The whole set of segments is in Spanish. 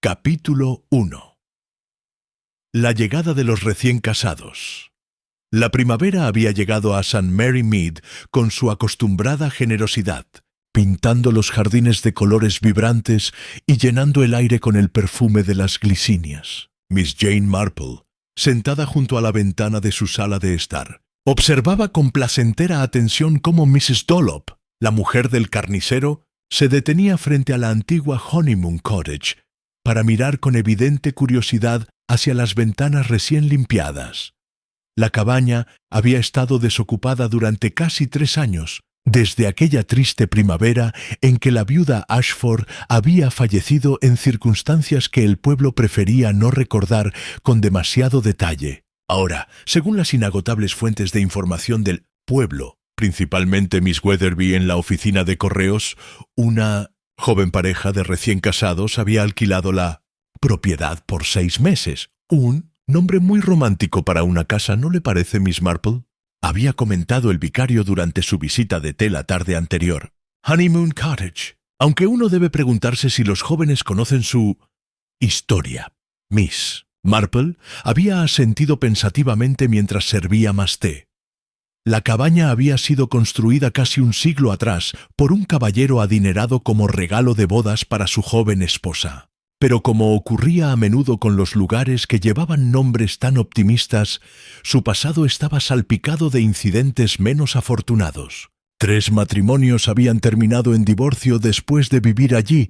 Capítulo 1. La llegada de los recién casados. La primavera había llegado a St. Mary Mead con su acostumbrada generosidad, pintando los jardines de colores vibrantes y llenando el aire con el perfume de las glicinias. Miss Jane Marple, sentada junto a la ventana de su sala de estar, observaba con placentera atención cómo Mrs. Dollop, la mujer del carnicero, se detenía frente a la antigua Honeymoon Cottage para mirar con evidente curiosidad hacia las ventanas recién limpiadas. La cabaña había estado desocupada durante casi 3 años, desde aquella triste primavera en que la viuda Ashford había fallecido en circunstancias que el pueblo prefería no recordar con demasiado detalle. Ahora, según las inagotables fuentes de información del pueblo, principalmente Miss Weatherby en la oficina de correos, una joven pareja de recién casados había alquilado la propiedad por 6 meses. Un nombre muy romántico para una casa, ¿no le parece, Miss Marple?, había comentado el vicario durante su visita de té la tarde anterior. Honeymoon Cottage. Aunque uno debe preguntarse si los jóvenes conocen su historia. Miss Marple había asentido pensativamente mientras servía más té. La cabaña había sido construida casi un siglo atrás por un caballero adinerado como regalo de bodas para su joven esposa. Pero como ocurría a menudo con los lugares que llevaban nombres tan optimistas, su pasado estaba salpicado de incidentes menos afortunados. 3 matrimonios habían terminado en divorcio después de vivir allí,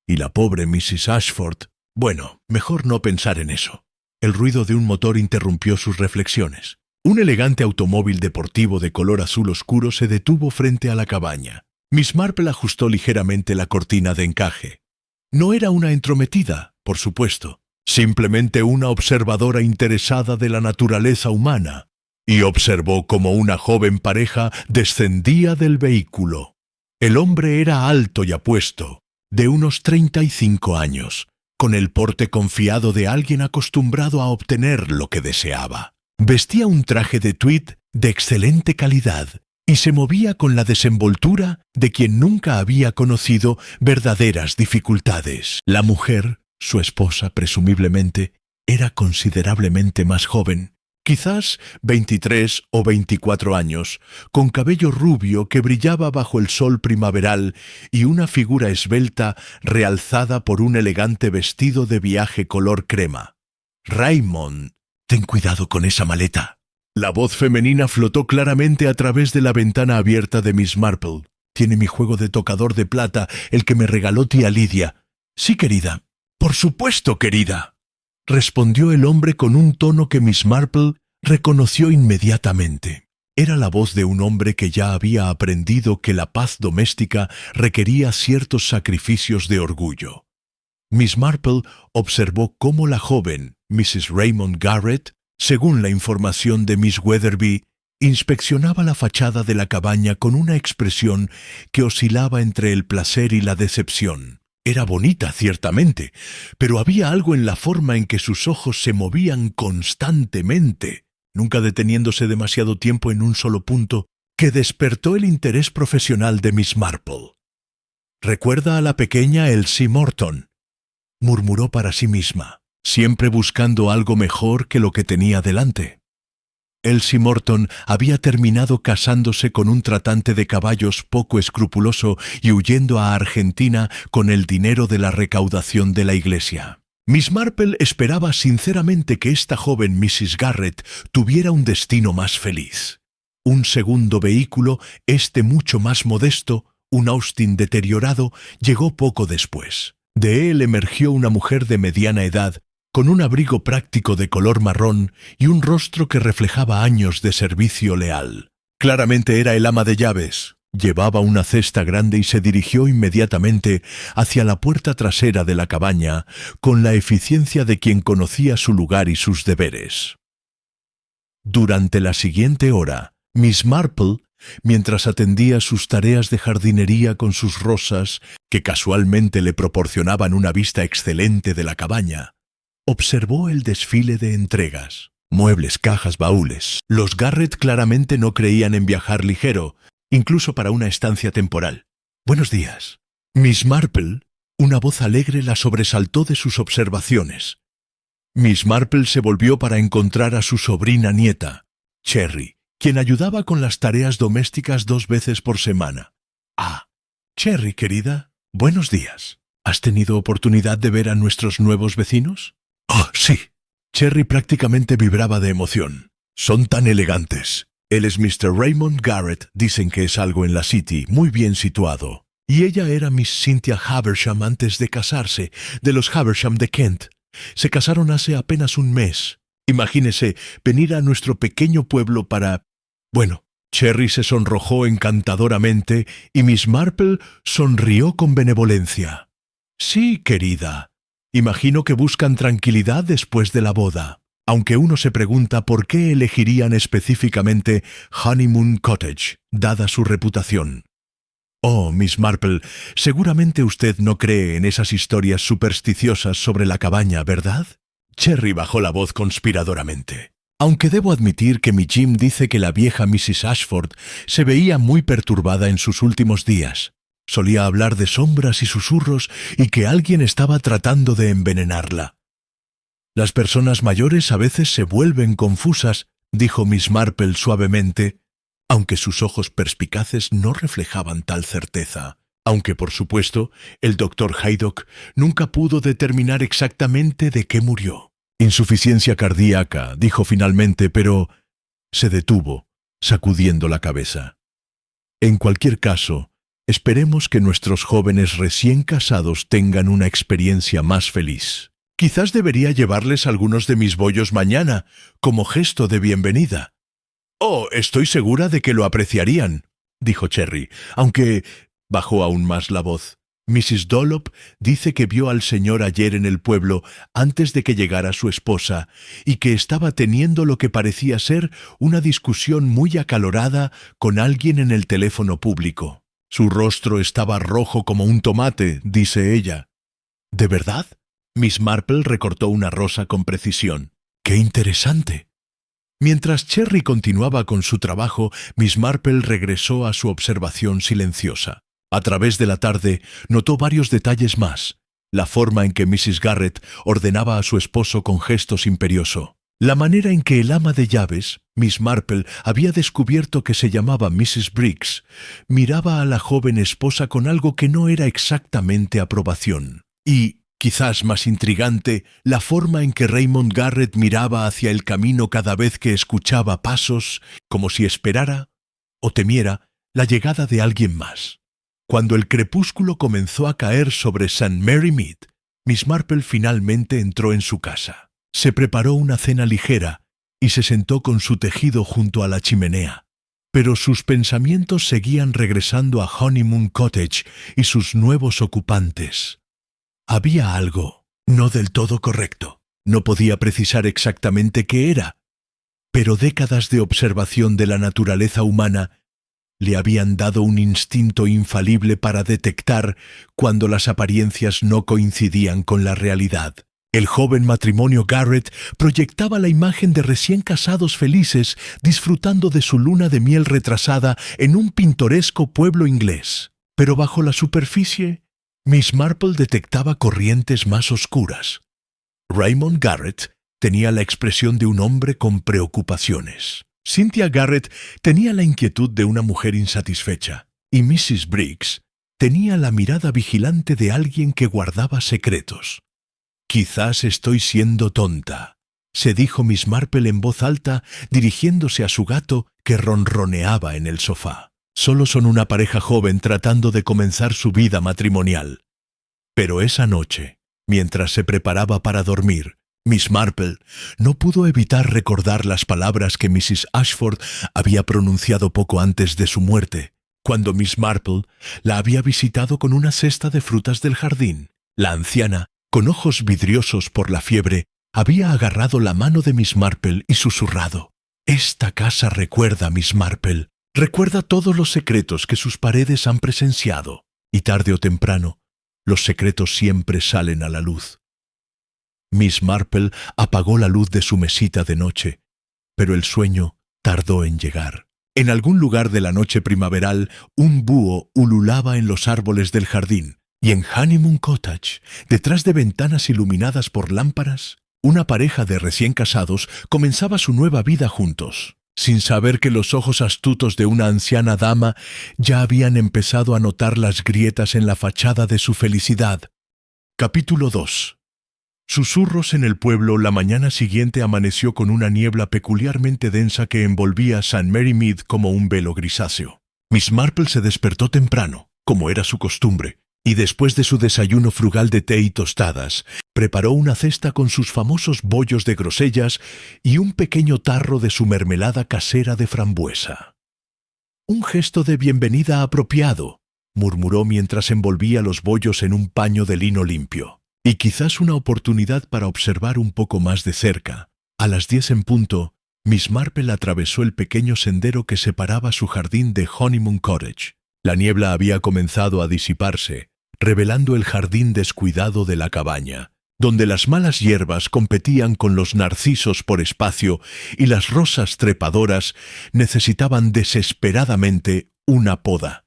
y la pobre Mrs. Ashford... Bueno, mejor no pensar en eso. El ruido de un motor interrumpió sus reflexiones. Un elegante automóvil deportivo de color azul oscuro se detuvo frente a la cabaña. Miss Marple ajustó ligeramente la cortina de encaje. No era una entrometida, por supuesto, simplemente una observadora interesada de la naturaleza humana, y observó cómo una joven pareja descendía del vehículo. El hombre era alto y apuesto, de unos 35 años, con el porte confiado de alguien acostumbrado a obtener lo que deseaba. Vestía un traje de tweed de excelente calidad y se movía con la desenvoltura de quien nunca había conocido verdaderas dificultades. La mujer, su esposa presumiblemente, era considerablemente más joven, quizás 23 o 24 años, con cabello rubio que brillaba bajo el sol primaveral y una figura esbelta realzada por un elegante vestido de viaje color crema. Raymond, ten cuidado con esa maleta. La voz femenina flotó claramente a través de la ventana abierta de Miss Marple. Tiene mi juego de tocador de plata, el que me regaló tía Lidia. Sí, querida. Por supuesto, querida, respondió el hombre con un tono que Miss Marple reconoció inmediatamente. Era la voz de un hombre que ya había aprendido que la paz doméstica requería ciertos sacrificios de orgullo. Miss Marple observó cómo la joven Mrs. Raymond Garrett, según la información de Miss Weatherby, inspeccionaba la fachada de la cabaña con una expresión que oscilaba entre el placer y la decepción. Era bonita, ciertamente, pero había algo en la forma en que sus ojos se movían constantemente, nunca deteniéndose demasiado tiempo en un solo punto, que despertó el interés profesional de Miss Marple. «Recuerda a la pequeña Elsie Morton», murmuró para sí misma, siempre buscando algo mejor que lo que tenía delante. Elsie Morton había terminado casándose con un tratante de caballos poco escrupuloso y huyendo a Argentina con el dinero de la recaudación de la iglesia. Miss Marple esperaba sinceramente que esta joven Mrs. Garrett tuviera un destino más feliz. Un segundo vehículo, mucho más modesto, un Austin deteriorado, llegó poco después. De él emergió una mujer de mediana edad, con un abrigo práctico de color marrón y un rostro que reflejaba años de servicio leal. Claramente era el ama de llaves. Llevaba una cesta grande y se dirigió inmediatamente hacia la puerta trasera de la cabaña, con la eficiencia de quien conocía su lugar y sus deberes. Durante la siguiente hora, Miss Marple, mientras atendía sus tareas de jardinería con sus rosas, que casualmente le proporcionaban una vista excelente de la cabaña, observó el desfile de entregas. Muebles, cajas, baúles. Los Garrett claramente no creían en viajar ligero, incluso para una estancia temporal. «Buenos días». Miss Marple Una voz alegre la sobresaltó de sus observaciones. Miss Marple se volvió para encontrar a su sobrina nieta, Cherry, quien ayudaba con las tareas domésticas 2 veces por semana. «Ah, Cherry, querida, buenos días. ¿Has tenido oportunidad de ver a nuestros nuevos vecinos?» «Oh, sí». Cherry prácticamente vibraba de emoción. «Son tan elegantes. Él es Mr. Raymond Garrett, dicen que es algo en la City, muy bien situado. Y ella era Miss Cynthia Haversham antes de casarse, de los Haversham de Kent. Se casaron hace apenas un mes. Imagínese venir a nuestro pequeño pueblo para... Bueno». Cherry se sonrojó encantadoramente y Miss Marple sonrió con benevolencia. «Sí, querida. Imagino que buscan tranquilidad después de la boda, aunque uno se pregunta por qué elegirían específicamente Honeymoon Cottage, dada su reputación». «Oh, Miss Marple, seguramente usted no cree en esas historias supersticiosas sobre la cabaña, ¿verdad?» Cherry bajó la voz conspiradoramente. «Aunque debo admitir que mi Jim dice que la vieja Mrs. Ashford se veía muy perturbada en sus últimos días. Solía hablar de sombras y susurros y que alguien estaba tratando de envenenarla». «Las personas mayores a veces se vuelven confusas», dijo Miss Marple suavemente, aunque sus ojos perspicaces no reflejaban tal certeza. Aunque, por supuesto, el Dr. Haydock nunca pudo determinar exactamente de qué murió. «Insuficiencia cardíaca», dijo finalmente, pero se detuvo, sacudiendo la cabeza. «En cualquier caso, esperemos que nuestros jóvenes recién casados tengan una experiencia más feliz. Quizás debería llevarles algunos de mis bollos mañana, como gesto de bienvenida». «Oh, estoy segura de que lo apreciarían», dijo Cherry, aunque bajó aún más la voz. «Mrs. Dollop dice que vio al señor ayer en el pueblo antes de que llegara su esposa y que estaba teniendo lo que parecía ser una discusión muy acalorada con alguien en el teléfono público. Su rostro estaba rojo como un tomate», dice ella. «¿De verdad?» Miss Marple recortó una rosa con precisión. «¡Qué interesante!». Mientras Cherry continuaba con su trabajo, Miss Marple regresó a su observación silenciosa. A través de la tarde notó varios detalles más. La forma en que Mrs. Garrett ordenaba a su esposo con gestos imperioso. La manera en que el ama de llaves, Miss Marple, había descubierto que se llamaba Mrs. Briggs, miraba a la joven esposa con algo que no era exactamente aprobación. Y, quizás más intrigante, la forma en que Raymond Garrett miraba hacia el camino cada vez que escuchaba pasos, como si esperara o temiera la llegada de alguien más. Cuando el crepúsculo comenzó a caer sobre St. Mary Mead, Miss Marple finalmente entró en su casa. Se preparó una cena ligera y se sentó con su tejido junto a la chimenea. Pero sus pensamientos seguían regresando a Honeymoon Cottage y sus nuevos ocupantes. Había algo no del todo correcto. No podía precisar exactamente qué era, pero décadas de observación de la naturaleza humana le habían dado un instinto infalible para detectar cuando las apariencias no coincidían con la realidad. El joven matrimonio Garrett proyectaba la imagen de recién casados felices disfrutando de su luna de miel retrasada en un pintoresco pueblo inglés. Pero bajo la superficie, Miss Marple detectaba corrientes más oscuras. Raymond Garrett tenía la expresión de un hombre con preocupaciones. Cynthia Garrett tenía la inquietud de una mujer insatisfecha, y Mrs. Briggs tenía la mirada vigilante de alguien que guardaba secretos. «Quizás estoy siendo tonta», se dijo Miss Marple en voz alta, dirigiéndose a su gato que ronroneaba en el sofá. «Solo son una pareja joven tratando de comenzar su vida matrimonial». Pero esa noche, mientras se preparaba para dormir, Miss Marple no pudo evitar recordar las palabras que Mrs. Ashford había pronunciado poco antes de su muerte, cuando Miss Marple la había visitado con una cesta de frutas del jardín. La anciana, con ojos vidriosos por la fiebre, había agarrado la mano de Miss Marple y susurrado: «Esta casa recuerda, Miss Marple, recuerda todos los secretos que sus paredes han presenciado, y tarde o temprano, los secretos siempre salen a la luz». Miss Marple apagó la luz de su mesita de noche, pero el sueño tardó en llegar. En algún lugar de la noche primaveral, un búho ululaba en los árboles del jardín, Y en Honeymoon Cottage, detrás de ventanas iluminadas por lámparas, una pareja de recién casados comenzaba su nueva vida juntos, sin saber que los ojos astutos de una anciana dama ya habían empezado a notar las grietas en la fachada de su felicidad. Capítulo 2. Susurros en el pueblo. La mañana siguiente amaneció con una niebla peculiarmente densa que envolvía St. Mary Mead como un velo grisáceo. Miss Marple se despertó temprano, como era su costumbre, y después de su desayuno frugal de té y tostadas, preparó una cesta con sus famosos bollos de grosellas y un pequeño tarro de su mermelada casera de frambuesa. «Un gesto de bienvenida apropiado», murmuró mientras envolvía los bollos en un paño de lino limpio. «Y quizás una oportunidad para observar un poco más de cerca». A las 10 en punto, Miss Marple atravesó el pequeño sendero que separaba su jardín de Honeymoon Cottage. La niebla había comenzado a disiparse, revelando el jardín descuidado de la cabaña, donde las malas hierbas competían con los narcisos por espacio y las rosas trepadoras necesitaban desesperadamente una poda.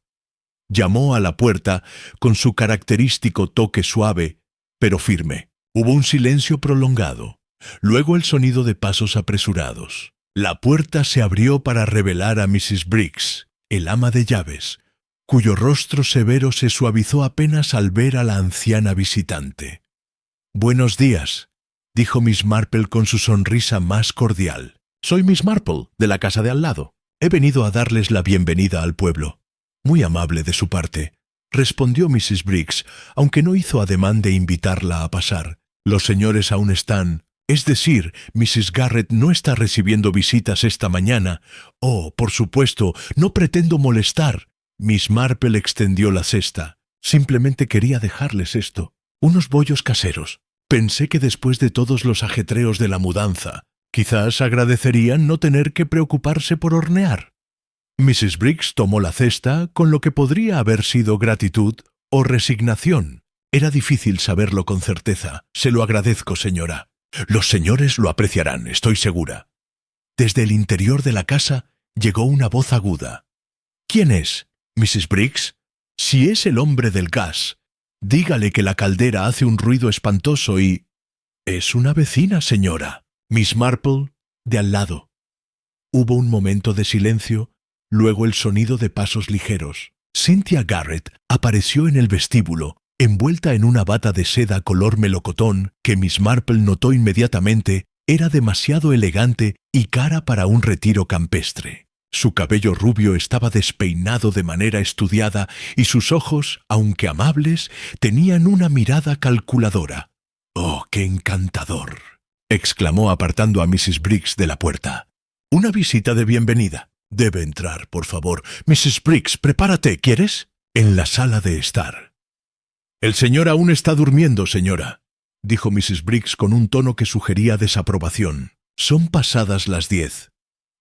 Llamó a la puerta con su característico toque suave, pero firme. Hubo un silencio prolongado, luego el sonido de pasos apresurados. La puerta se abrió para revelar a Mrs. Briggs, el ama de llaves, cuyo rostro severo se suavizó apenas al ver a la anciana visitante. «Buenos días», dijo Miss Marple con su sonrisa más cordial. «Soy Miss Marple, de la casa de al lado. He venido a darles la bienvenida al pueblo». «Muy amable de su parte», respondió Mrs. Briggs, aunque no hizo ademán de invitarla a pasar. «Los señores aún están... Es decir, Mrs. Garrett no está recibiendo visitas esta mañana. Oh, por supuesto, no pretendo molestar». Miss Marple extendió la cesta. «Simplemente quería dejarles esto. Unos bollos caseros. Pensé que después de todos los ajetreos de la mudanza, quizás agradecerían no tener que preocuparse por hornear». Mrs. Briggs tomó la cesta con lo que podría haber sido gratitud o resignación. Era difícil saberlo con certeza. «Se lo agradezco, señora. Los señores lo apreciarán, estoy segura». Desde el interior de la casa llegó una voz aguda. «¿Quién es? ¿Mrs. Briggs? Si es el hombre del gas, dígale que la caldera hace un ruido espantoso y...» «Es una vecina, señora. Miss Marple, de al lado». Hubo un momento de silencio, luego el sonido de pasos ligeros. Cynthia Garrett apareció en el vestíbulo, envuelta en una bata de seda color melocotón que Miss Marple notó inmediatamente era demasiado elegante y cara para un retiro campestre. Su cabello rubio estaba despeinado de manera estudiada y sus ojos, aunque amables, tenían una mirada calculadora. «¡Oh, qué encantador!», exclamó apartando a Mrs. Briggs de la puerta. «Una visita de bienvenida. Debe entrar, por favor. Mrs. Briggs, prepárate, ¿quieres?» «En la sala de estar». «El señor aún está durmiendo, señora», dijo Mrs. Briggs con un tono que sugería desaprobación. «Son pasadas las 10.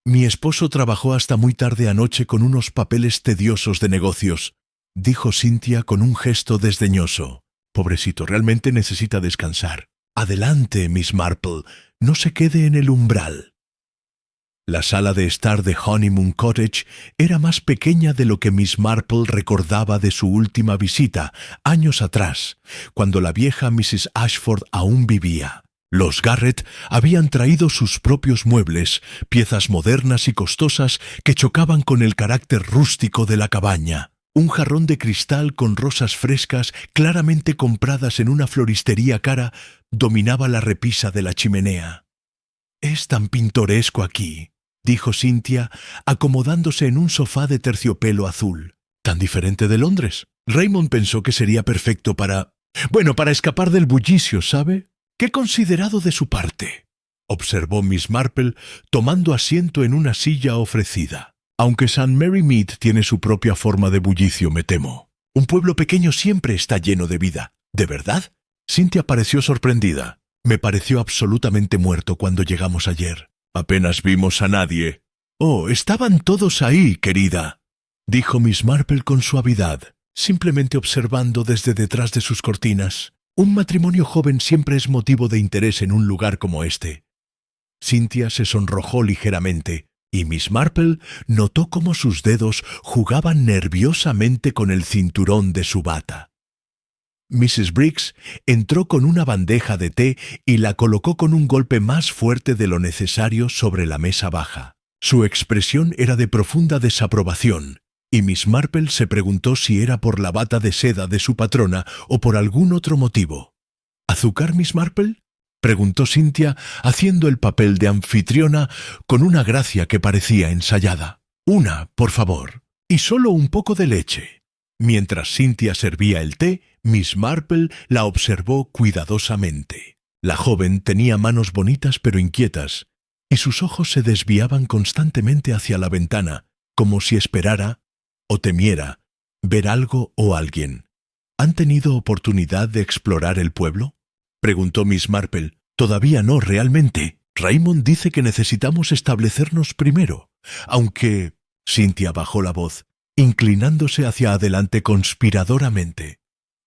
Mi esposo trabajó hasta muy tarde anoche con unos papeles tediosos de negocios», dijo Cynthia con un gesto desdeñoso. «Pobrecito, realmente necesita descansar. Adelante, Miss Marple, no se quede en el umbral». La sala de estar de Honeymoon Cottage era más pequeña de lo que Miss Marple recordaba de su última visita, años atrás, cuando la vieja Mrs. Ashford aún vivía. Los Garrett habían traído sus propios muebles, piezas modernas y costosas que chocaban con el carácter rústico de la cabaña. Un jarrón de cristal con rosas frescas, claramente compradas en una floristería cara, dominaba la repisa de la chimenea. «Es tan pintoresco aquí», dijo Cynthia, acomodándose en un sofá de terciopelo azul. «Tan diferente de Londres. Raymond pensó que sería perfecto para escapar del bullicio, ¿sabe? Qué considerado de su parte», observó Miss Marple, tomando asiento en una silla ofrecida. «Aunque St. Mary Mead tiene su propia forma de bullicio, me temo. Un pueblo pequeño siempre está lleno de vida. ¿De verdad?» Cynthia pareció sorprendida. «Me pareció absolutamente muerto cuando llegamos ayer. Apenas vimos a nadie». «Oh, estaban todos ahí, querida», dijo Miss Marple con suavidad, simplemente observando desde detrás de sus cortinas. «Un matrimonio joven siempre es motivo de interés en un lugar como este». Cynthia se sonrojó ligeramente, y Miss Marple notó cómo sus dedos jugaban nerviosamente con el cinturón de su bata. Mrs. Briggs entró con una bandeja de té y la colocó con un golpe más fuerte de lo necesario sobre la mesa baja. Su expresión era de profunda desaprobación, y Miss Marple se preguntó si era por la bata de seda de su patrona o por algún otro motivo. ¿Azúcar, Miss Marple?, preguntó Cynthia, haciendo el papel de anfitriona con una gracia que parecía ensayada. «Una, por favor, y solo un poco de leche». Mientras Cynthia servía el té, Miss Marple la observó cuidadosamente. La joven tenía manos bonitas pero inquietas, y sus ojos se desviaban constantemente hacia la ventana, como si esperara, o temiera, ver algo o alguien. ¿Han tenido oportunidad de explorar el pueblo?, preguntó Miss Marple. «Todavía no, realmente. Raymond dice que necesitamos establecernos primero, aunque...» Cynthia bajó la voz, inclinándose hacia adelante conspiradoramente.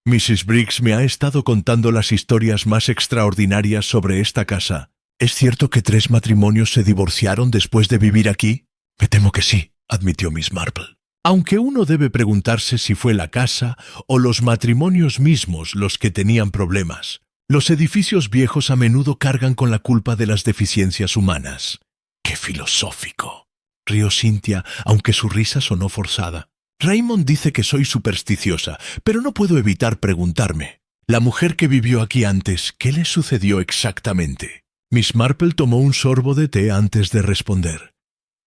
«Mrs. Briggs me ha estado contando las historias más extraordinarias sobre esta casa. ¿Es cierto que 3 matrimonios se divorciaron después de vivir aquí?» «Me temo que sí», admitió Miss Marple. «Aunque uno debe preguntarse si fue la casa o los matrimonios mismos los que tenían problemas. Los edificios viejos a menudo cargan con la culpa de las deficiencias humanas». «¡Qué filosófico!», rió Cynthia, aunque su risa sonó forzada. «Raymond dice que soy supersticiosa, pero no puedo evitar preguntarme. La mujer que vivió aquí antes, ¿qué le sucedió exactamente?». Miss Marple tomó un sorbo de té antes de responder.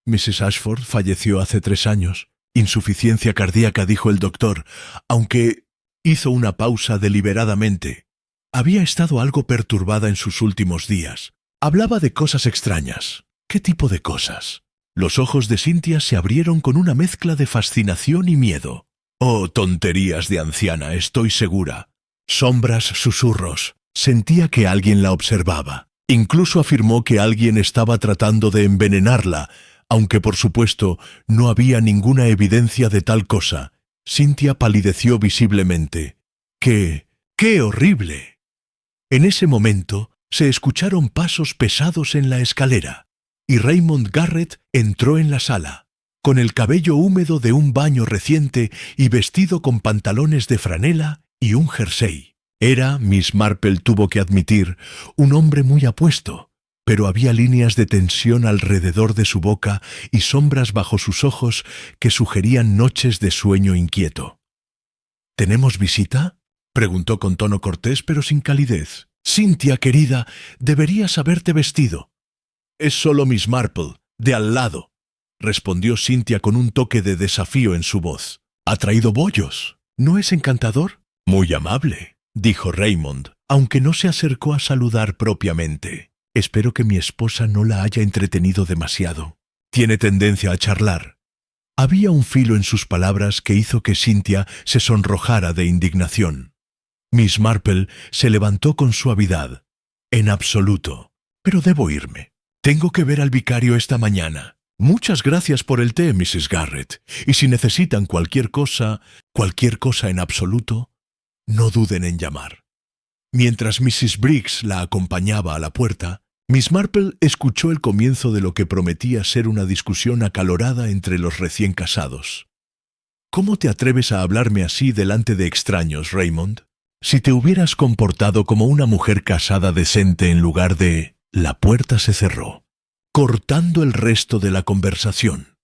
«Mrs. Ashford falleció hace 3 años. Insuficiencia cardíaca», dijo el doctor, aunque hizo una pausa deliberadamente. Había estado algo perturbada en sus últimos días. Hablaba de cosas extrañas. ¿Qué tipo de cosas? Los ojos de Cynthia se abrieron con una mezcla de fascinación y miedo. «Oh, tonterías de anciana, estoy segura». Sombras, susurros. Sentía que alguien la observaba. Incluso afirmó que alguien estaba tratando de envenenarla, aunque por supuesto no había ninguna evidencia de tal cosa. Cynthia palideció visiblemente. ¡Qué horrible! En ese momento se escucharon pasos pesados en la escalera, y Raymond Garrett entró en la sala, con el cabello húmedo de un baño reciente y vestido con pantalones de franela y un jersey. Era, Miss Marple tuvo que admitir, un hombre muy apuesto, pero había líneas de tensión alrededor de su boca y sombras bajo sus ojos que sugerían noches de sueño inquieto. «¿Tenemos visita?», preguntó con tono cortés pero sin calidez. «Cynthia, querida, deberías haberte vestido». «Es solo Miss Marple, de al lado», respondió Cynthia con un toque de desafío en su voz. «¿Ha traído bollos? ¿No es encantador?». «Muy amable», dijo Raymond, aunque no se acercó a saludar propiamente. «Espero que mi esposa no la haya entretenido demasiado. Tiene tendencia a charlar». Había un filo en sus palabras que hizo que Cynthia se sonrojara de indignación. Miss Marple se levantó con suavidad. «En absoluto. Pero debo irme. Tengo que ver al vicario esta mañana. Muchas gracias por el té, Mrs. Garrett. Y si necesitan cualquier cosa en absoluto, no duden en llamar». Mientras Mrs. Briggs la acompañaba a la puerta, Miss Marple escuchó el comienzo de lo que prometía ser una discusión acalorada entre los recién casados. «¿Cómo te atreves a hablarme así delante de extraños, Raymond? Si te hubieras comportado como una mujer casada decente en lugar de...». La puerta se cerró, cortando el resto de la conversación.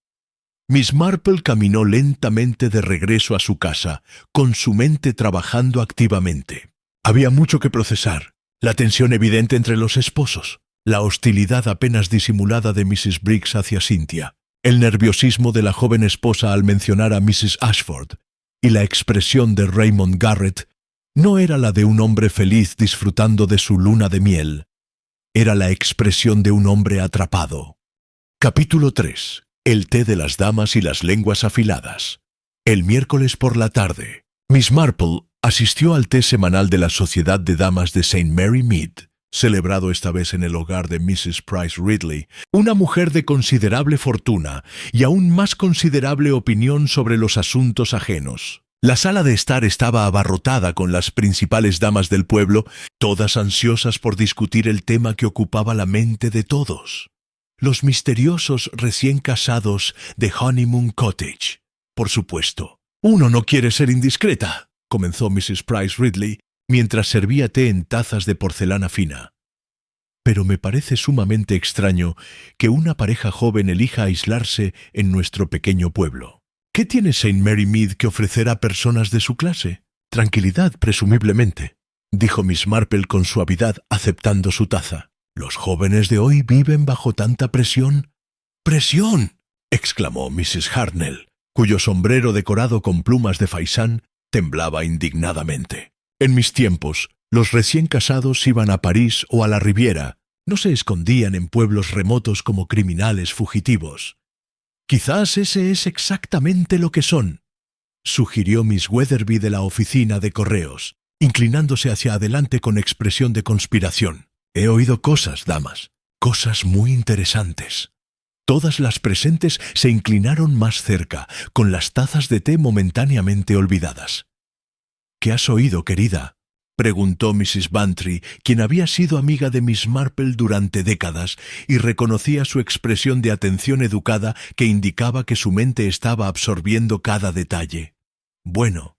Miss Marple caminó lentamente de regreso a su casa, con su mente trabajando activamente. Había mucho que procesar: la tensión evidente entre los esposos, la hostilidad apenas disimulada de Mrs. Briggs hacia Cynthia, el nerviosismo de la joven esposa al mencionar a Mrs. Ashford, y la expresión de Raymond Garrett no era la de un hombre feliz disfrutando de su luna de miel. Era la expresión de un hombre atrapado. Capítulo 3. El té de las damas y las lenguas afiladas. El miércoles por la tarde, Miss Marple asistió al té semanal de la Sociedad de Damas de St. Mary Mead, celebrado esta vez en el hogar de Mrs. Price Ridley, una mujer de considerable fortuna y aún más considerable opinión sobre los asuntos ajenos. La sala de estar estaba abarrotada con las principales damas del pueblo, todas ansiosas por discutir el tema que ocupaba la mente de todos: los misteriosos recién casados de Honeymoon Cottage. Por supuesto, uno no quiere ser indiscreta, comenzó Mrs. Price Ridley, mientras servía té en tazas de porcelana fina. Pero me parece sumamente extraño que una pareja joven elija aislarse en nuestro pequeño pueblo. ¿Qué tiene St. Mary Mead que ofrecer a personas de su clase? Tranquilidad, presumiblemente, dijo Miss Marple con suavidad, aceptando su taza. ¿Los jóvenes de hoy viven bajo tanta presión? ¡Presión!, exclamó Mrs. Hartnell, cuyo sombrero decorado con plumas de faisán temblaba indignadamente. En mis tiempos, los recién casados iban a París o a la Riviera, no se escondían en pueblos remotos como criminales fugitivos. Quizás ese es exactamente lo que son, sugirió Miss Weatherby de la oficina de correos, inclinándose hacia adelante con expresión de conspiración. He oído cosas, damas, cosas muy interesantes. Todas las presentes se inclinaron más cerca, con las tazas de té momentáneamente olvidadas. ¿Qué has oído, querida?, preguntó Mrs. Bantry, quien había sido amiga de Miss Marple durante décadas y reconocía su expresión de atención educada que indicaba que su mente estaba absorbiendo cada detalle. Bueno,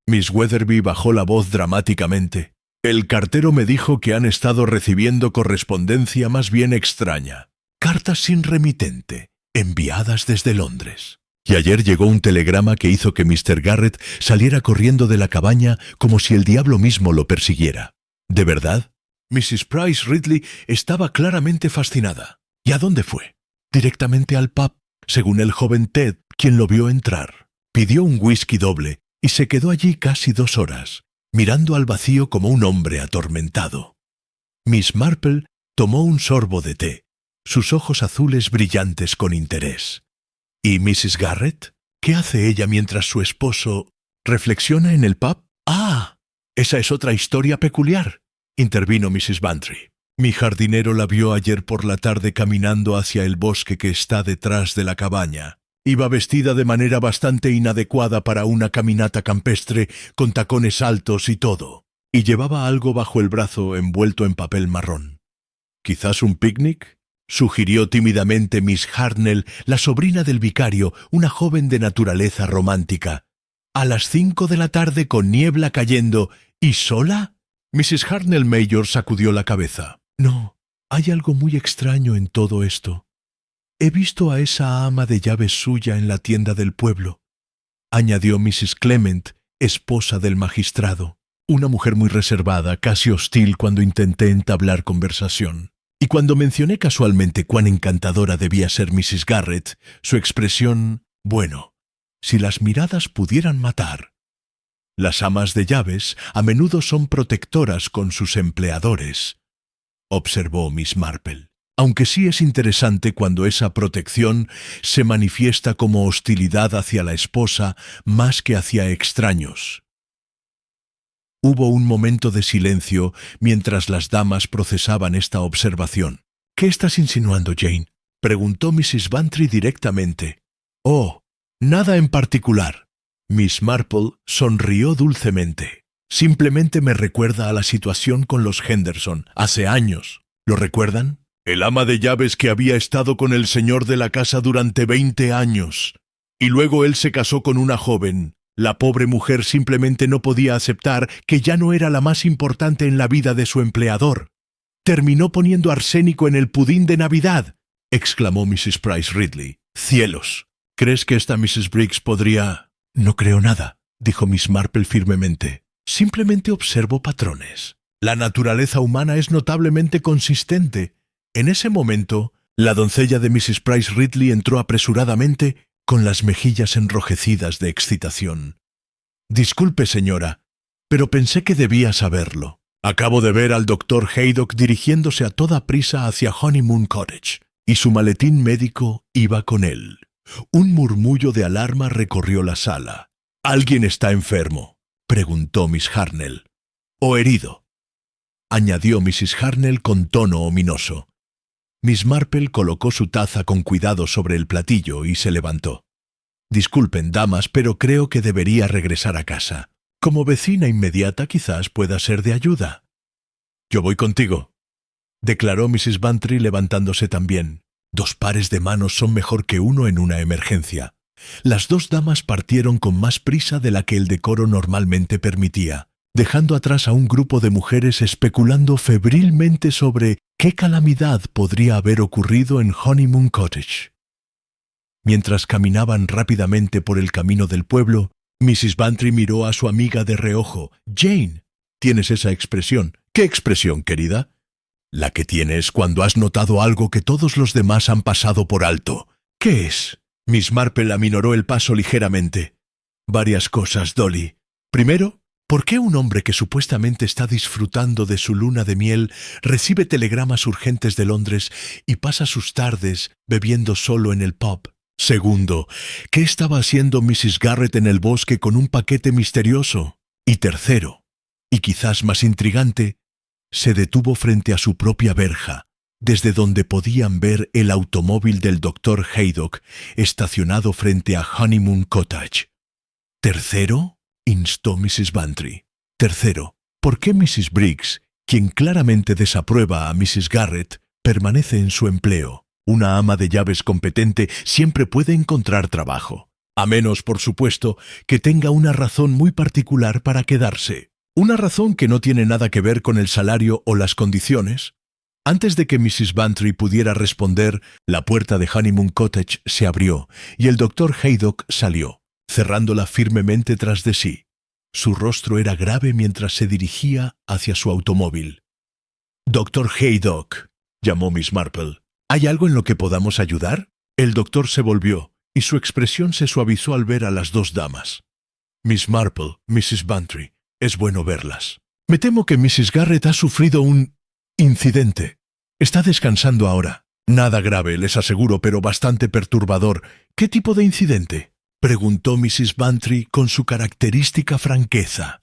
Miss Weatherby bajó la voz dramáticamente. El cartero me dijo que han estado recibiendo correspondencia más bien extraña. Cartas sin remitente, enviadas desde Londres. Y ayer llegó un telegrama que hizo que Mr. Garrett saliera corriendo de la cabaña como si el diablo mismo lo persiguiera. ¿De verdad? Mrs. Price Ridley estaba claramente fascinada. ¿Y a dónde fue? Directamente al pub, según el joven Ted, quien lo vio entrar. Pidió un whisky doble y se quedó allí casi 2 horas, mirando al vacío como un hombre atormentado. Miss Marple tomó un sorbo de té, sus ojos azules brillantes con interés. ¿Y Mrs. Garrett? ¿Qué hace ella mientras su esposo reflexiona en el pub? ¡Ah! Esa es otra historia peculiar, intervino Mrs. Bantry. Mi jardinero la vio ayer por la tarde caminando hacia el bosque que está detrás de la cabaña. Iba vestida de manera bastante inadecuada para una caminata campestre, con tacones altos y todo, y llevaba algo bajo el brazo envuelto en papel marrón. ¿Quizás un picnic?, sugirió tímidamente Miss Hartnell, la sobrina del vicario, una joven de naturaleza romántica. ¿A las 5 de la tarde con niebla cayendo y sola? Mrs. Hartnell Mayor sacudió la cabeza. No, hay algo muy extraño en todo esto. He visto a esa ama de llaves suya en la tienda del pueblo, añadió Mrs. Clement, esposa del magistrado, una mujer muy reservada, casi hostil cuando intenté entablar conversación. Y cuando mencioné casualmente cuán encantadora debía ser Mrs. Garrett, su expresión, bueno, si las miradas pudieran matar. Las amas de llaves a menudo son protectoras con sus empleadores, observó Miss Marple, aunque sí es interesante cuando esa protección se manifiesta como hostilidad hacia la esposa más que hacia extraños. Hubo un momento de silencio mientras las damas procesaban esta observación. ¿Qué estás insinuando, Jane?, preguntó Mrs. Bantry directamente. Oh, nada en particular. Miss Marple sonrió dulcemente. Simplemente me recuerda a la situación con los Henderson, hace años. ¿Lo recuerdan? El ama de llaves que había estado con el señor de la casa durante 20 años. Y luego él se casó con una joven. La pobre mujer simplemente no podía aceptar que ya no era la más importante en la vida de su empleador. «Terminó poniendo arsénico en el pudín de Navidad», exclamó Mrs. Price Ridley. «Cielos, ¿crees que esta Mrs. Briggs podría...?» «No creo nada», dijo Miss Marple firmemente. «Simplemente observo patrones. La naturaleza humana es notablemente consistente». En ese momento, la doncella de Mrs. Price Ridley entró apresuradamente con las mejillas enrojecidas de excitación. «Disculpe, señora, pero pensé que debía saberlo. Acabo de ver al doctor Haydock dirigiéndose a toda prisa hacia Honeymoon Cottage, y su maletín médico iba con él». Un murmullo de alarma recorrió la sala. «¿Alguien está enfermo?», preguntó Miss Hartnell. «¿O herido?», añadió Mrs. Hartnell con tono ominoso. Miss Marple colocó su taza con cuidado sobre el platillo y se levantó. «Disculpen, damas, pero creo que debería regresar a casa. Como vecina inmediata quizás pueda ser de ayuda». «Yo voy contigo», declaró Mrs. Bantry levantándose también. «2 pares de manos son mejor que uno en una emergencia». Las dos damas partieron con más prisa de la que el decoro normalmente permitía, dejando atrás a un grupo de mujeres especulando febrilmente sobre qué calamidad podría haber ocurrido en Honeymoon Cottage. Mientras caminaban rápidamente por el camino del pueblo, Mrs. Bantry miró a su amiga de reojo. «Jane, tienes esa expresión». «¿Qué expresión, querida?» «La que tienes cuando has notado algo que todos los demás han pasado por alto». «¿Qué es?» Miss Marple aminoró el paso ligeramente. «Varias cosas, Dolly. Primero, ¿por qué un hombre que supuestamente está disfrutando de su luna de miel recibe telegramas urgentes de Londres y pasa sus tardes bebiendo solo en el pub? Segundo, ¿qué estaba haciendo Mrs. Garrett en el bosque con un paquete misterioso? Y tercero, y quizás más intrigante, se detuvo frente a su propia verja, desde donde podían ver el automóvil del Dr. Haydock estacionado frente a Honeymoon Cottage. ¿Tercero?», instó Mrs. Bantry. «Tercero, ¿por qué Mrs. Briggs, quien claramente desaprueba a Mrs. Garrett, permanece en su empleo? Una ama de llaves competente siempre puede encontrar trabajo, a menos, por supuesto, que tenga una razón muy particular para quedarse. Una razón que no tiene nada que ver con el salario o las condiciones». Antes de que Mrs. Bantry pudiera responder, la puerta de Honeymoon Cottage se abrió y el Dr. Haydock salió, cerrándola firmemente tras de sí. Su rostro era grave mientras se dirigía hacia su automóvil. «Dr. Haydock», llamó Miss Marple, «¿hay algo en lo que podamos ayudar?» El doctor se volvió y su expresión se suavizó al ver a las dos damas. «Miss Marple, Mrs. Bantry, es bueno verlas. Me temo que Mrs. Garrett ha sufrido un incidente. Está descansando ahora. Nada grave, les aseguro, pero bastante perturbador. ¿Qué tipo de incidente?», preguntó Mrs. Bantry con su característica franqueza.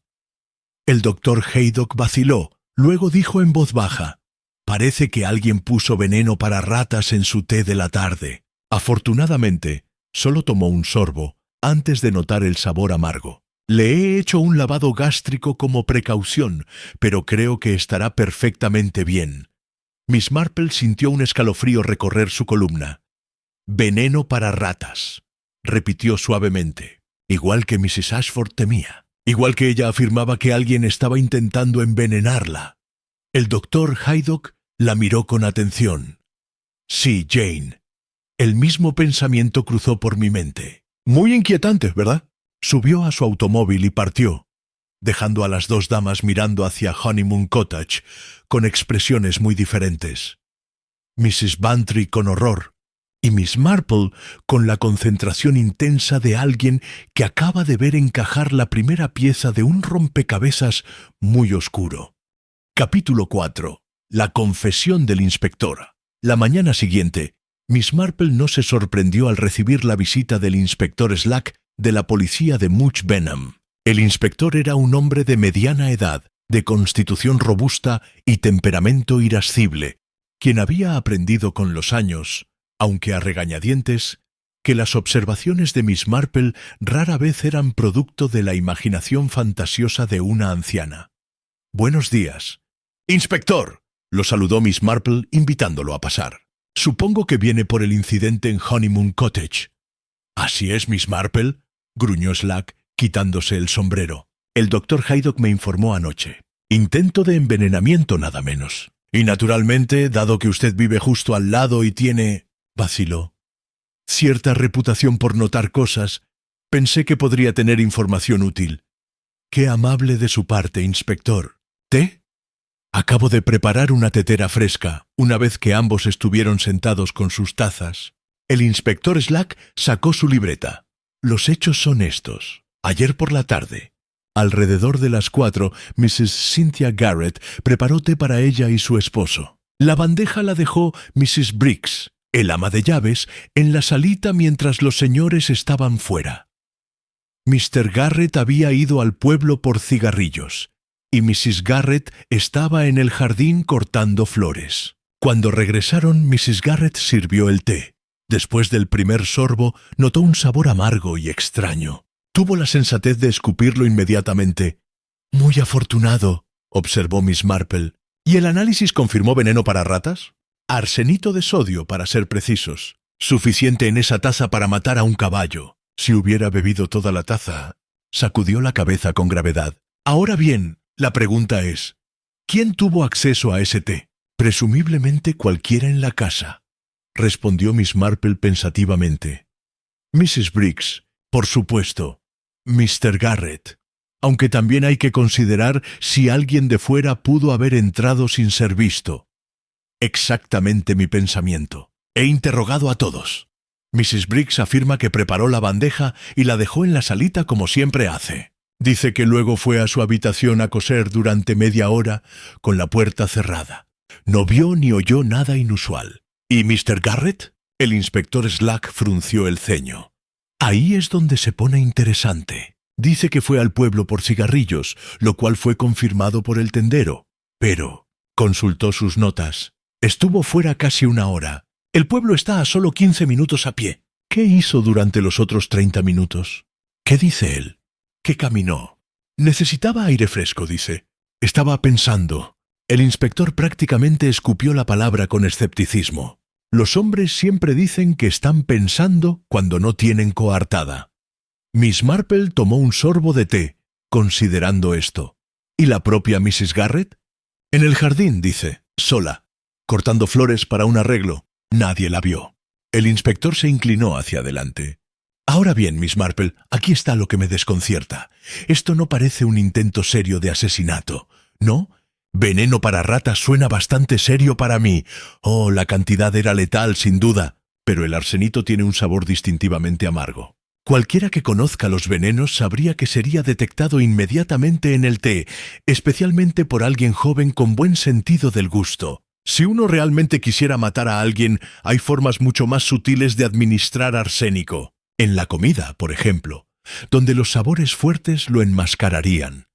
El doctor Haydock vaciló, luego dijo en voz baja: «Parece que alguien puso veneno para ratas en su té de la tarde». Afortunadamente, solo tomó un sorbo antes de notar el sabor amargo. «Le he hecho un lavado gástrico como precaución, pero creo que estará perfectamente bien». Miss Marple sintió un escalofrío recorrer su columna. «Veneno para ratas», repitió suavemente, igual que Mrs. Ashford temía, igual que ella afirmaba que alguien estaba intentando envenenarla. El doctor Haydock la miró con atención. «Sí, Jane. El mismo pensamiento cruzó por mi mente. Muy inquietante, ¿verdad?». Subió a su automóvil y partió, dejando a las dos damas mirando hacia Honeymoon Cottage con expresiones muy diferentes. Mrs. Bantry con horror y Miss Marple con la concentración intensa de alguien que acaba de ver encajar la primera pieza de un rompecabezas muy oscuro. Capítulo 4. La confesión del inspector. La mañana siguiente, Miss Marple no se sorprendió al recibir la visita del inspector Slack de la policía de Much Benham. El inspector era un hombre de mediana edad, de constitución robusta y temperamento irascible, quien había aprendido con los años, aunque a regañadientes, que las observaciones de Miss Marple rara vez eran producto de la imaginación fantasiosa de una anciana. «Buenos días». «Inspector», lo saludó Miss Marple invitándolo a pasar. «Supongo que viene por el incidente en Honeymoon Cottage». «Así es, Miss Marple», gruñó Slack, quitándose el sombrero. «El doctor Haydock me informó anoche. Intento de envenenamiento, nada menos. Y naturalmente, dado que usted vive justo al lado y tiene», vaciló, «cierta reputación por notar cosas, pensé que podría tener información útil». «Qué amable de su parte, inspector. ¿Té?» «Acabo de preparar una tetera fresca», una vez que ambos estuvieron sentados con sus tazas. El inspector Slack sacó su libreta. «Los hechos son estos. Ayer por la tarde, alrededor de las 4, Mrs. Cynthia Garrett preparó té para ella y su esposo. La bandeja la dejó Mrs. Briggs, el ama de llaves, en la salita mientras los señores estaban fuera. Mr. Garrett había ido al pueblo por cigarrillos, y Mrs. Garrett estaba en el jardín cortando flores. Cuando regresaron, Mrs. Garrett sirvió el té. Después del primer sorbo, notó un sabor amargo y extraño. Tuvo la sensatez de escupirlo inmediatamente. «Muy afortunado», observó Miss Marple. «¿Y el análisis confirmó veneno para ratas?» «Arsenito de sodio, para ser precisos. Suficiente en esa taza para matar a un caballo». Si hubiera bebido toda la taza. Sacudió la cabeza con gravedad. Ahora bien, la pregunta es, ¿quién tuvo acceso a ese té? Presumiblemente cualquiera en la casa, respondió Miss Marple pensativamente. Mrs. Briggs, por supuesto. Mr. Garrett. Aunque también hay que considerar si alguien de fuera pudo haber entrado sin ser visto. Exactamente mi pensamiento. He interrogado a todos. Mrs. Briggs afirma que preparó la bandeja y la dejó en la salita como siempre hace. Dice que luego fue a su habitación a coser durante media hora con la puerta cerrada. No vio ni oyó nada inusual. ¿Y Mr. Garrett? El inspector Slack frunció el ceño. Ahí es donde se pone interesante. Dice que fue al pueblo por cigarrillos, lo cual fue confirmado por el tendero. Pero, consultó sus notas, estuvo fuera casi una hora. El pueblo está a solo 15 minutos a pie. ¿Qué hizo durante los otros 30 minutos? ¿Qué dice él? Que caminó. Necesitaba aire fresco, dice. Estaba pensando. El inspector prácticamente escupió la palabra con escepticismo. Los hombres siempre dicen que están pensando cuando no tienen coartada. Miss Marple tomó un sorbo de té, considerando esto. ¿Y la propia Mrs. Garrett? En el jardín, dice, sola, cortando flores para un arreglo. Nadie la vio. El inspector se inclinó hacia adelante. Ahora bien, Miss Marple, aquí está lo que me desconcierta. Esto no parece un intento serio de asesinato, ¿no? Veneno para ratas suena bastante serio para mí. Oh, la cantidad era letal, sin duda, pero el arsenito tiene un sabor distintivamente amargo. Cualquiera que conozca los venenos sabría que sería detectado inmediatamente en el té, especialmente por alguien joven con buen sentido del gusto. Si uno realmente quisiera matar a alguien, hay formas mucho más sutiles de administrar arsénico. En la comida, por ejemplo, donde los sabores fuertes lo enmascararían.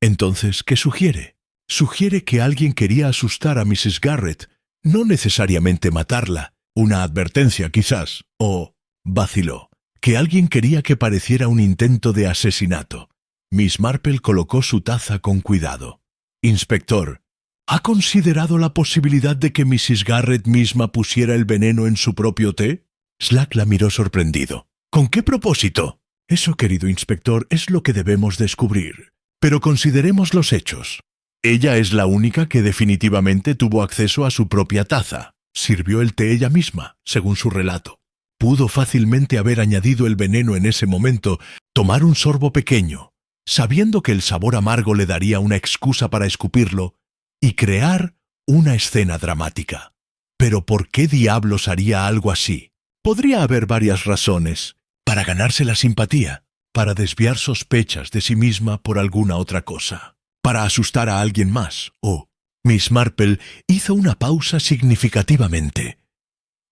Entonces, ¿qué sugiere? Sugiere que alguien quería asustar a Mrs. Garrett, no necesariamente matarla, una advertencia quizás, o, vaciló, que alguien quería que pareciera un intento de asesinato. Miss Marple colocó su taza con cuidado. Inspector, ¿ha considerado la posibilidad de que Mrs. Garrett misma pusiera el veneno en su propio té? Slack la miró sorprendido. ¿Con qué propósito? Eso, querido inspector, es lo que debemos descubrir. Pero consideremos los hechos. Ella es la única que definitivamente tuvo acceso a su propia taza. Sirvió el té ella misma, según su relato. Pudo fácilmente haber añadido el veneno en ese momento, tomar un sorbo pequeño, sabiendo que el sabor amargo le daría una excusa para escupirlo, y crear una escena dramática. Pero ¿por qué diablos haría algo así? Podría haber varias razones. Para ganarse la simpatía, para desviar sospechas de sí misma por alguna otra cosa, para asustar a alguien más, o, Miss Marple hizo una pausa significativamente,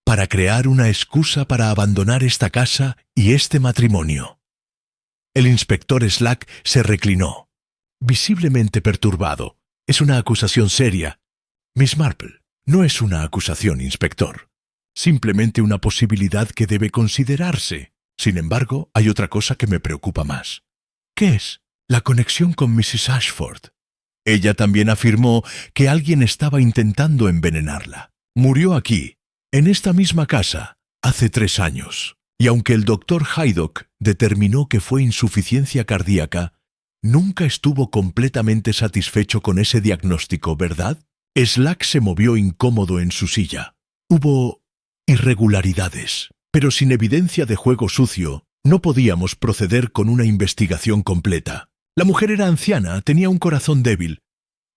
para crear una excusa para abandonar esta casa y este matrimonio. El inspector Slack se reclinó, visiblemente perturbado. Es una acusación seria. Miss Marple, no es una acusación, inspector. Simplemente una posibilidad que debe considerarse. Sin embargo, hay otra cosa que me preocupa más. ¿Qué es? La conexión con Mrs. Ashford. Ella también afirmó que alguien estaba intentando envenenarla. Murió aquí, en esta misma casa, hace 3 años. Y aunque el doctor Haydock determinó que fue insuficiencia cardíaca, nunca estuvo completamente satisfecho con ese diagnóstico, ¿verdad? Slack se movió incómodo en su silla. Hubo irregularidades, pero sin evidencia de juego sucio, no podíamos proceder con una investigación completa. La mujer era anciana, tenía un corazón débil,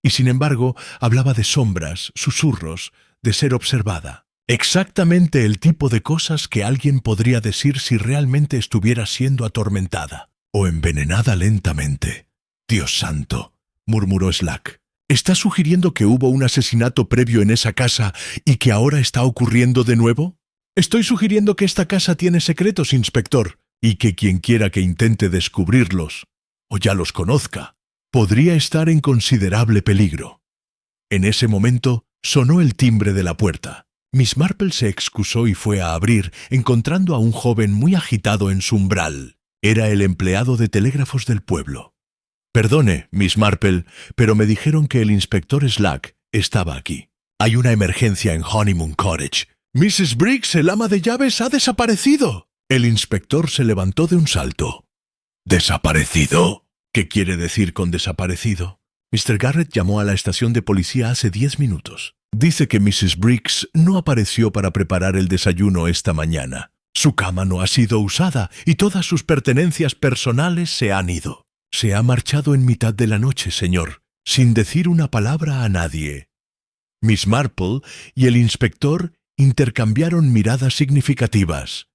y sin embargo hablaba de sombras, susurros, de ser observada. Exactamente el tipo de cosas que alguien podría decir si realmente estuviera siendo atormentada o envenenada lentamente. Dios santo, murmuró Slack. ¿Está sugiriendo que hubo un asesinato previo en esa casa y que ahora está ocurriendo de nuevo? Estoy sugiriendo que esta casa tiene secretos, inspector, y que quien quiera que intente descubrirlos, o ya los conozca, podría estar en considerable peligro. En ese momento sonó el timbre de la puerta. Miss Marple se excusó y fue a abrir, encontrando a un joven muy agitado en su umbral. Era el empleado de telégrafos del pueblo. Perdone, Miss Marple, pero me dijeron que el inspector Slack estaba aquí. Hay una emergencia en Honeymoon Cottage. Mrs. Briggs, el ama de llaves, ha desaparecido. El inspector se levantó de un salto. ¿Desaparecido? ¿Qué quiere decir con desaparecido? Mr. Garrett llamó a la estación de policía hace 10 minutos. Dice que Mrs. Briggs no apareció para preparar el desayuno esta mañana. Su cama no ha sido usada y todas sus pertenencias personales se han ido. Se ha marchado en mitad de la noche, señor, sin decir una palabra a nadie. Miss Marple y el inspector intercambiaron miradas significativas.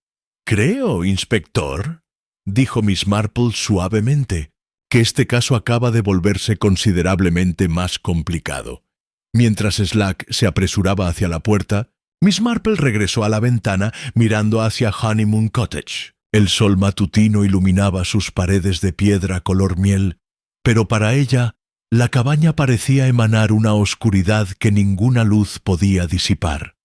«Creo, inspector», dijo Miss Marple suavemente, «que este caso acaba de volverse considerablemente más complicado». Mientras Slack se apresuraba hacia la puerta, Miss Marple regresó a la ventana mirando hacia Honeymoon Cottage. El sol matutino iluminaba sus paredes de piedra color miel, pero para ella la cabaña parecía emanar una oscuridad que ninguna luz podía disipar.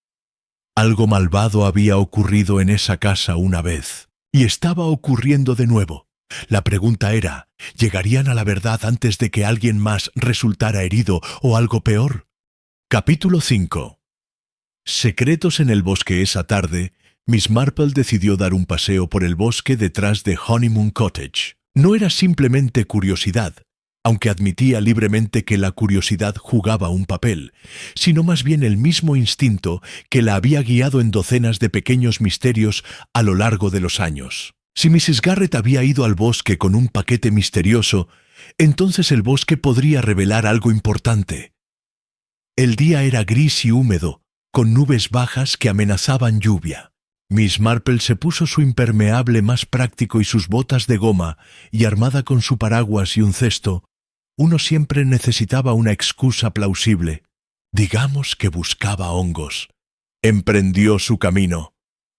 Algo malvado había ocurrido en esa casa una vez, y estaba ocurriendo de nuevo. La pregunta era, ¿llegarían a la verdad antes de que alguien más resultara herido o algo peor? Capítulo 5. Secretos en el bosque. Esa tarde, Miss Marple decidió dar un paseo por el bosque detrás de Honeymoon Cottage. No era simplemente curiosidad, aunque admitía libremente que la curiosidad jugaba un papel, sino más bien el mismo instinto que la había guiado en docenas de pequeños misterios a lo largo de los años. Si Mrs. Garrett había ido al bosque con un paquete misterioso, entonces el bosque podría revelar algo importante. El día era gris y húmedo, con nubes bajas que amenazaban lluvia. Miss Marple se puso su impermeable más práctico y sus botas de goma, y armada con su paraguas y un cesto, uno siempre necesitaba una excusa plausible. Digamos que buscaba hongos. Emprendió su camino.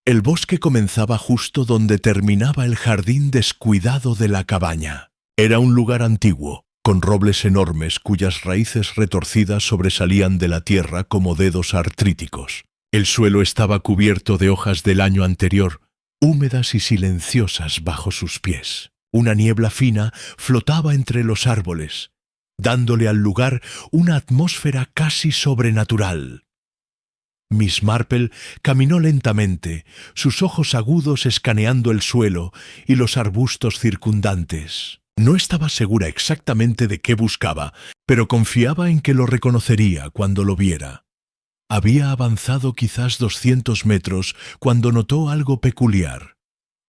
El bosque comenzaba justo donde terminaba el jardín descuidado de la cabaña. Era un lugar antiguo, con robles enormes cuyas raíces retorcidas sobresalían de la tierra como dedos artríticos. El suelo estaba cubierto de hojas del año anterior, húmedas y silenciosas bajo sus pies. Una niebla fina flotaba entre los árboles, dándole al lugar una atmósfera casi sobrenatural. Miss Marple caminó lentamente, sus ojos agudos escaneando el suelo y los arbustos circundantes. No estaba segura exactamente de qué buscaba, pero confiaba en que lo reconocería cuando lo viera. Había avanzado quizás 200 metros cuando notó algo peculiar.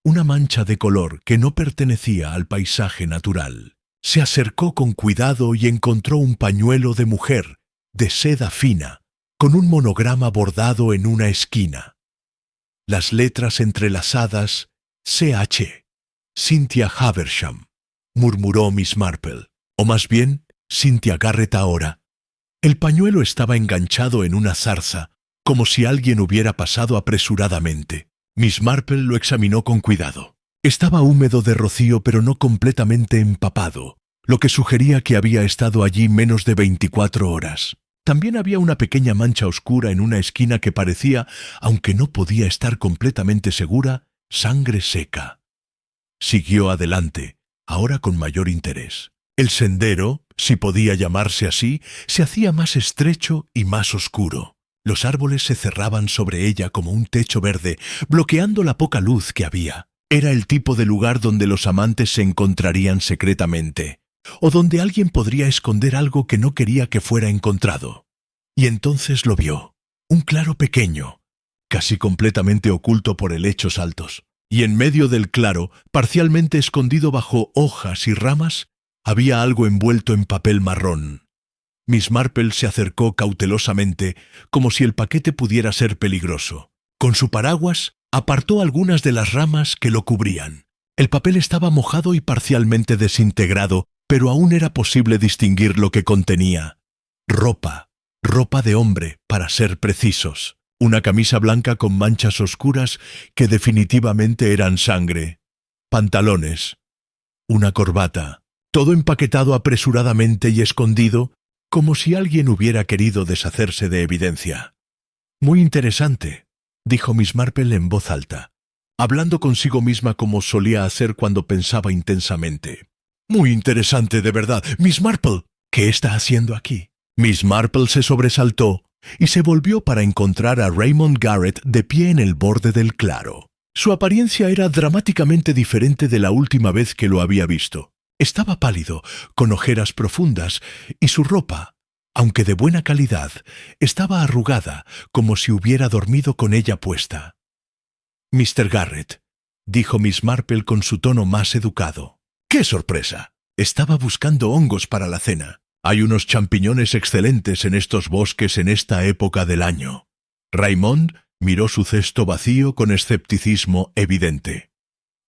Una mancha de color que no pertenecía al paisaje natural. Se acercó con cuidado y encontró un pañuelo de mujer, de seda fina, con un monograma bordado en una esquina. Las letras entrelazadas, C.H. Cynthia Haversham, murmuró Miss Marple, o más bien, Cynthia Garrett ahora. El pañuelo estaba enganchado en una zarza, como si alguien hubiera pasado apresuradamente. Miss Marple lo examinó con cuidado. Estaba húmedo de rocío pero no completamente empapado, lo que sugería que había estado allí menos de 24 horas. También había una pequeña mancha oscura en una esquina que parecía, aunque no podía estar completamente segura, sangre seca. Siguió adelante, ahora con mayor interés. El sendero, si podía llamarse así, se hacía más estrecho y más oscuro. Los árboles se cerraban sobre ella como un techo verde, bloqueando la poca luz que había. Era el tipo de lugar donde los amantes se encontrarían secretamente, o donde alguien podría esconder algo que no quería que fuera encontrado. Y entonces lo vio, un claro pequeño, casi completamente oculto por helechos altos. Y en medio del claro, parcialmente escondido bajo hojas y ramas, había algo envuelto en papel marrón. Miss Marple se acercó cautelosamente, como si el paquete pudiera ser peligroso. Con su paraguas, apartó algunas de las ramas que lo cubrían. El papel estaba mojado y parcialmente desintegrado, pero aún era posible distinguir lo que contenía. Ropa de hombre, para ser precisos. Una camisa blanca con manchas oscuras que definitivamente eran sangre. Pantalones. Una corbata. Todo empaquetado apresuradamente y escondido, como si alguien hubiera querido deshacerse de evidencia. «Muy interesante», dijo Miss Marple en voz alta, hablando consigo misma como solía hacer cuando pensaba intensamente. «Muy interesante, de verdad. Miss Marple, ¿qué está haciendo aquí?» Miss Marple se sobresaltó y se volvió para encontrar a Raymond Garrett de pie en el borde del claro. Su apariencia era dramáticamente diferente de la última vez que lo había visto. Estaba pálido, con ojeras profundas, y su ropa, aunque de buena calidad, estaba arrugada, como si hubiera dormido con ella puesta. «Mr. Garrett», dijo Miss Marple con su tono más educado. «¡Qué sorpresa! Estaba buscando hongos para la cena. Hay unos champiñones excelentes en estos bosques en esta época del año». Raymond miró su cesto vacío con escepticismo evidente.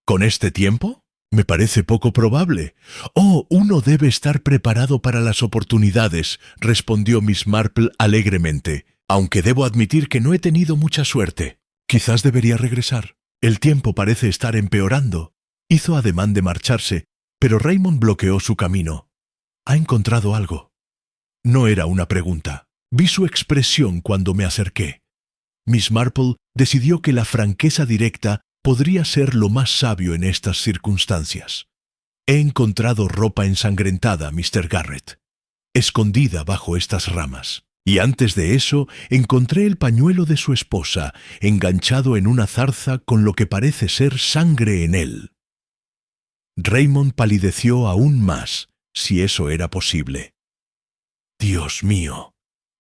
«¿Con este tiempo? Me parece poco probable». «Oh, uno debe estar preparado para las oportunidades», respondió Miss Marple alegremente, «aunque debo admitir que no he tenido mucha suerte. Quizás debería regresar. El tiempo parece estar empeorando». Hizo ademán de marcharse, pero Raymond bloqueó su camino. «¿Ha encontrado algo?» No era una pregunta. Vi su expresión cuando me acerqué. Miss Marple decidió que la franqueza directa podría ser lo más sabio en estas circunstancias. «He encontrado ropa ensangrentada, Mr. Garrett, escondida bajo estas ramas. Y antes de eso encontré el pañuelo de su esposa, enganchado en una zarza con lo que parece ser sangre en él». Raymond palideció aún más, si eso era posible. «Dios mío»,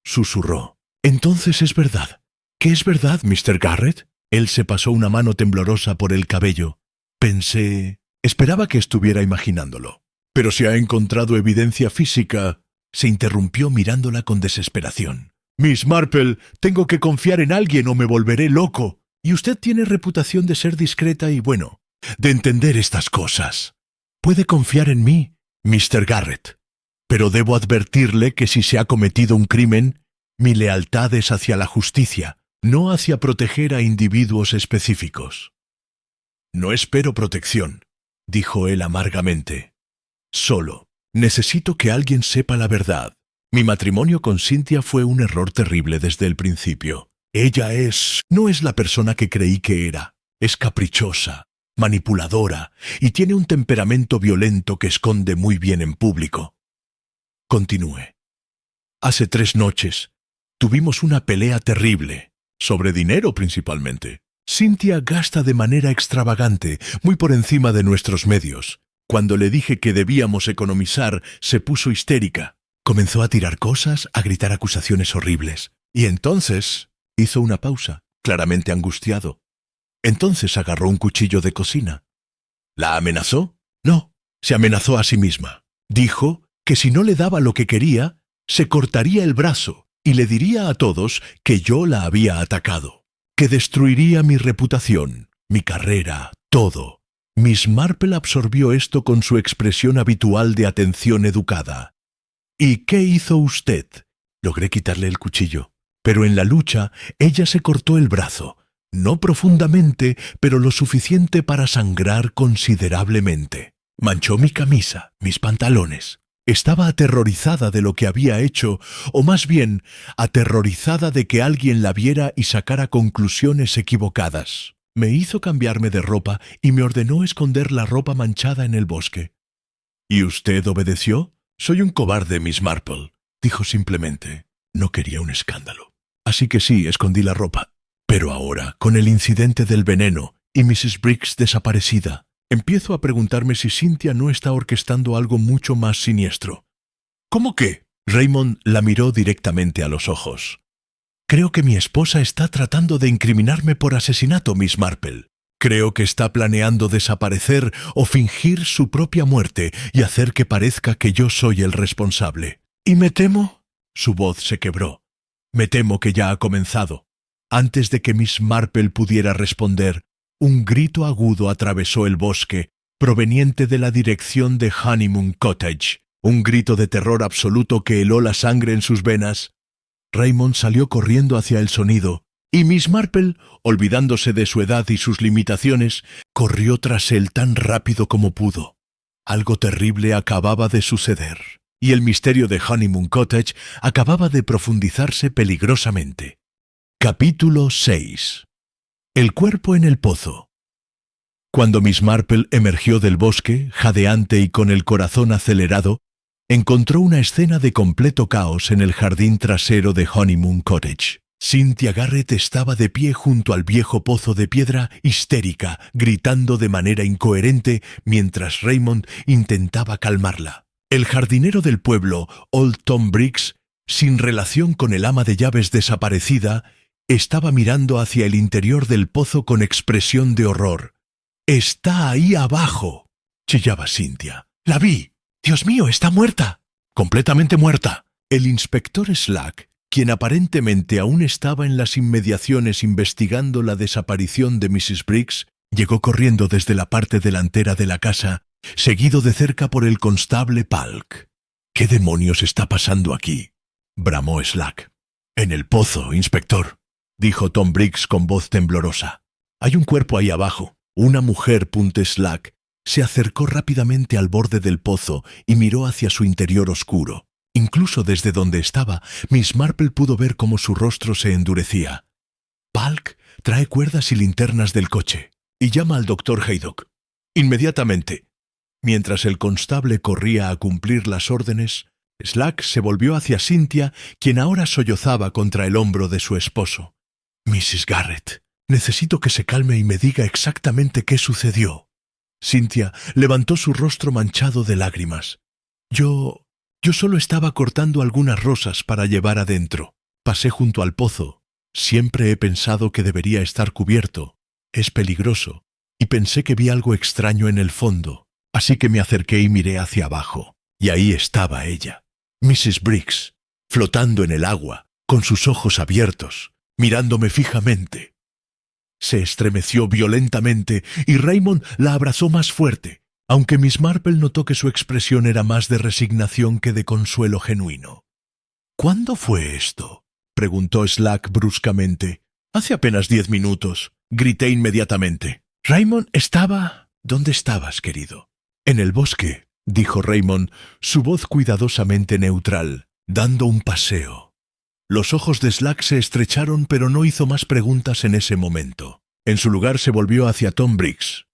susurró. «Entonces es verdad». «¿Qué es verdad, Mr. Garrett?» Él se pasó una mano temblorosa por el cabello. Pensé... Esperaba que estuviera imaginándolo. «Pero si ha encontrado evidencia física», se interrumpió mirándola con desesperación. «Miss Marple, tengo que confiar en alguien o me volveré loco. Y usted tiene reputación de ser discreta y, bueno, de entender estas cosas. Puede confiar en mí, Mr. Garrett. Pero debo advertirle que si se ha cometido un crimen, mi lealtad es hacia la justicia, no hacia proteger a individuos específicos». «No espero protección», dijo él amargamente. «Solo necesito que alguien sepa la verdad. Mi matrimonio con Cynthia fue un error terrible desde el principio. Ella no es la persona que creí que era. Es caprichosa, manipuladora y tiene un temperamento violento que esconde muy bien en público». Continúe. «Hace 3 noches tuvimos una pelea terrible, sobre dinero principalmente. Cynthia gasta de manera extravagante, muy por encima de nuestros medios. Cuando le dije que debíamos economizar, se puso histérica. Comenzó a tirar cosas, a gritar acusaciones horribles. Y entonces hizo una pausa, claramente angustiado. Entonces agarró un cuchillo de cocina». «¿La amenazó?» «No, se amenazó a sí misma. Dijo que si no le daba lo que quería, se cortaría el brazo y le diría a todos que yo la había atacado, que destruiría mi reputación, mi carrera, todo». Miss Marple absorbió esto con su expresión habitual de atención educada. «¿Y qué hizo usted?» Logré quitarle el cuchillo, pero en la lucha ella se cortó el brazo, no profundamente, pero lo suficiente para sangrar considerablemente. Manchó mi camisa, mis pantalones. Estaba aterrorizada de lo que había hecho, o más bien, aterrorizada de que alguien la viera y sacara conclusiones equivocadas. Me hizo cambiarme de ropa y me ordenó esconder la ropa manchada en el bosque». «¿Y usted obedeció?» «Soy un cobarde, Miss Marple», dijo simplemente. No quería un escándalo. Así que sí, escondí la ropa. Pero ahora, con el incidente del veneno y Mrs. Briggs desaparecida, empiezo a preguntarme si Cynthia no está orquestando algo mucho más siniestro». «¿Cómo qué?» Raymond la miró directamente a los ojos. «Creo que mi esposa está tratando de incriminarme por asesinato, Miss Marple. Creo que está planeando desaparecer o fingir su propia muerte y hacer que parezca que yo soy el responsable. Y me temo...» Su voz se quebró. «Me temo que ya ha comenzado». Antes de que Miss Marple pudiera responder, un grito agudo atravesó el bosque, proveniente de la dirección de Honeymoon Cottage. Un grito de terror absoluto que heló la sangre en sus venas. Raymond salió corriendo hacia el sonido, y Miss Marple, olvidándose de su edad y sus limitaciones, corrió tras él tan rápido como pudo. Algo terrible acababa de suceder, y el misterio de Honeymoon Cottage acababa de profundizarse peligrosamente. Capítulo 6. El cuerpo en el pozo. Cuando Miss Marple emergió del bosque, jadeante y con el corazón acelerado, encontró una escena de completo caos en el jardín trasero de Honeymoon Cottage. Cynthia Garrett estaba de pie junto al viejo pozo de piedra, histérica, gritando de manera incoherente mientras Raymond intentaba calmarla. El jardinero del pueblo, Old Tom Briggs, sin relación con el ama de llaves desaparecida, estaba mirando hacia el interior del pozo con expresión de horror. «¡Está ahí abajo!», chillaba Cynthia. «¡La vi! ¡Dios mío, está muerta!». «Completamente muerta». El inspector Slack, quien aparentemente aún estaba en las inmediaciones investigando la desaparición de Mrs. Briggs, llegó corriendo desde la parte delantera de la casa, seguido de cerca por el constable Palk. «¿Qué demonios está pasando aquí?», bramó Slack. «En el pozo, inspector», dijo Tom Briggs con voz temblorosa. «Hay un cuerpo ahí abajo». Una mujer, Slack, se acercó rápidamente al borde del pozo y miró hacia su interior oscuro. Incluso desde donde estaba, Miss Marple pudo ver cómo su rostro se endurecía. «Palk, trae cuerdas y linternas del coche y llama al doctor Haydock. Inmediatamente». Mientras el constable corría a cumplir las órdenes, Slack se volvió hacia Cynthia, quien ahora sollozaba contra el hombro de su esposo. «Mrs. Garrett, necesito que se calme y me diga exactamente qué sucedió». Cynthia levantó su rostro manchado de lágrimas. Yo solo estaba cortando algunas rosas para llevar adentro. Pasé junto al pozo. Siempre he pensado que debería estar cubierto. Es peligroso. Y pensé que vi algo extraño en el fondo. Así que me acerqué y miré hacia abajo. Y ahí estaba ella, Mrs. Briggs, flotando en el agua, con sus ojos abiertos, mirándome fijamente. Se estremeció violentamente y Raymond la abrazó más fuerte, aunque Miss Marple notó que su expresión era más de resignación que de consuelo genuino. «¿Cuándo fue esto?», preguntó Slack bruscamente. «Hace apenas 10 minutos», grité inmediatamente. «Raymond estaba...» «¿Dónde estabas, querido?» «En el bosque», dijo Raymond, su voz cuidadosamente neutral, «dando un paseo». Los ojos de Slack se estrecharon, pero no hizo más preguntas en ese momento. En su lugar se volvió hacia Tom Briggs.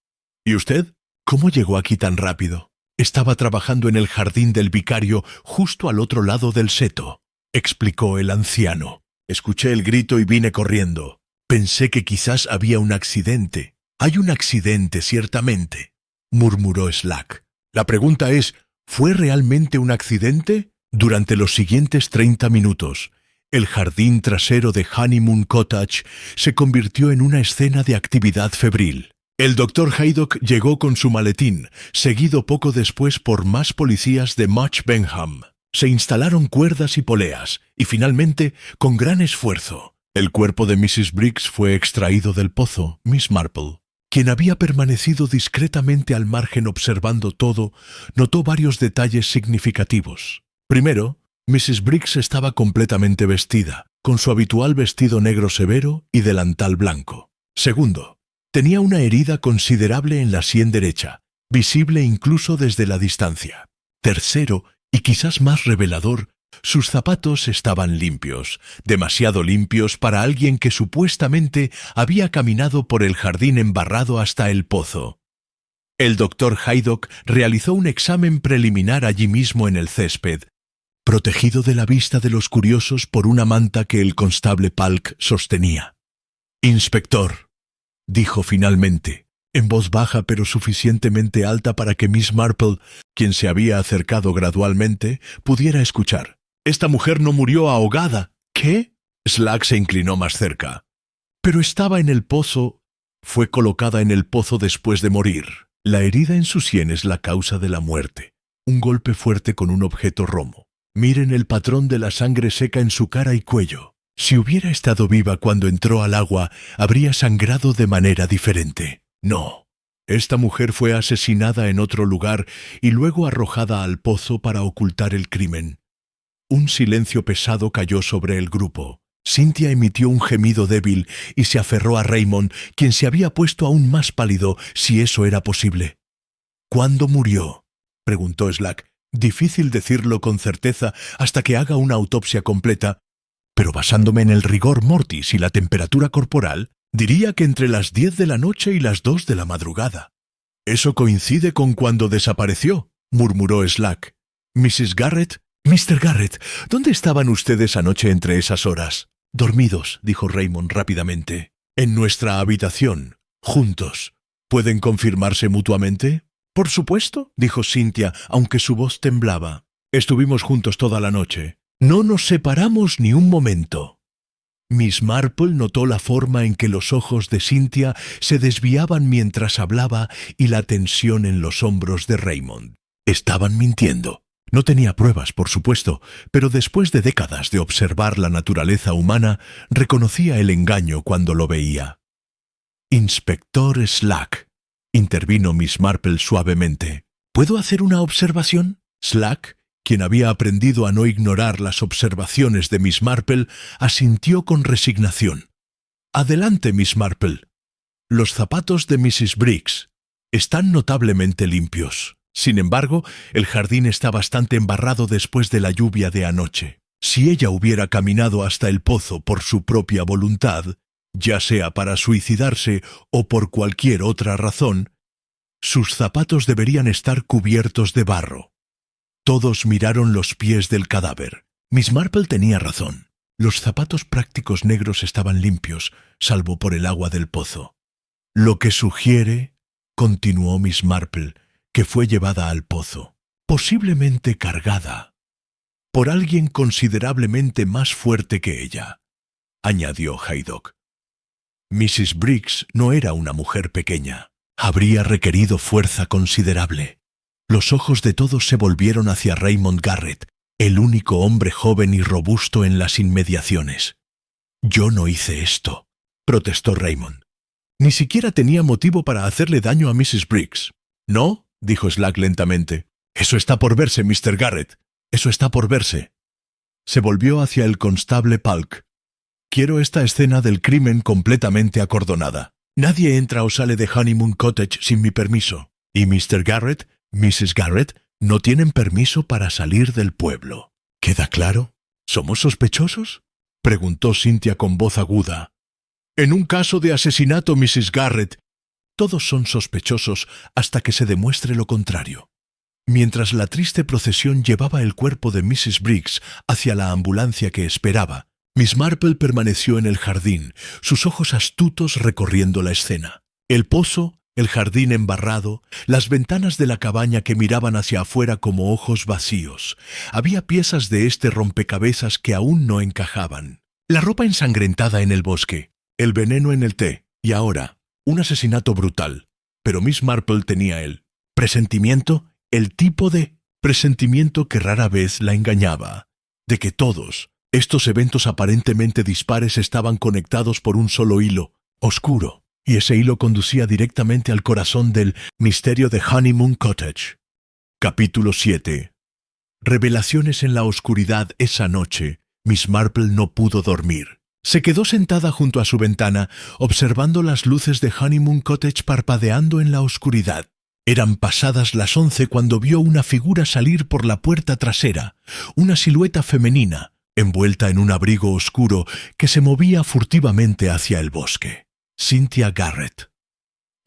«¿Y usted? ¿Cómo llegó aquí tan rápido?» «Estaba trabajando en el jardín del vicario, justo al otro lado del seto», explicó el anciano. «Escuché el grito y vine corriendo. Pensé que quizás había un accidente». «Hay un accidente, ciertamente», murmuró Slack. «La pregunta es, ¿fue realmente un accidente?» Durante los siguientes 30 minutos, el jardín trasero de Honeymoon Cottage se convirtió en una escena de actividad febril. El doctor Haydock llegó con su maletín, seguido poco después por más policías de Much Benham. Se instalaron cuerdas y poleas, y finalmente, con gran esfuerzo, el cuerpo de Mrs. Briggs fue extraído del pozo. Miss Marple, quien había permanecido discretamente al margen observando todo, notó varios detalles significativos. Primero, Mrs. Briggs estaba completamente vestida, con su habitual vestido negro severo y delantal blanco. Segundo, tenía una herida considerable en la sien derecha, visible incluso desde la distancia. Tercero, y quizás más revelador, sus zapatos estaban limpios, demasiado limpios para alguien que supuestamente había caminado por el jardín embarrado hasta el pozo. El doctor Haydock realizó un examen preliminar allí mismo en el césped, protegido de la vista de los curiosos por una manta que el constable Palk sostenía. «Inspector», dijo finalmente, en voz baja pero suficientemente alta para que Miss Marple, quien se había acercado gradualmente, pudiera escuchar. «Esta mujer no murió ahogada». «¿Qué?». Slack se inclinó más cerca. «Pero estaba en el pozo. Fue colocada en el pozo después de morir. La herida en su sien es la causa de la muerte. Un golpe fuerte con un objeto romo. Miren el patrón de la sangre seca en su cara y cuello. Si hubiera estado viva cuando entró al agua, habría sangrado de manera diferente. No. Esta mujer fue asesinada en otro lugar y luego arrojada al pozo para ocultar el crimen». Un silencio pesado cayó sobre el grupo. Cynthia emitió un gemido débil y se aferró a Raymond, quien se había puesto aún más pálido, si eso era posible. «¿Cuándo murió?», preguntó Slack. «Difícil decirlo con certeza hasta que haga una autopsia completa, pero basándome en el rigor mortis y la temperatura corporal, diría que entre las 10 de la noche y las 2 de la madrugada». «Eso coincide con cuando desapareció», murmuró Slack. «Mrs. Garrett, Mr. Garrett, ¿dónde estaban ustedes anoche entre esas horas?». Dormidos, dijo Raymond rápidamente. En nuestra habitación, juntos. ¿Pueden confirmarse mutuamente? Por supuesto, dijo Cynthia, aunque su voz temblaba. Estuvimos juntos toda la noche. No nos separamos ni un momento. Miss Marple notó la forma en que los ojos de Cynthia se desviaban mientras hablaba y la tensión en los hombros de Raymond. Estaban mintiendo. No tenía pruebas, por supuesto, pero después de décadas de observar la naturaleza humana, reconocía el engaño cuando lo veía. «Inspector Slack», intervino Miss Marple suavemente. «¿Puedo hacer una observación?» Slack, quien había aprendido a no ignorar las observaciones de Miss Marple, asintió con resignación. «Adelante, Miss Marple. Los zapatos de Mrs. Briggs están notablemente limpios. Sin embargo, el jardín está bastante embarrado después de la lluvia de anoche. Si ella hubiera caminado hasta el pozo por su propia voluntad, ya sea para suicidarse o por cualquier otra razón, sus zapatos deberían estar cubiertos de barro». Todos miraron los pies del cadáver. Miss Marple tenía razón. Los zapatos prácticos negros estaban limpios, salvo por el agua del pozo. «Lo que sugiere», continuó Miss Marple, «que fue llevada al pozo, posiblemente cargada, por alguien considerablemente más fuerte que ella», añadió Haydock. Mrs. Briggs no era una mujer pequeña. Habría requerido fuerza considerable. Los ojos de todos se volvieron hacia Raymond Garrett, el único hombre joven y robusto en las inmediaciones. «Yo no hice esto», protestó Raymond. «Ni siquiera tenía motivo para hacerle daño a Mrs. Briggs». «No», dijo Slack lentamente. «Eso está por verse, Mr. Garrett. Eso está por verse». Se volvió hacia el constable Polk. «Quiero esta escena del crimen completamente acordonada. Nadie entra o sale de Honeymoon Cottage sin mi permiso. Y Mr. Garrett, Mrs. Garrett, no tienen permiso para salir del pueblo. ¿Queda claro? ¿Somos sospechosos?», preguntó Cynthia con voz aguda. «En un caso de asesinato, Mrs. Garrett, todos son sospechosos hasta que se demuestre lo contrario». Mientras la triste procesión llevaba el cuerpo de Mrs. Briggs hacia la ambulancia que esperaba, Miss Marple permaneció en el jardín, sus ojos astutos recorriendo la escena. El pozo, el jardín embarrado, las ventanas de la cabaña que miraban hacia afuera como ojos vacíos. Había piezas de este rompecabezas que aún no encajaban. La ropa ensangrentada en el bosque, el veneno en el té, y ahora, un asesinato brutal. Pero Miss Marple tenía el presentimiento, el tipo de presentimiento que rara vez la engañaba, de que todos estos eventos aparentemente dispares estaban conectados por un solo hilo, oscuro, y ese hilo conducía directamente al corazón del misterio de Honeymoon Cottage. Capítulo 7. Revelaciones en la oscuridad esa noche. Miss Marple no pudo dormir. Se quedó sentada junto a su ventana, observando las luces de Honeymoon Cottage parpadeando en la oscuridad. Eran pasadas las 11 cuando vio una figura salir por la puerta trasera, una silueta femenina, envuelta en un abrigo oscuro que se movía furtivamente hacia el bosque. Cynthia Garrett.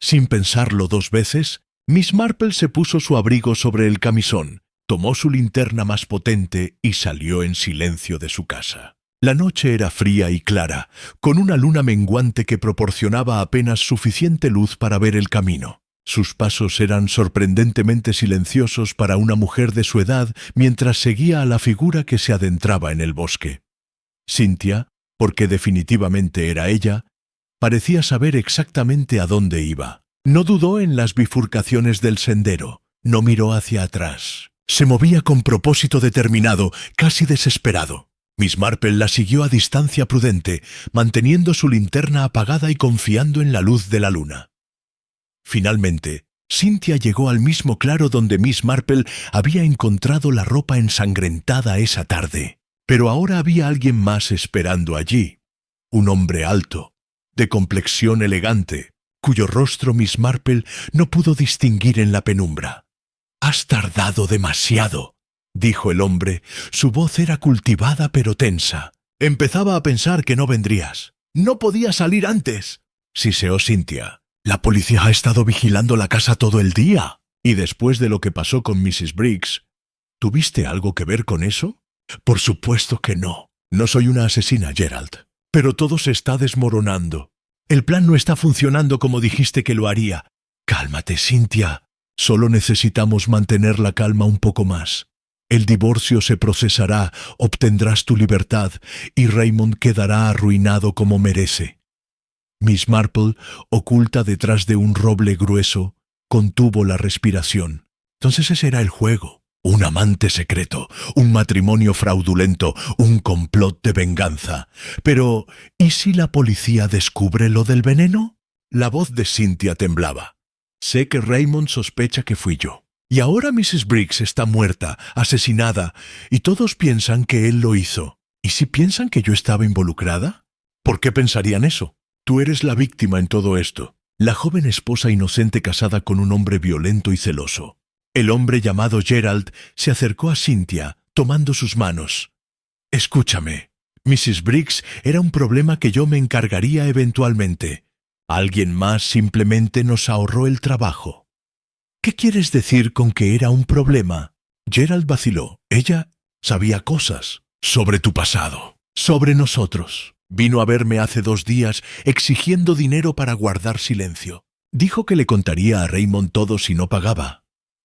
Sin pensarlo dos veces, Miss Marple se puso su abrigo sobre el camisón, tomó su linterna más potente y salió en silencio de su casa. La noche era fría y clara, con una luna menguante que proporcionaba apenas suficiente luz para ver el camino. Sus pasos eran sorprendentemente silenciosos para una mujer de su edad mientras seguía a la figura que se adentraba en el bosque. Cynthia, porque definitivamente era ella, parecía saber exactamente a dónde iba. No dudó en las bifurcaciones del sendero, no miró hacia atrás. Se movía con propósito determinado, casi desesperado. Miss Marple la siguió a distancia prudente, manteniendo su linterna apagada y confiando en la luz de la luna. Finalmente, Cynthia llegó al mismo claro donde Miss Marple había encontrado la ropa ensangrentada esa tarde. Pero ahora había alguien más esperando allí. Un hombre alto, de complexión elegante, cuyo rostro Miss Marple no pudo distinguir en la penumbra. «Has tardado demasiado», dijo el hombre. Su voz era cultivada pero tensa. «Empezaba a pensar que no vendrías. No podía salir antes», siseó Cynthia. «La policía ha estado vigilando la casa todo el día. Y después de lo que pasó con Mrs. Briggs, ¿tuviste algo que ver con eso?» «Por supuesto que no. No soy una asesina, Gerald. Pero todo se está desmoronando. El plan no está funcionando como dijiste que lo haría. Cálmate, Cynthia. Solo necesitamos mantener la calma un poco más. El divorcio se procesará, obtendrás tu libertad y Raymond quedará arruinado como merece. Miss Marple, oculta detrás de un roble grueso, contuvo la respiración. Entonces ese era el juego. Un amante secreto, un matrimonio fraudulento, un complot de venganza. Pero, ¿y si la policía descubre lo del veneno? La voz de Cynthia temblaba. Sé que Raymond sospecha que fui yo. Y ahora Mrs. Briggs está muerta, asesinada, y todos piensan que él lo hizo. ¿Y si piensan que yo estaba involucrada? ¿Por qué pensarían eso? Tú eres la víctima en todo esto. La joven esposa inocente casada con un hombre violento y celoso. El hombre llamado Gerald se acercó a Cynthia, tomando sus manos. Escúchame, Mrs. Briggs era un problema que yo me encargaría eventualmente. Alguien más simplemente nos ahorró el trabajo. ¿Qué quieres decir con que era un problema? Gerald vaciló. Ella sabía cosas sobre tu pasado, sobre nosotros. Vino a verme hace 2 días exigiendo dinero para guardar silencio. Dijo que le contaría a Raymond todo si no pagaba.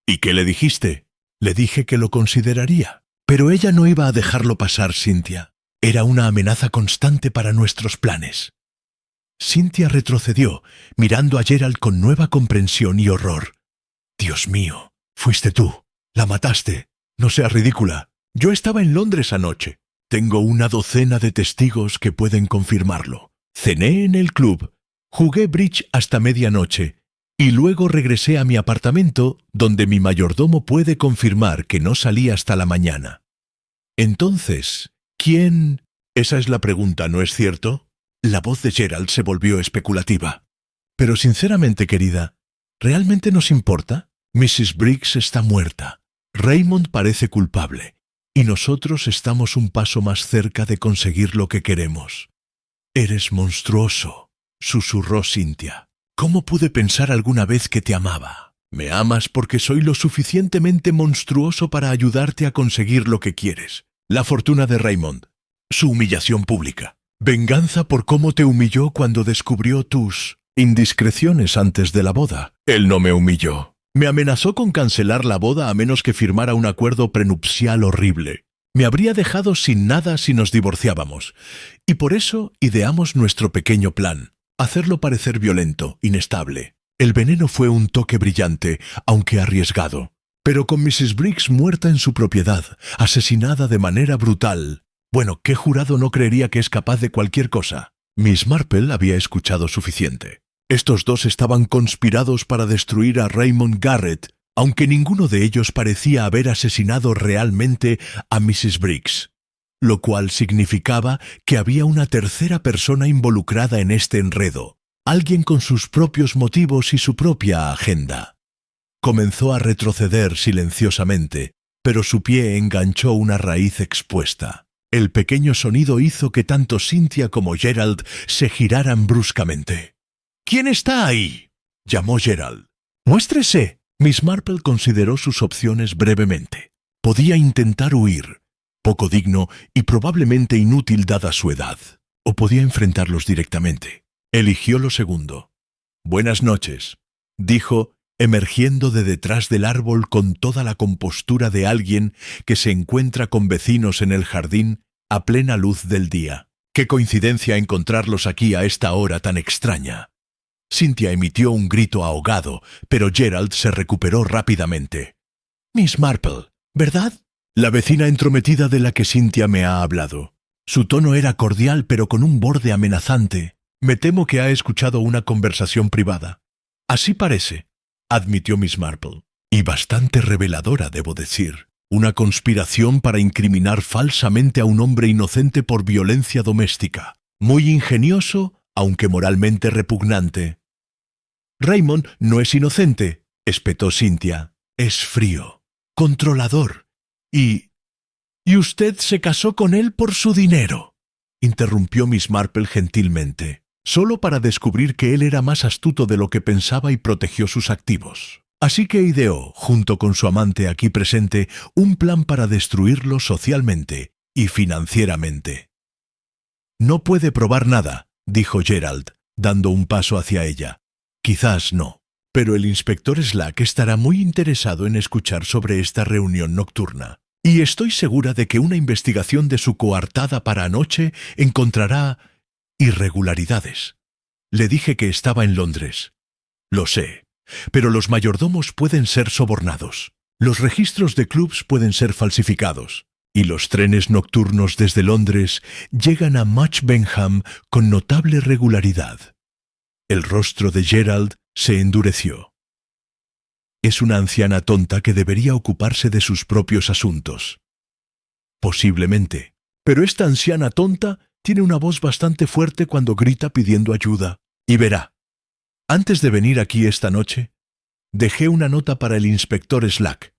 ¿Y qué le dijiste? Le dije que lo consideraría. Pero ella no iba a dejarlo pasar, Cynthia. Era una amenaza constante para nuestros planes. Cynthia retrocedió, mirando a Gerald con nueva comprensión y horror. Dios mío, fuiste tú. La mataste. No seas ridícula. Yo estaba en Londres anoche. Tengo una docena de testigos que pueden confirmarlo. Cené en el club, jugué bridge hasta medianoche y luego regresé a mi apartamento donde mi mayordomo puede confirmar que no salí hasta la mañana. Entonces, ¿quién? Esa es la pregunta, ¿no es cierto? La voz de Gerald se volvió especulativa. Pero sinceramente, querida, ¿realmente nos importa? Mrs. Briggs está muerta. Raymond parece culpable. Y nosotros estamos un paso más cerca de conseguir lo que queremos. Eres monstruoso, susurró Cynthia. ¿Cómo pude pensar alguna vez que te amaba? Me amas porque soy lo suficientemente monstruoso para ayudarte a conseguir lo que quieres. La fortuna de Raymond. Su humillación pública. Venganza por cómo te humilló cuando descubrió tus indiscreciones antes de la boda. Él no me humilló. Me amenazó con cancelar la boda a menos que firmara un acuerdo prenupcial horrible. Me habría dejado sin nada si nos divorciábamos. Y por eso ideamos nuestro pequeño plan. Hacerlo parecer violento, inestable. El veneno fue un toque brillante, aunque arriesgado. Pero con Mrs. Briggs muerta en su propiedad, asesinada de manera brutal. Bueno, ¿qué jurado no creería que es capaz de cualquier cosa? Miss Marple había escuchado suficiente. Estos dos estaban conspirados para destruir a Raymond Garrett, aunque ninguno de ellos parecía haber asesinado realmente a Mrs. Briggs, lo cual significaba que había una tercera persona involucrada en este enredo, alguien con sus propios motivos y su propia agenda. Comenzó a retroceder silenciosamente, pero su pie enganchó una raíz expuesta. El pequeño sonido hizo que tanto Cynthia como Gerald se giraran bruscamente. «¿Quién está ahí?», llamó Gerald. «Muéstrese». Miss Marple consideró sus opciones brevemente. Podía intentar huir, poco digno y probablemente inútil dada su edad, o podía enfrentarlos directamente. Eligió lo segundo. «Buenas noches», dijo, emergiendo de detrás del árbol con toda la compostura de alguien que se encuentra con vecinos en el jardín a plena luz del día. «Qué coincidencia encontrarlos aquí a esta hora tan extraña». Cynthia emitió un grito ahogado, pero Gerald se recuperó rápidamente. «Miss Marple, ¿verdad?», la vecina entrometida de la que Cynthia me ha hablado. Su tono era cordial pero con un borde amenazante. «Me temo que ha escuchado una conversación privada». «Así parece», admitió Miss Marple. «Y bastante reveladora, debo decir. Una conspiración para incriminar falsamente a un hombre inocente por violencia doméstica. Muy ingenioso, aunque moralmente repugnante». «Raymond no es inocente», espetó Cynthia. «Es frío, controlador. Y usted se casó con él por su dinero», interrumpió Miss Marple gentilmente, solo para descubrir que él era más astuto de lo que pensaba y protegió sus activos. Así que ideó, junto con su amante aquí presente, un plan para destruirlo socialmente y financieramente. No puede probar nada, dijo Gerald, dando un paso hacia ella. Quizás no, pero el inspector Slack estará muy interesado en escuchar sobre esta reunión nocturna. Y estoy segura de que una investigación de su coartada para anoche encontrará irregularidades. Le dije que estaba en Londres. Lo sé, pero los mayordomos pueden ser sobornados. Los registros de clubs pueden ser falsificados. Y los trenes nocturnos desde Londres llegan a Much Benham con notable regularidad. El rostro de Gerald se endureció. Es una anciana tonta que debería ocuparse de sus propios asuntos. Posiblemente, pero esta anciana tonta tiene una voz bastante fuerte cuando grita pidiendo ayuda. Y verá, antes de venir aquí esta noche, dejé una nota para el inspector Slack,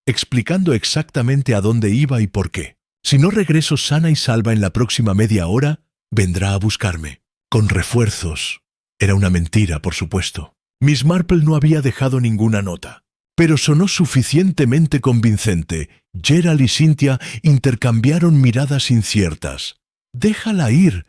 explicando exactamente a dónde iba y por qué. Si no regreso sana y salva en la próxima media hora, vendrá a buscarme, con refuerzos. Era una mentira, por supuesto. Miss Marple no había dejado ninguna nota, pero sonó suficientemente convincente. Gerald y Cynthia intercambiaron miradas inciertas. «Déjala ir»,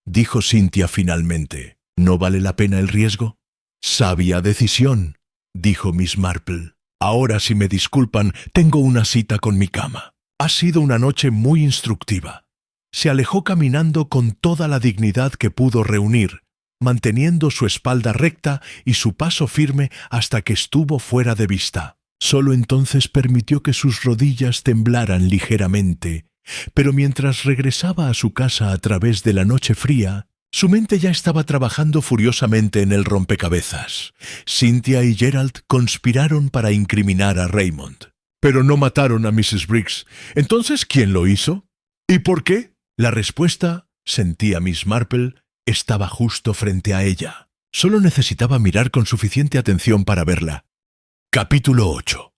dijo Cynthia finalmente. «¿No vale la pena el riesgo?» «Sabia decisión», dijo Miss Marple. «Ahora, si me disculpan, tengo una cita con mi cama. Ha sido una noche muy instructiva». Se alejó caminando con toda la dignidad que pudo reunir, manteniendo su espalda recta y su paso firme hasta que estuvo fuera de vista. Solo entonces permitió que sus rodillas temblaran ligeramente, pero mientras regresaba a su casa a través de la noche fría, su mente ya estaba trabajando furiosamente en el rompecabezas. Cynthia y Gerald conspiraron para incriminar a Raymond. Pero no mataron a Mrs. Briggs. ¿Entonces quién lo hizo? ¿Y por qué? La respuesta, sentía Miss Marple, estaba justo frente a ella. Solo necesitaba mirar con suficiente atención para verla. Capítulo 8.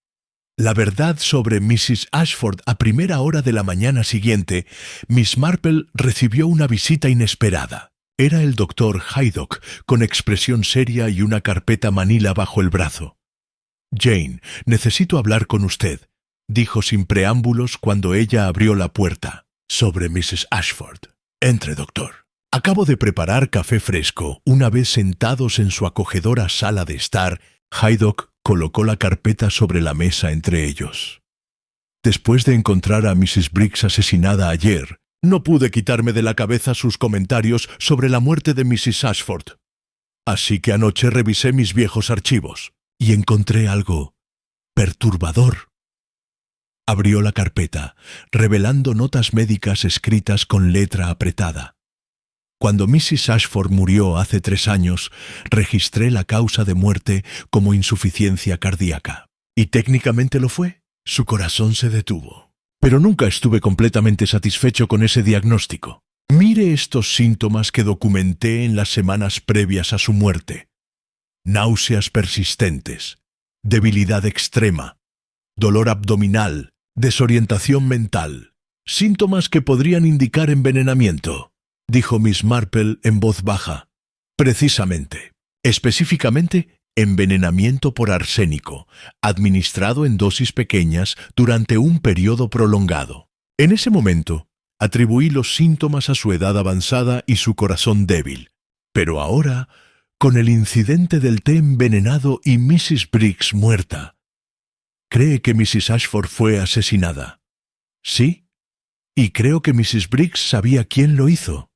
La verdad sobre Mrs. Ashford. A primera hora de la mañana siguiente, Miss Marple recibió una visita inesperada. Era el doctor Haydock, con expresión seria y una carpeta manila bajo el brazo. «Jane, necesito hablar con usted», dijo sin preámbulos cuando ella abrió la puerta. «Sobre Mrs. Ashford». «Entre, doctor». Acabo de preparar café fresco. Una vez sentados en su acogedora sala de estar, Haydock colocó la carpeta sobre la mesa entre ellos. «Después de encontrar a Mrs. Briggs asesinada ayer, no pude quitarme de la cabeza sus comentarios sobre la muerte de Mrs. Ashford. Así que anoche revisé mis viejos archivos y encontré algo perturbador». Abrió la carpeta, revelando notas médicas escritas con letra apretada. «Cuando Mrs. Ashford murió hace 3 años, registré la causa de muerte como insuficiencia cardíaca. Y técnicamente lo fue. Su corazón se detuvo. Pero nunca estuve completamente satisfecho con ese diagnóstico. Mire estos síntomas que documenté en las semanas previas a su muerte. Náuseas persistentes, debilidad extrema, dolor abdominal, desorientación mental. Síntomas que podrían indicar envenenamiento», dijo Miss Marple en voz baja. «Precisamente. Específicamente, envenenamiento por arsénico, administrado en dosis pequeñas durante un periodo prolongado. En ese momento, atribuí los síntomas a su edad avanzada y su corazón débil. Pero ahora, con el incidente del té envenenado y Mrs. Briggs muerta, ¿cree que Mrs. Ashford fue asesinada?» «Sí, y creo que Mrs. Briggs sabía quién lo hizo».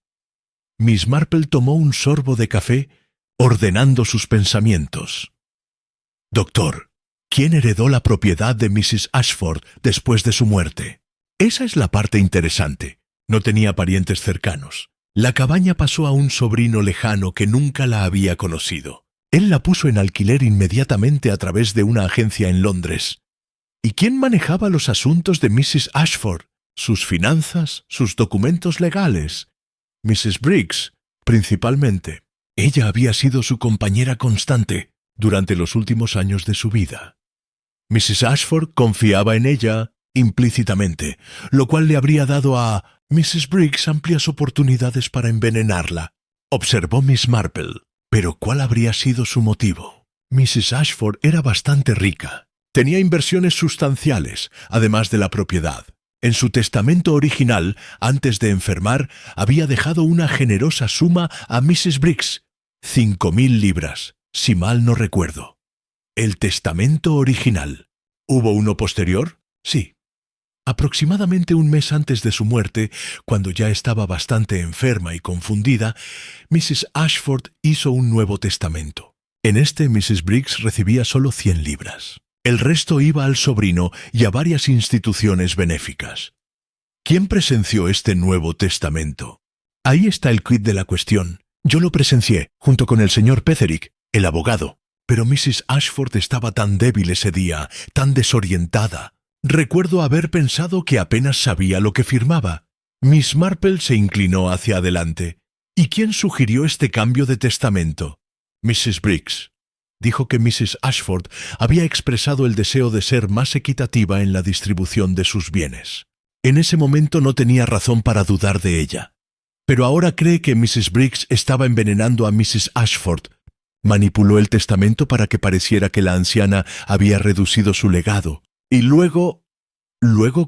Miss Marple tomó un sorbo de café, ordenando sus pensamientos. «Doctor, ¿quién heredó la propiedad de Mrs. Ashford después de su muerte?» Esa es la parte interesante. No tenía parientes cercanos. La cabaña pasó a un sobrino lejano que nunca la había conocido. Él la puso en alquiler inmediatamente a través de una agencia en Londres. ¿Y quién manejaba los asuntos de Mrs. Ashford? Sus finanzas, sus documentos legales. Mrs. Briggs, principalmente. Ella había sido su compañera constante durante los últimos años de su vida. Mrs. Ashford confiaba en ella implícitamente, lo cual le habría dado a Mrs. Briggs amplias oportunidades para envenenarla, observó Miss Marple. Pero ¿cuál habría sido su motivo? Mrs. Ashford era bastante rica. Tenía inversiones sustanciales, además de la propiedad. En su testamento original, antes de enfermar, había dejado una generosa suma a Mrs. Briggs, 5.000 libras, si mal no recuerdo. El testamento original. ¿Hubo uno posterior? Sí. Aproximadamente un mes antes de su muerte, cuando ya estaba bastante enferma y confundida, Mrs. Ashford hizo un nuevo testamento. En este, Mrs. Briggs recibía solo 100 libras. El resto iba al sobrino y a varias instituciones benéficas. ¿Quién presenció este nuevo testamento? Ahí está el quid de la cuestión. Yo lo presencié, junto con el señor Petherick, el abogado. Pero Mrs. Ashford estaba tan débil ese día, tan desorientada. Recuerdo haber pensado que apenas sabía lo que firmaba. Miss Marple se inclinó hacia adelante. ¿Y quién sugirió este cambio de testamento? Mrs. Briggs. Dijo que Mrs. Ashford había expresado el deseo de ser más equitativa en la distribución de sus bienes. En ese momento no tenía razón para dudar de ella. Pero ahora cree que Mrs. Briggs estaba envenenando a Mrs. Ashford. Manipuló el testamento para que pareciera que la anciana había reducido su legado. Y luego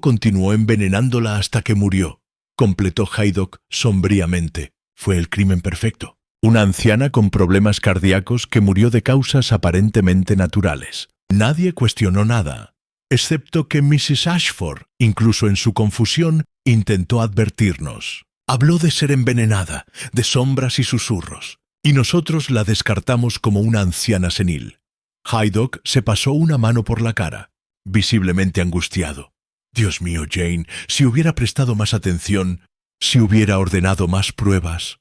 continuó envenenándola hasta que murió, completó Haydock sombríamente. Fue el crimen perfecto. Una anciana con problemas cardíacos que murió de causas aparentemente naturales. Nadie cuestionó nada, excepto que Mrs. Ashford, incluso en su confusión, intentó advertirnos. Habló de ser envenenada, de sombras y susurros, y nosotros la descartamos como una anciana senil. Haydock se pasó una mano por la cara, visiblemente angustiado. Dios mío, Jane, si hubiera prestado más atención, si hubiera ordenado más pruebas.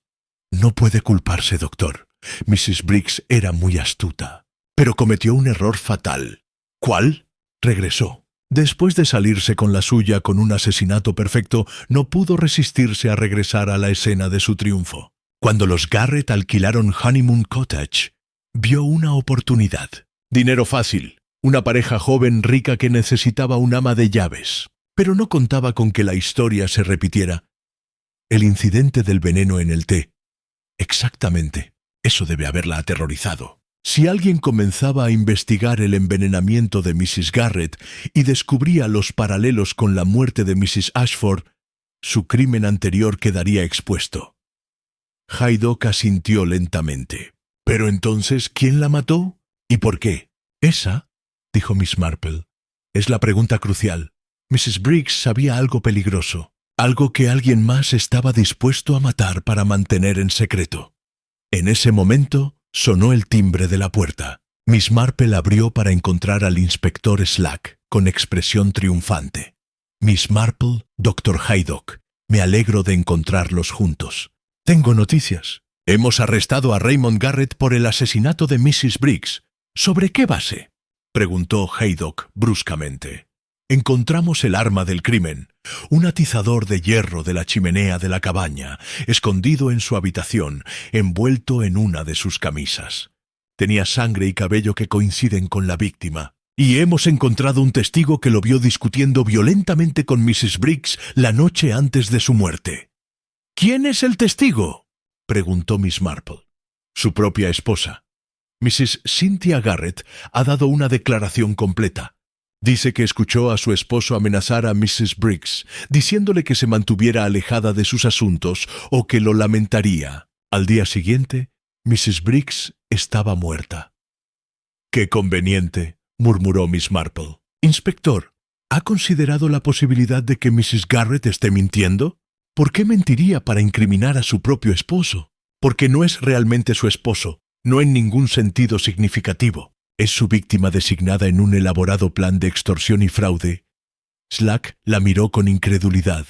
No puede culparse, doctor. Mrs. Briggs era muy astuta, pero cometió un error fatal. ¿Cuál? Regresó. Después de salirse con la suya con un asesinato perfecto, no pudo resistirse a regresar a la escena de su triunfo. Cuando los Garrett alquilaron Honeymoon Cottage, vio una oportunidad. Dinero fácil. Una pareja joven rica que necesitaba un ama de llaves. Pero no contaba con que la historia se repitiera. El incidente del veneno en el té. Exactamente. Eso debe haberla aterrorizado. Si alguien comenzaba a investigar el envenenamiento de Mrs. Garrett y descubría los paralelos con la muerte de Mrs. Ashford, su crimen anterior quedaría expuesto. Haydock asintió lentamente. ¿Pero entonces quién la mató? ¿Y por qué? Esa, dijo Miss Marple, es la pregunta crucial. Mrs. Briggs sabía algo peligroso, algo que alguien más estaba dispuesto a matar para mantener en secreto. En ese momento sonó el timbre de la puerta. Miss Marple abrió para encontrar al inspector Slack, con expresión triunfante. Miss Marple, Dr. Haydock, me alegro de encontrarlos juntos. Tengo noticias. Hemos arrestado a Raymond Garrett por el asesinato de Mrs. Briggs. ¿Sobre qué base?, preguntó Haydock bruscamente. Encontramos el arma del crimen, un atizador de hierro de la chimenea de la cabaña, escondido en su habitación, envuelto en una de sus camisas. Tenía sangre y cabello que coinciden con la víctima, y hemos encontrado un testigo que lo vio discutiendo violentamente con Mrs. Briggs la noche antes de su muerte. ¿Quién es el testigo?, preguntó Miss Marple. Su propia esposa. Mrs. Cynthia Garrett ha dado una declaración completa. Dice que escuchó a su esposo amenazar a Mrs. Briggs, diciéndole que se mantuviera alejada de sus asuntos o que lo lamentaría. Al día siguiente, Mrs. Briggs estaba muerta. «Qué conveniente», murmuró Miss Marple. «Inspector, ¿ha considerado la posibilidad de que Mrs. Garrett esté mintiendo? ¿Por qué mentiría para incriminar a su propio esposo? Porque no es realmente su esposo, no en ningún sentido significativo. Es su víctima designada en un elaborado plan de extorsión y fraude». Slack la miró con incredulidad.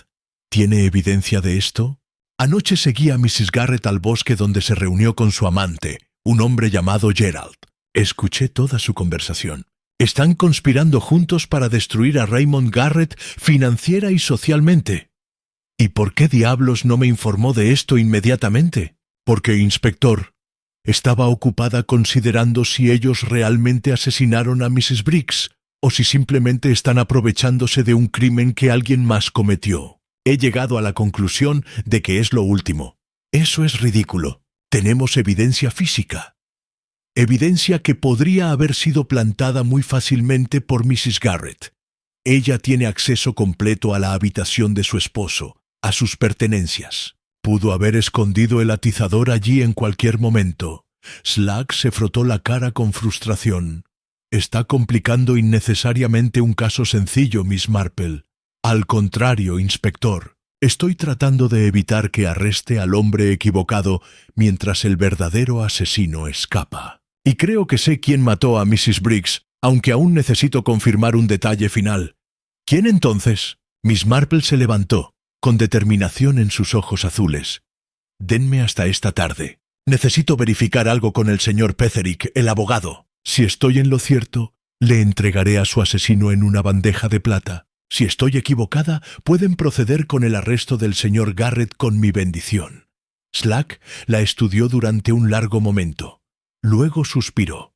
¿Tiene evidencia de esto? Anoche seguía a Mrs. Garrett al bosque donde se reunió con su amante, un hombre llamado Gerald. Escuché toda su conversación. Están conspirando juntos para destruir a Raymond Garrett financiera y socialmente. ¿Y por qué diablos no me informó de esto inmediatamente? Porque, inspector, estaba ocupada considerando si ellos realmente asesinaron a Mrs. Briggs o si simplemente están aprovechándose de un crimen que alguien más cometió. He llegado a la conclusión de que es lo último. Eso es ridículo. Tenemos evidencia física. Evidencia que podría haber sido plantada muy fácilmente por Mrs. Garrett. Ella tiene acceso completo a la habitación de su esposo, a sus pertenencias. Pudo haber escondido el atizador allí en cualquier momento. Slack se frotó la cara con frustración. Está complicando innecesariamente un caso sencillo, Miss Marple. Al contrario, inspector, estoy tratando de evitar que arreste al hombre equivocado mientras el verdadero asesino escapa. Y creo que sé quién mató a Mrs. Briggs, aunque aún necesito confirmar un detalle final. ¿Quién entonces? Miss Marple se levantó, con determinación en sus ojos azules. Denme hasta esta tarde. Necesito verificar algo con el señor Petherick, el abogado. Si estoy en lo cierto, le entregaré a su asesino en una bandeja de plata. Si estoy equivocada, pueden proceder con el arresto del señor Garrett con mi bendición. Slack la estudió durante un largo momento. Luego suspiró.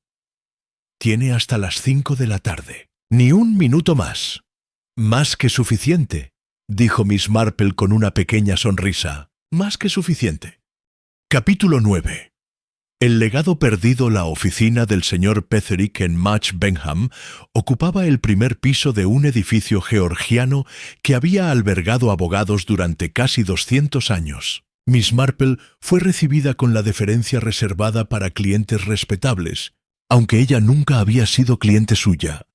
Tiene hasta las 5 de la tarde. Ni un minuto más. Más que suficiente, dijo Miss Marple con una pequeña sonrisa. Más que suficiente. Capítulo 9. El legado perdido. La oficina del señor Petherick en Match Benham ocupaba el primer piso de un edificio georgiano que había albergado abogados durante casi 200 años. Miss Marple fue recibida con la deferencia reservada para clientes respetables, aunque ella nunca había sido cliente suya.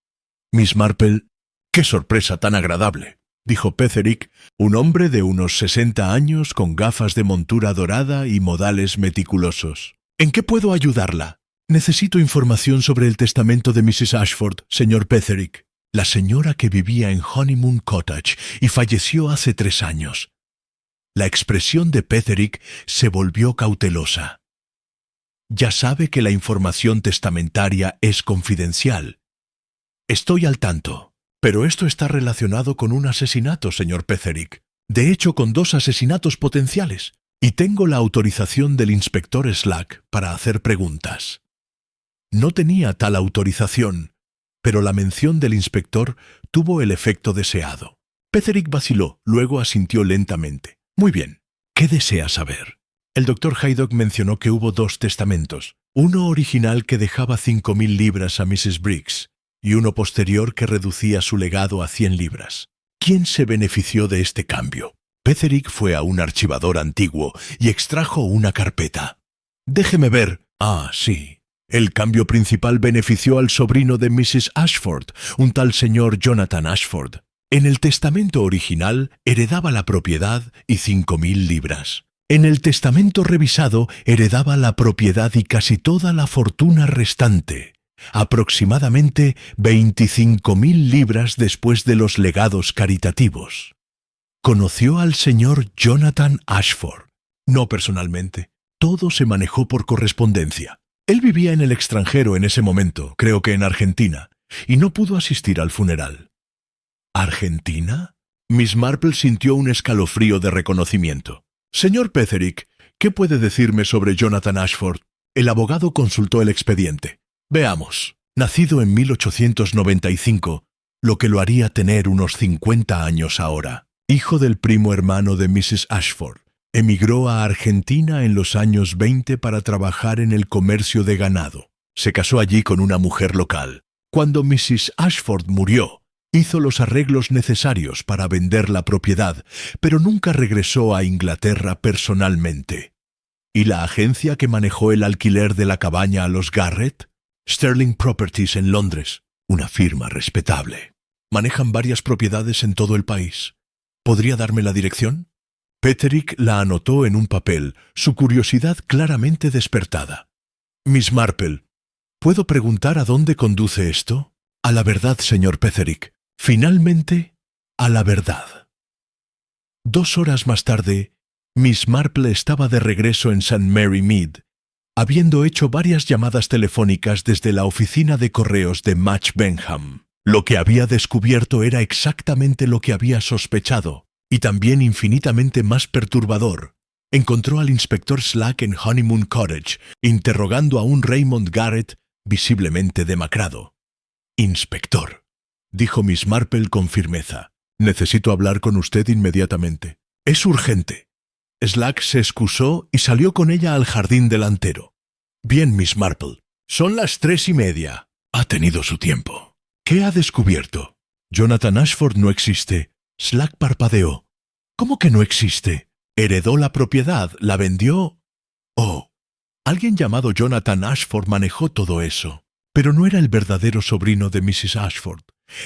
Miss Marple, ¡qué sorpresa tan agradable!, dijo Petherick, un hombre de unos 60 años con gafas de montura dorada y modales meticulosos. ¿En qué puedo ayudarla? Necesito información sobre el testamento de Mrs. Ashford, señor Petherick, la señora que vivía en Honeymoon Cottage y falleció hace 3 años. La expresión de Petherick se volvió cautelosa. Ya sabe que la información testamentaria es confidencial. Estoy al tanto. Pero esto está relacionado con un asesinato, señor Petherick. De hecho, con 2 asesinatos potenciales. Y tengo la autorización del inspector Slack para hacer preguntas. No tenía tal autorización, pero la mención del inspector tuvo el efecto deseado. Petherick vaciló, luego asintió lentamente. Muy bien. ¿Qué desea saber? El doctor Haydock mencionó que hubo 2 testamentos. Uno original que dejaba 5.000 libras a Mrs. Briggs y uno posterior que reducía su legado a 100 libras. ¿Quién se benefició de este cambio? Petherick fue a un archivador antiguo y extrajo una carpeta. Déjeme ver. Ah, sí. El cambio principal benefició al sobrino de Mrs. Ashford, un tal señor Jonathan Ashford. En el testamento original heredaba la propiedad y 5.000 libras. En el testamento revisado heredaba la propiedad y casi toda la fortuna restante. Aproximadamente 25.000 libras después de los legados caritativos. Conoció al señor Jonathan Ashford. No personalmente. Todo se manejó por correspondencia. Él vivía en el extranjero en ese momento, creo que en Argentina, y no pudo asistir al funeral. ¿Argentina? Miss Marple sintió un escalofrío de reconocimiento. Señor Petherick, ¿qué puede decirme sobre Jonathan Ashford? El abogado consultó el expediente. Veamos. Nacido en 1895, lo que lo haría tener unos 50 años ahora. Hijo del primo hermano de Mrs. Ashford. Emigró a Argentina en los años 20 para trabajar en el comercio de ganado. Se casó allí con una mujer local. Cuando Mrs. Ashford murió, hizo los arreglos necesarios para vender la propiedad, pero nunca regresó a Inglaterra personalmente. ¿Y la agencia que manejó el alquiler de la cabaña a los Garrett? Sterling Properties en Londres, una firma respetable. Manejan varias propiedades en todo el país. ¿Podría darme la dirección? Petherick la anotó en un papel, su curiosidad claramente despertada. Miss Marple, ¿puedo preguntar a dónde conduce esto? A la verdad, señor Petherick. Finalmente, a la verdad. 2 horas más tarde, Miss Marple estaba de regreso en St. Mary Mead, habiendo hecho varias llamadas telefónicas desde la oficina de correos de Match Benham. Lo que había descubierto era exactamente lo que había sospechado, y también infinitamente más perturbador. Encontró al inspector Slack en Honeymoon Cottage, interrogando a un Raymond Garrett visiblemente demacrado. «Inspector», dijo Miss Marple con firmeza, «necesito hablar con usted inmediatamente. Es urgente». Slack se excusó y salió con ella al jardín delantero. «Bien, Miss Marple, son las 3:30. Ha tenido su tiempo. ¿Qué ha descubierto?» Jonathan Ashford no existe. Slack parpadeó. ¿Cómo que no existe? Heredó la propiedad, la vendió. Oh, alguien llamado Jonathan Ashford manejó todo eso. Pero no era el verdadero sobrino de Mrs. Ashford.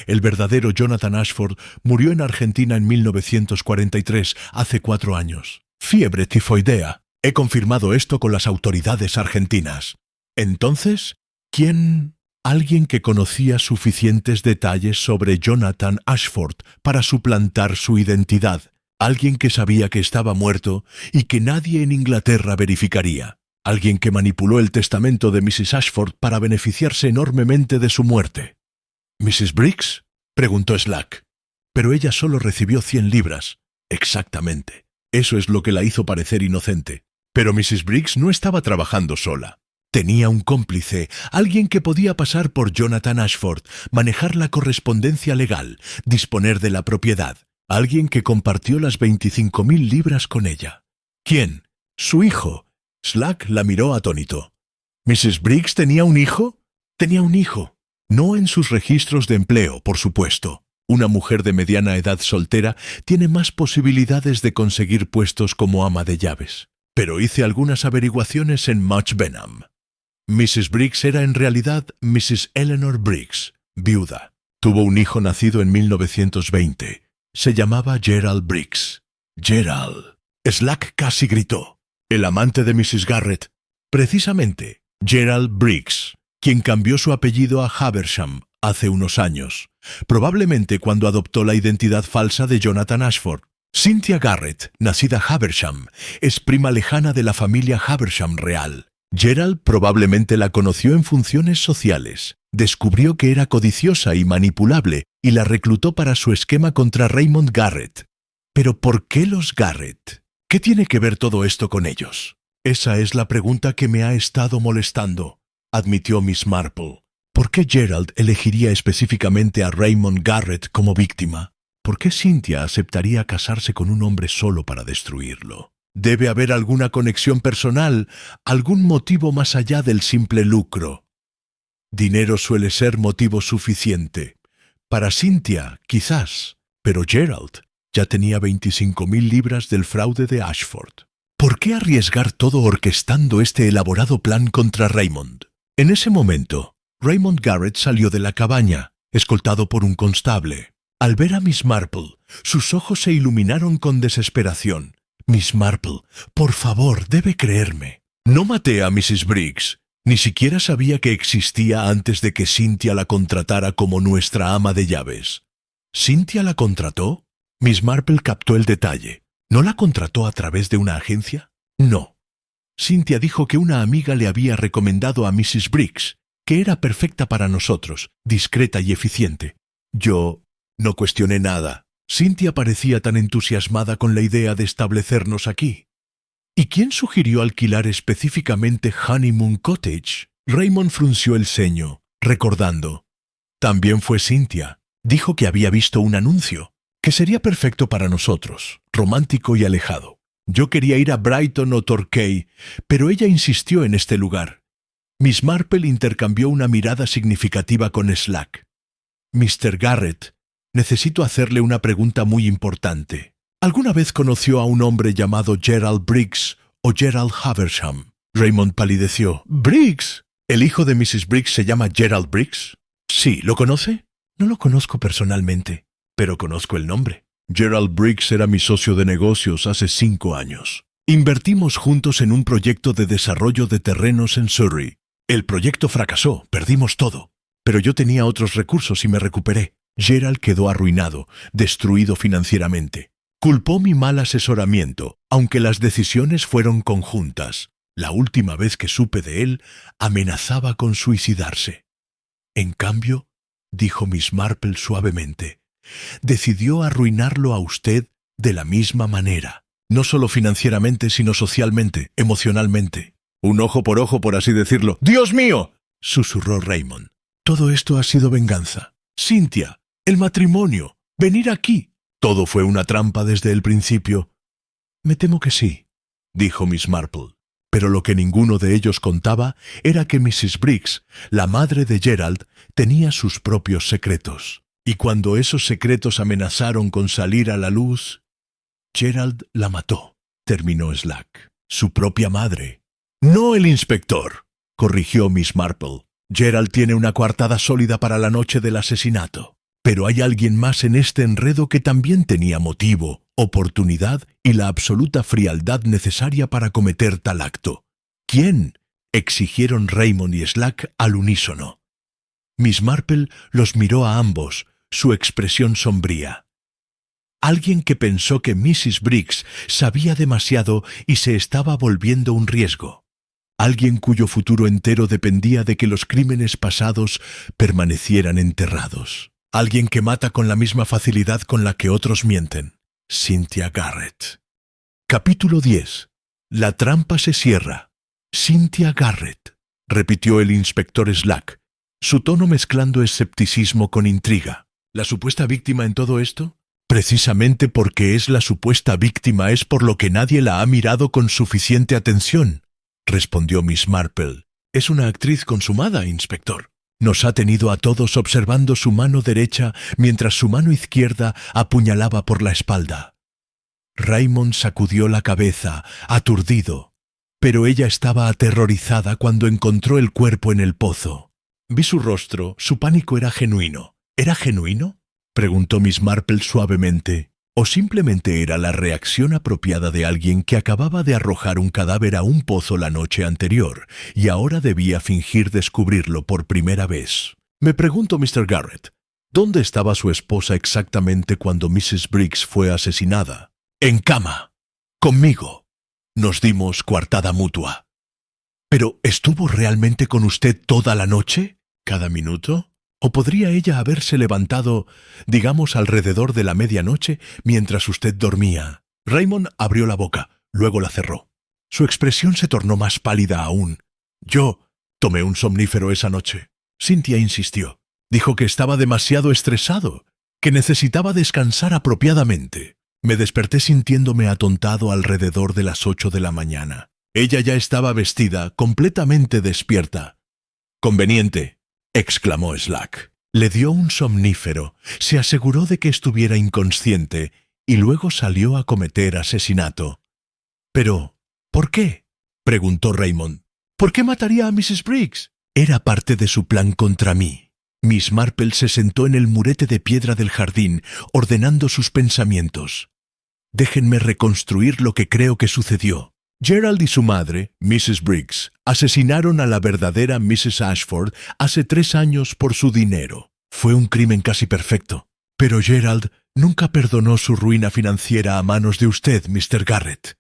El verdadero Jonathan Ashford murió en Argentina en 1943, hace 4 años. Fiebre tifoidea. He confirmado esto con las autoridades argentinas. Entonces, ¿quién? Alguien que conocía suficientes detalles sobre Jonathan Ashford para suplantar su identidad. Alguien que sabía que estaba muerto y que nadie en Inglaterra verificaría. Alguien que manipuló el testamento de Mrs. Ashford para beneficiarse enormemente de su muerte. ¿Mrs. Briggs?, preguntó Slack. Pero ella solo recibió 100 libras. Exactamente. Eso es lo que la hizo parecer inocente. Pero Mrs. Briggs no estaba trabajando sola. Tenía un cómplice, alguien que podía pasar por Jonathan Ashford, manejar la correspondencia legal, disponer de la propiedad. Alguien que compartió las 25.000 libras con ella. ¿Quién? Su hijo. Slack la miró atónito. ¿Mrs. Briggs tenía un hijo? Tenía un hijo. No en sus registros de empleo, por supuesto. Una mujer de mediana edad soltera tiene más posibilidades de conseguir puestos como ama de llaves. Pero hice algunas averiguaciones en Much Benham. Mrs. Briggs era en realidad Mrs. Eleanor Briggs, viuda. Tuvo un hijo nacido en 1920. Se llamaba Gerald Briggs. Gerald. Slack casi gritó. El amante de Mrs. Garrett. Precisamente, Gerald Briggs, quien cambió su apellido a Haversham hace unos años, probablemente cuando adoptó la identidad falsa de Jonathan Ashford. Cynthia Garrett, nacida Haversham, es prima lejana de la familia Haversham real. Gerald probablemente la conoció en funciones sociales, descubrió que era codiciosa y manipulable y la reclutó para su esquema contra Raymond Garrett. ¿Pero por qué los Garrett? ¿Qué tiene que ver todo esto con ellos? Esa es la pregunta que me ha estado molestando, admitió Miss Marple. ¿Por qué Gerald elegiría específicamente a Raymond Garrett como víctima? ¿Por qué Cynthia aceptaría casarse con un hombre solo para destruirlo? Debe haber alguna conexión personal, algún motivo más allá del simple lucro. Dinero suele ser motivo suficiente. Para Cynthia, quizás, pero Gerald ya tenía 25.000 libras del fraude de Ashford. ¿Por qué arriesgar todo orquestando este elaborado plan contra Raymond? En ese momento, Raymond Garrett salió de la cabaña, escoltado por un constable. Al ver a Miss Marple, sus ojos se iluminaron con desesperación. Miss Marple, por favor, debe creerme. No maté a Mrs. Briggs. Ni siquiera sabía que existía antes de que Cynthia la contratara como nuestra ama de llaves. ¿Cynthia la contrató? Miss Marple captó el detalle. ¿No la contrató a través de una agencia? No. Cynthia dijo que una amiga le había recomendado a Mrs. Briggs, que era perfecta para nosotros, discreta y eficiente. Yo no cuestioné nada. Cynthia parecía tan entusiasmada con la idea de establecernos aquí. ¿Y quién sugirió alquilar específicamente Honeymoon Cottage? Raymond frunció el ceño, recordando. También fue Cynthia. Dijo que había visto un anuncio, que sería perfecto para nosotros, romántico y alejado. Yo quería ir a Brighton o Torquay, pero ella insistió en este lugar. Miss Marple intercambió una mirada significativa con Slack. Mr. Garrett, necesito hacerle una pregunta muy importante. ¿Alguna vez conoció a un hombre llamado Gerald Briggs o Gerald Haversham? Raymond palideció. ¿Briggs? ¿El hijo de Mrs. Briggs se llama Gerald Briggs? Sí, ¿lo conoce? No lo conozco personalmente, pero conozco el nombre. Gerald Briggs era mi socio de negocios hace 5 años. Invertimos juntos en un proyecto de desarrollo de terrenos en Surrey. El proyecto fracasó, perdimos todo. Pero yo tenía otros recursos y me recuperé. Gerald quedó arruinado, destruido financieramente. Culpó mi mal asesoramiento, aunque las decisiones fueron conjuntas. La última vez que supe de él, amenazaba con suicidarse. En cambio, dijo Miss Marple suavemente, decidió arruinarlo a usted de la misma manera. No solo financieramente, sino socialmente, emocionalmente. Un ojo, por así decirlo. ¡Dios mío!, susurró Raymond. Todo esto ha sido venganza. Cynthia, el matrimonio, venir aquí. ¿Todo fue una trampa desde el principio? Me temo que sí, dijo Miss Marple. Pero lo que ninguno de ellos contaba era que Mrs. Briggs, la madre de Gerald, tenía sus propios secretos. Y cuando esos secretos amenazaron con salir a la luz, Gerald la mató, terminó Slack. Su propia madre. No el inspector, corrigió Miss Marple. Gerald tiene una coartada sólida para la noche del asesinato. Pero hay alguien más en este enredo que también tenía motivo, oportunidad y la absoluta frialdad necesaria para cometer tal acto. ¿Quién?, exigieron Raymond y Slack al unísono. Miss Marple los miró a ambos, su expresión sombría. Alguien que pensó que Mrs. Briggs sabía demasiado y se estaba volviendo un riesgo. Alguien cuyo futuro entero dependía de que los crímenes pasados permanecieran enterrados. Alguien que mata con la misma facilidad con la que otros mienten. Cynthia Garrett. Capítulo 10. La trampa se cierra. Cynthia Garrett, repitió el inspector Slack, su tono mezclando escepticismo con intriga. ¿La supuesta víctima en todo esto? Precisamente porque es la supuesta víctima es por lo que nadie la ha mirado con suficiente atención, respondió Miss Marple. Es una actriz consumada, inspector. Nos ha tenido a todos observando su mano derecha mientras su mano izquierda apuñalaba por la espalda. Raymond sacudió la cabeza, aturdido, pero ella estaba aterrorizada cuando encontró el cuerpo en el pozo. Vi su rostro, su pánico era genuino. ¿Era genuino?, preguntó Miss Marple suavemente. ¿O simplemente era la reacción apropiada de alguien que acababa de arrojar un cadáver a un pozo la noche anterior y ahora debía fingir descubrirlo por primera vez? Me pregunto, Mr. Garrett, ¿dónde estaba su esposa exactamente cuando Mrs. Briggs fue asesinada? En cama. Conmigo. Nos dimos coartada mutua. ¿Pero estuvo realmente con usted toda la noche? ¿Cada minuto? ¿O podría ella haberse levantado, digamos, alrededor de la medianoche mientras usted dormía? Raymond abrió la boca, luego la cerró. Su expresión se tornó más pálida aún. Yo tomé un somnífero esa noche. Cynthia insistió. Dijo que estaba demasiado estresado, que necesitaba descansar apropiadamente. Me desperté sintiéndome atontado alrededor de las 8 de la mañana. Ella ya estaba vestida, completamente despierta. Conveniente, exclamó Slack. Le dio un somnífero, se aseguró de que estuviera inconsciente y luego salió a cometer asesinato. «Pero, ¿por qué?», preguntó Raymond. «¿Por qué mataría a Mrs. Briggs?». Era parte de su plan contra mí. Miss Marple se sentó en el murete de piedra del jardín, ordenando sus pensamientos. Déjenme reconstruir lo que creo que sucedió. Gerald y su madre, Mrs. Briggs, asesinaron a la verdadera Mrs. Ashford hace 3 años por su dinero. Fue un crimen casi perfecto. Pero Gerald nunca perdonó su ruina financiera a manos de usted, Mr. Garrett.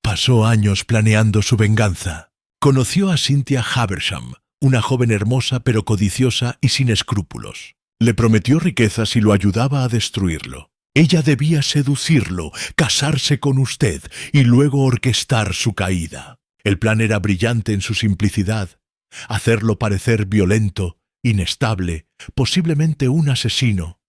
Pasó años planeando su venganza. Conoció a Cynthia Haversham, una joven hermosa pero codiciosa y sin escrúpulos. Le prometió riquezas y lo ayudaba a destruirlo. Ella debía seducirlo, casarse con usted y luego orquestar su caída. El plan era brillante en su simplicidad. Hacerlo parecer violento, inestable, posiblemente un asesino.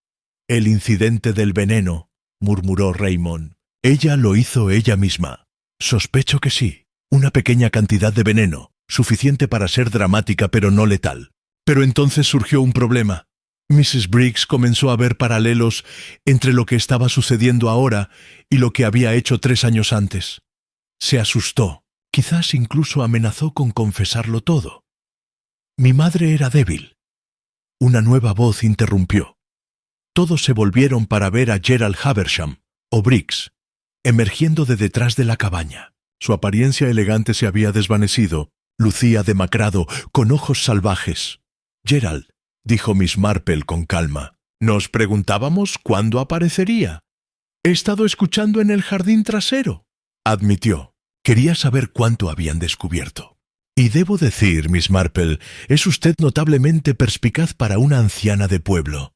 «El incidente del veneno», murmuró Raymond. «Ella lo hizo ella misma». «Sospecho que sí. Una pequeña cantidad de veneno, suficiente para ser dramática pero no letal». Pero entonces surgió un problema. Mrs. Briggs comenzó a ver paralelos entre lo que estaba sucediendo ahora y lo que había hecho 3 años antes. Se asustó, quizás incluso amenazó con confesarlo todo. Mi madre era débil. Una nueva voz interrumpió. Todos se volvieron para ver a Gerald Haversham, o Briggs, emergiendo de detrás de la cabaña. Su apariencia elegante se había desvanecido, lucía demacrado, con ojos salvajes. «Gerald», dijo Miss Marple con calma, «nos preguntábamos cuándo aparecería». «He estado escuchando en el jardín trasero», admitió. Quería saber cuánto habían descubierto. «Y debo decir, Miss Marple, es usted notablemente perspicaz para una anciana de pueblo».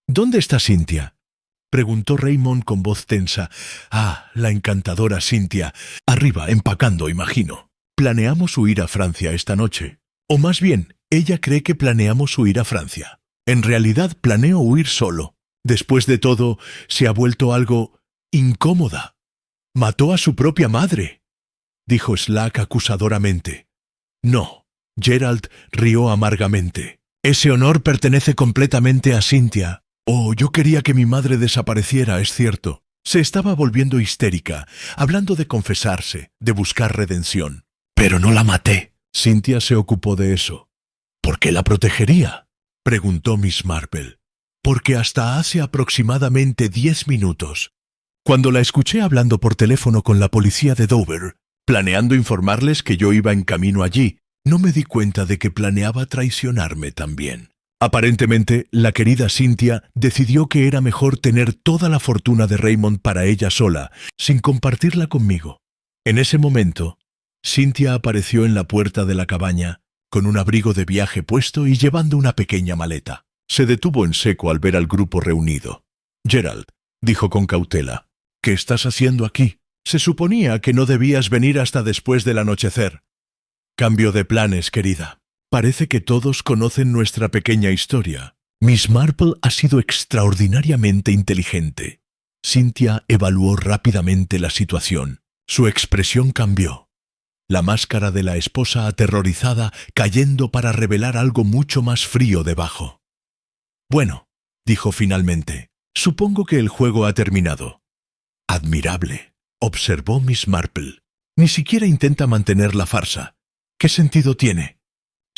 «¿Dónde está Cynthia?», preguntó Raymond con voz tensa. «Ah, la encantadora Cynthia. Arriba, empacando, imagino. Planeamos huir a Francia esta noche. O más bien, ella cree que planeamos huir a Francia. En realidad planeo huir solo. Después de todo, se ha vuelto algo incómoda. Mató a su propia madre», dijo Slack acusadoramente. «No», Gerald rió amargamente. «Ese honor pertenece completamente a Cynthia. Oh, yo quería que mi madre desapareciera, es cierto. Se estaba volviendo histérica, hablando de confesarse, de buscar redención. Pero no la maté. Cynthia se ocupó de eso. ¿Por qué la protegería?, preguntó Miss Marple. Porque hasta hace aproximadamente 10 minutos, cuando la escuché hablando por teléfono con la policía de Dover, planeando informarles que yo iba en camino allí, no me di cuenta de que planeaba traicionarme también. Aparentemente, la querida Cynthia decidió que era mejor tener toda la fortuna de Raymond para ella sola, sin compartirla conmigo. En ese momento, Cynthia apareció en la puerta de la cabaña, con un abrigo de viaje puesto y llevando una pequeña maleta. Se detuvo en seco al ver al grupo reunido. «Gerald», dijo con cautela, «¿qué estás haciendo aquí? Se suponía que no debías venir hasta después del anochecer». «Cambio de planes, querida. Parece que todos conocen nuestra pequeña historia. Miss Marple ha sido extraordinariamente inteligente». Cynthia evaluó rápidamente la situación. Su expresión cambió. La máscara de la esposa aterrorizada cayendo para revelar algo mucho más frío debajo. «Bueno», dijo finalmente, «supongo que el juego ha terminado». «Admirable», observó Miss Marple. «Ni siquiera intenta mantener la farsa. ¿Qué sentido tiene?»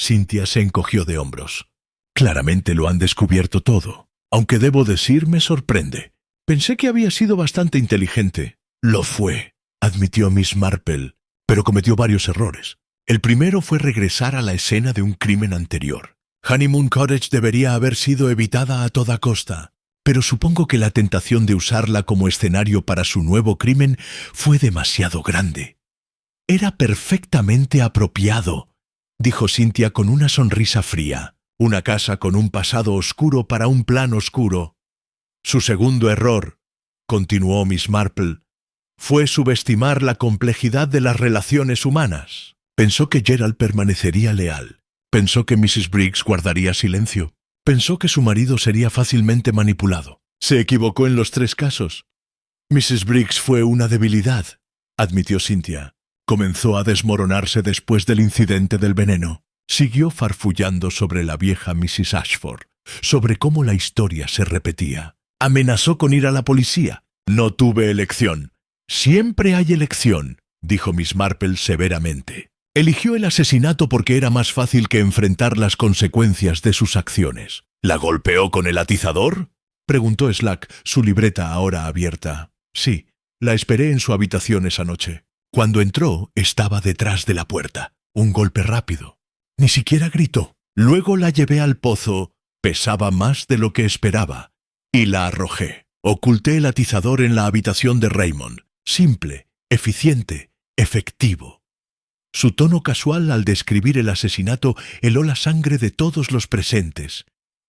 Cynthia se encogió de hombros. «Claramente lo han descubierto todo, aunque debo decir me sorprende. Pensé que había sido bastante inteligente». «Lo fue», admitió Miss Marple, «pero cometió varios errores. El primero fue regresar a la escena de un crimen anterior. Honeymoon Cottage debería haber sido evitada a toda costa, pero supongo que la tentación de usarla como escenario para su nuevo crimen fue demasiado grande». «Era perfectamente apropiado», dijo Cynthia con una sonrisa fría. «Una casa con un pasado oscuro para un plan oscuro». «Su segundo error», continuó Miss Marple, «fue subestimar la complejidad de las relaciones humanas. Pensó que Gerald permanecería leal. Pensó que Mrs. Briggs guardaría silencio. Pensó que su marido sería fácilmente manipulado. Se equivocó en los 3 casos. Mrs. Briggs fue una debilidad», admitió Cynthia. «Comenzó a desmoronarse después del incidente del veneno». Siguió farfullando sobre la vieja Mrs. Ashford, sobre cómo la historia se repetía. «Amenazó con ir a la policía». «No tuve elección». «Siempre hay elección», dijo Miss Marple severamente. «Eligió el asesinato porque era más fácil que enfrentar las consecuencias de sus acciones». «¿La golpeó con el atizador?», preguntó Slack, su libreta ahora abierta. «Sí, la esperé en su habitación esa noche. Cuando entró, estaba detrás de la puerta. Un golpe rápido. Ni siquiera gritó. Luego la llevé al pozo. Pesaba más de lo que esperaba. Y la arrojé. Oculté el atizador en la habitación de Raymond. Simple, eficiente, efectivo». Su tono casual al describir el asesinato heló la sangre de todos los presentes.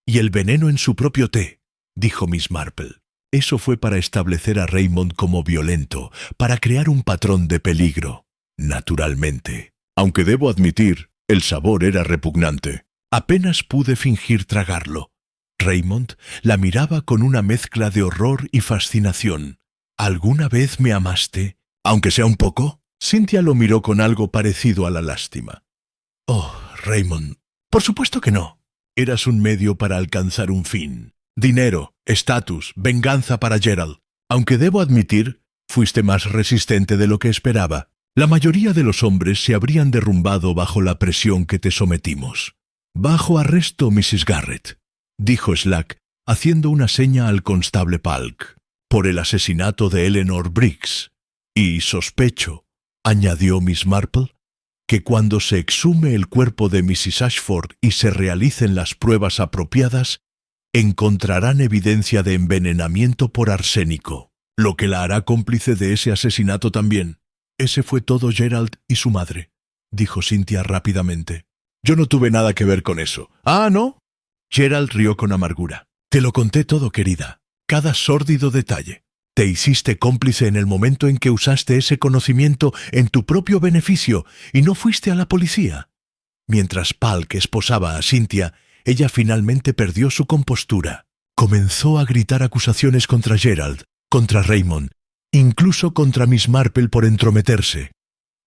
«Y el veneno en su propio té», dijo Miss Marple. «Eso fue para establecer a Raymond como violento, para crear un patrón de peligro. Naturalmente. Aunque debo admitir, el sabor era repugnante. Apenas pude fingir tragarlo». Raymond la miraba con una mezcla de horror y fascinación. «¿Alguna vez me amaste? Aunque sea un poco». Cynthia lo miró con algo parecido a la lástima. «Oh, Raymond, por supuesto que no. Eras un medio para alcanzar un fin. Dinero, estatus, venganza para Gerald. Aunque debo admitir, fuiste más resistente de lo que esperaba. La mayoría de los hombres se habrían derrumbado bajo la presión que te sometimos». «Bajo arresto, Mrs. Garrett», dijo Slack, haciendo una seña al constable Palk, «por el asesinato de Eleanor Briggs. Y sospecho», añadió Miss Marple, «que cuando se exhume el cuerpo de Mrs. Ashford y se realicen las pruebas apropiadas, encontrarán evidencia de envenenamiento por arsénico, lo que la hará cómplice de ese asesinato también». «Ese fue todo Gerald y su madre», dijo Cynthia rápidamente. «Yo no tuve nada que ver con eso». «Ah, ¿no?». Gerald rió con amargura. «Te lo conté todo, querida. Cada sórdido detalle. Te hiciste cómplice en el momento en que usaste ese conocimiento en tu propio beneficio y no fuiste a la policía». Mientras Palk esposaba a Cynthia, ella finalmente perdió su compostura. Comenzó a gritar acusaciones contra Gerald, contra Raymond, incluso contra Miss Marple por entrometerse.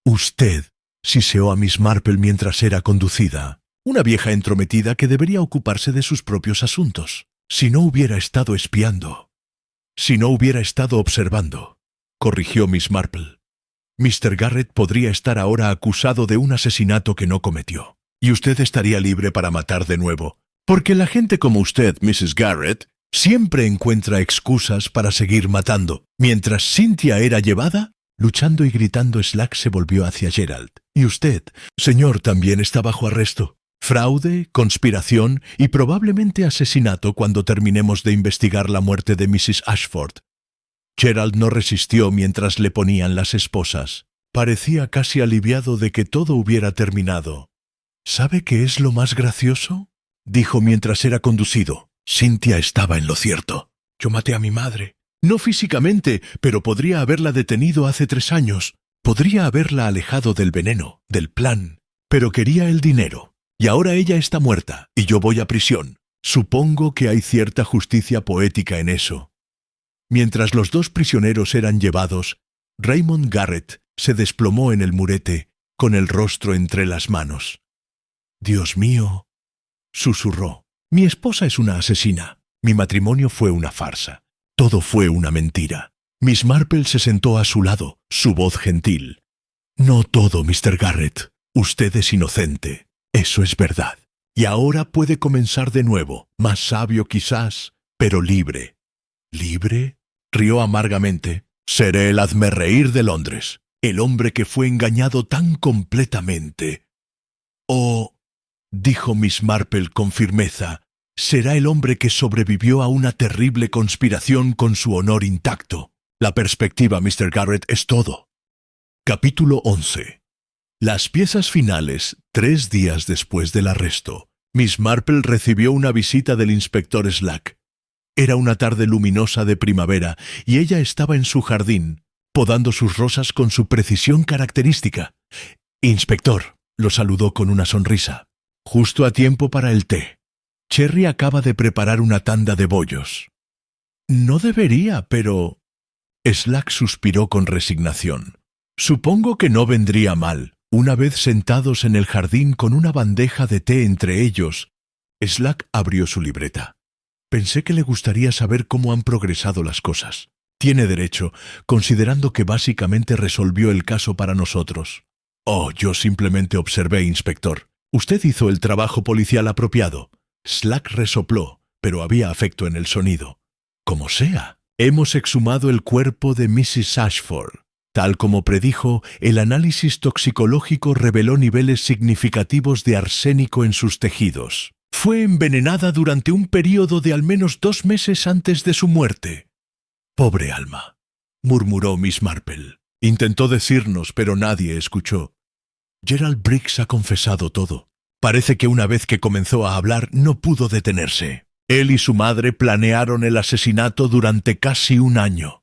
«Usted», siseó a Miss Marple mientras era conducida. «Una vieja entrometida que debería ocuparse de sus propios asuntos». Si no hubiera estado espiando. Si no hubiera estado observando, corrigió Miss Marple. Mr. Garrett podría estar ahora acusado de un asesinato que no cometió. Y usted estaría libre para matar de nuevo. Porque la gente como usted, Mrs. Garrett, siempre encuentra excusas para seguir matando. Mientras Cynthia era llevada, luchando y gritando, Slack se volvió hacia Gerald. Y usted, señor, también está bajo arresto. Fraude, conspiración y probablemente asesinato cuando terminemos de investigar la muerte de Mrs. Ashford. Gerald no resistió mientras le ponían las esposas. Parecía casi aliviado de que todo hubiera terminado. ¿Sabe qué es lo más gracioso?, dijo mientras era conducido. Cynthia estaba en lo cierto. Yo maté a mi madre. No físicamente, pero podría haberla detenido hace 3 años. Podría haberla alejado del veneno, del plan. Pero quería el dinero. Y ahora ella está muerta, y yo voy a prisión. Supongo que hay cierta justicia poética en eso. Mientras los 2 prisioneros eran llevados, Raymond Garrett se desplomó en el murete, con el rostro entre las manos. «Dios mío», susurró, «mi esposa es una asesina. Mi matrimonio fue una farsa. Todo fue una mentira». Miss Marple se sentó a su lado, su voz gentil. «No todo, Mr. Garrett. Usted es inocente. Eso es verdad. Y ahora puede comenzar de nuevo, más sabio quizás, pero libre». «¿Libre?», rió amargamente. «Seré el hazmerreír de Londres, el hombre que fue engañado tan completamente». «Oh», dijo Miss Marple con firmeza, «será el hombre que sobrevivió a una terrible conspiración con su honor intacto». La perspectiva, Mr. Garrett, es todo. Capítulo 11. Las piezas finales, 3 días después del arresto. Miss Marple recibió una visita del inspector Slack. Era una tarde luminosa de primavera y ella estaba en su jardín, podando sus rosas con su precisión característica. «Inspector», lo saludó con una sonrisa. «Justo a tiempo para el té. Cherry acaba de preparar una tanda de bollos». «No debería, pero...». Slack suspiró con resignación. «Supongo que no vendría mal». Una vez sentados en el jardín con una bandeja de té entre ellos, Slack abrió su libreta. «Pensé que le gustaría saber cómo han progresado las cosas. Tiene derecho, considerando que básicamente resolvió el caso para nosotros». «Oh, yo simplemente observé, inspector. Usted hizo el trabajo policial apropiado». Slack resopló, pero había afecto en el sonido. «Como sea, hemos exhumado el cuerpo de Mrs. Ashford. Tal como predijo, el análisis toxicológico reveló niveles significativos de arsénico en sus tejidos. Fue envenenada durante un período de al menos 2 meses antes de su muerte». «Pobre alma», murmuró Miss Marple. Intentó decirnos, pero nadie escuchó. «Gerald Briggs ha confesado todo. Parece que una vez que comenzó a hablar no pudo detenerse. Él y su madre planearon el asesinato durante casi 1 año.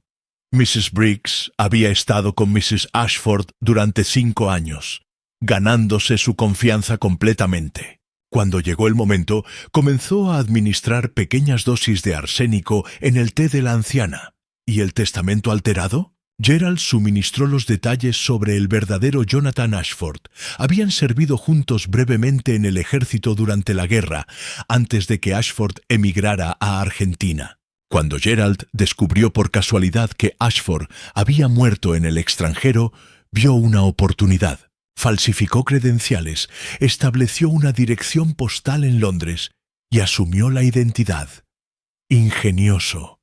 Mrs. Briggs había estado con Mrs. Ashford durante 5 años, ganándose su confianza completamente. Cuando llegó el momento, comenzó a administrar pequeñas dosis de arsénico en el té de la anciana. ¿Y el testamento alterado? Gerald suministró los detalles sobre el verdadero Jonathan Ashford. Habían servido juntos brevemente en el ejército durante la guerra, antes de que Ashford emigrara a Argentina. Cuando Gerald descubrió por casualidad que Ashford había muerto en el extranjero, vio una oportunidad. Falsificó credenciales, estableció una dirección postal en Londres y asumió la identidad. Ingenioso,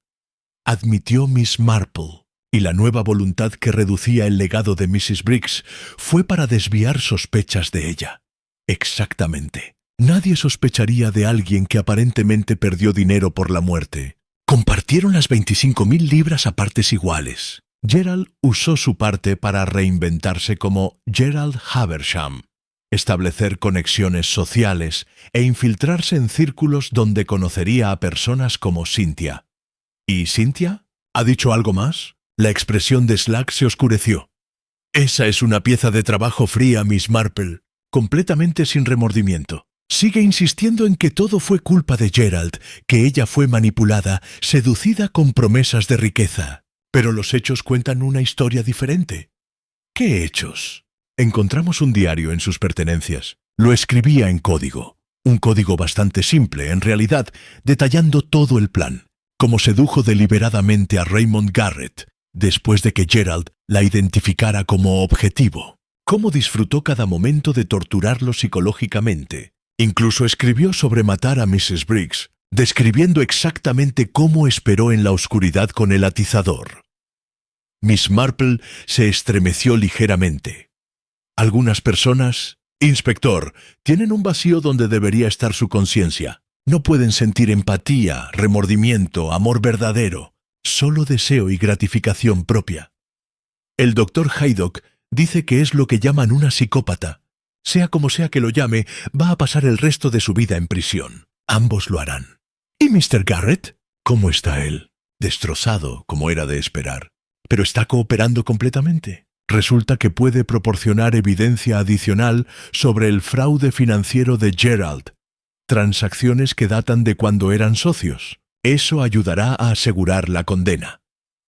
admitió Miss Marple, y la nueva voluntad que reducía el legado de Mrs. Briggs fue para desviar sospechas de ella. Exactamente. Nadie sospecharía de alguien que aparentemente perdió dinero por la muerte. Compartieron las 25.000 libras a partes iguales. Gerald usó su parte para reinventarse como Gerald Haversham, establecer conexiones sociales e infiltrarse en círculos donde conocería a personas como Cynthia. ¿Y Cynthia? ¿Ha dicho algo más? La expresión de Slack se oscureció. «Esa es una pieza de trabajo fría, Miss Marple, completamente sin remordimiento. Sigue insistiendo en que todo fue culpa de Gerald, que ella fue manipulada, seducida con promesas de riqueza. Pero los hechos cuentan una historia diferente». «¿Qué hechos?» Encontramos un diario en sus pertenencias. Lo escribía en código. Un código bastante simple, en realidad, detallando todo el plan. Cómo sedujo deliberadamente a Raymond Garrett, después de que Gerald la identificara como objetivo. Cómo disfrutó cada momento de torturarlo psicológicamente. Incluso escribió sobre matar a Mrs. Briggs, describiendo exactamente cómo esperó en la oscuridad con el atizador. Miss Marple se estremeció ligeramente. Algunas personas, inspector, tienen un vacío donde debería estar su conciencia. No pueden sentir empatía, remordimiento, amor verdadero, solo deseo y gratificación propia. El doctor Haydock dice que es lo que llaman una psicópata. Sea como sea que lo llame, va a pasar el resto de su vida en prisión. Ambos lo harán. ¿Y Mr. Garrett? ¿Cómo está él? Destrozado, como era de esperar. Pero está cooperando completamente. Resulta que puede proporcionar evidencia adicional sobre el fraude financiero de Gerald. Transacciones que datan de cuando eran socios. Eso ayudará a asegurar la condena.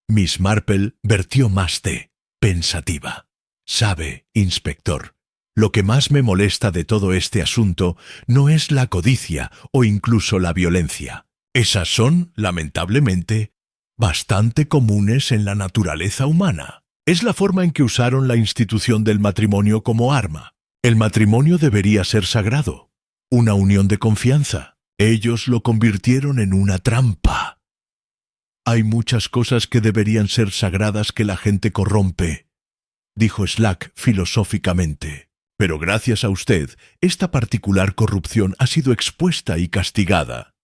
Miss Marple vertió más té, pensativa. Sabe, inspector, lo que más me molesta de todo este asunto no es la codicia o incluso la violencia. Esas son, lamentablemente, bastante comunes en la naturaleza humana. Es la forma en que usaron la institución del matrimonio como arma. El matrimonio debería ser sagrado, una unión de confianza. Ellos lo convirtieron en una trampa. Hay muchas cosas que deberían ser sagradas que la gente corrompe, dijo Slack filosóficamente. Pero gracias a usted, esta particular corrupción ha sido expuesta y castigada.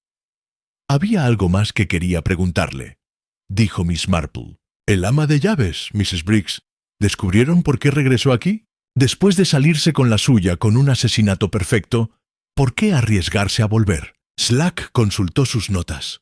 Había algo más que quería preguntarle, dijo Miss Marple. El ama de llaves, Mrs. Briggs. ¿Descubrieron por qué regresó aquí? Después de salirse con la suya con un asesinato perfecto, ¿por qué arriesgarse a volver? Slack consultó sus notas.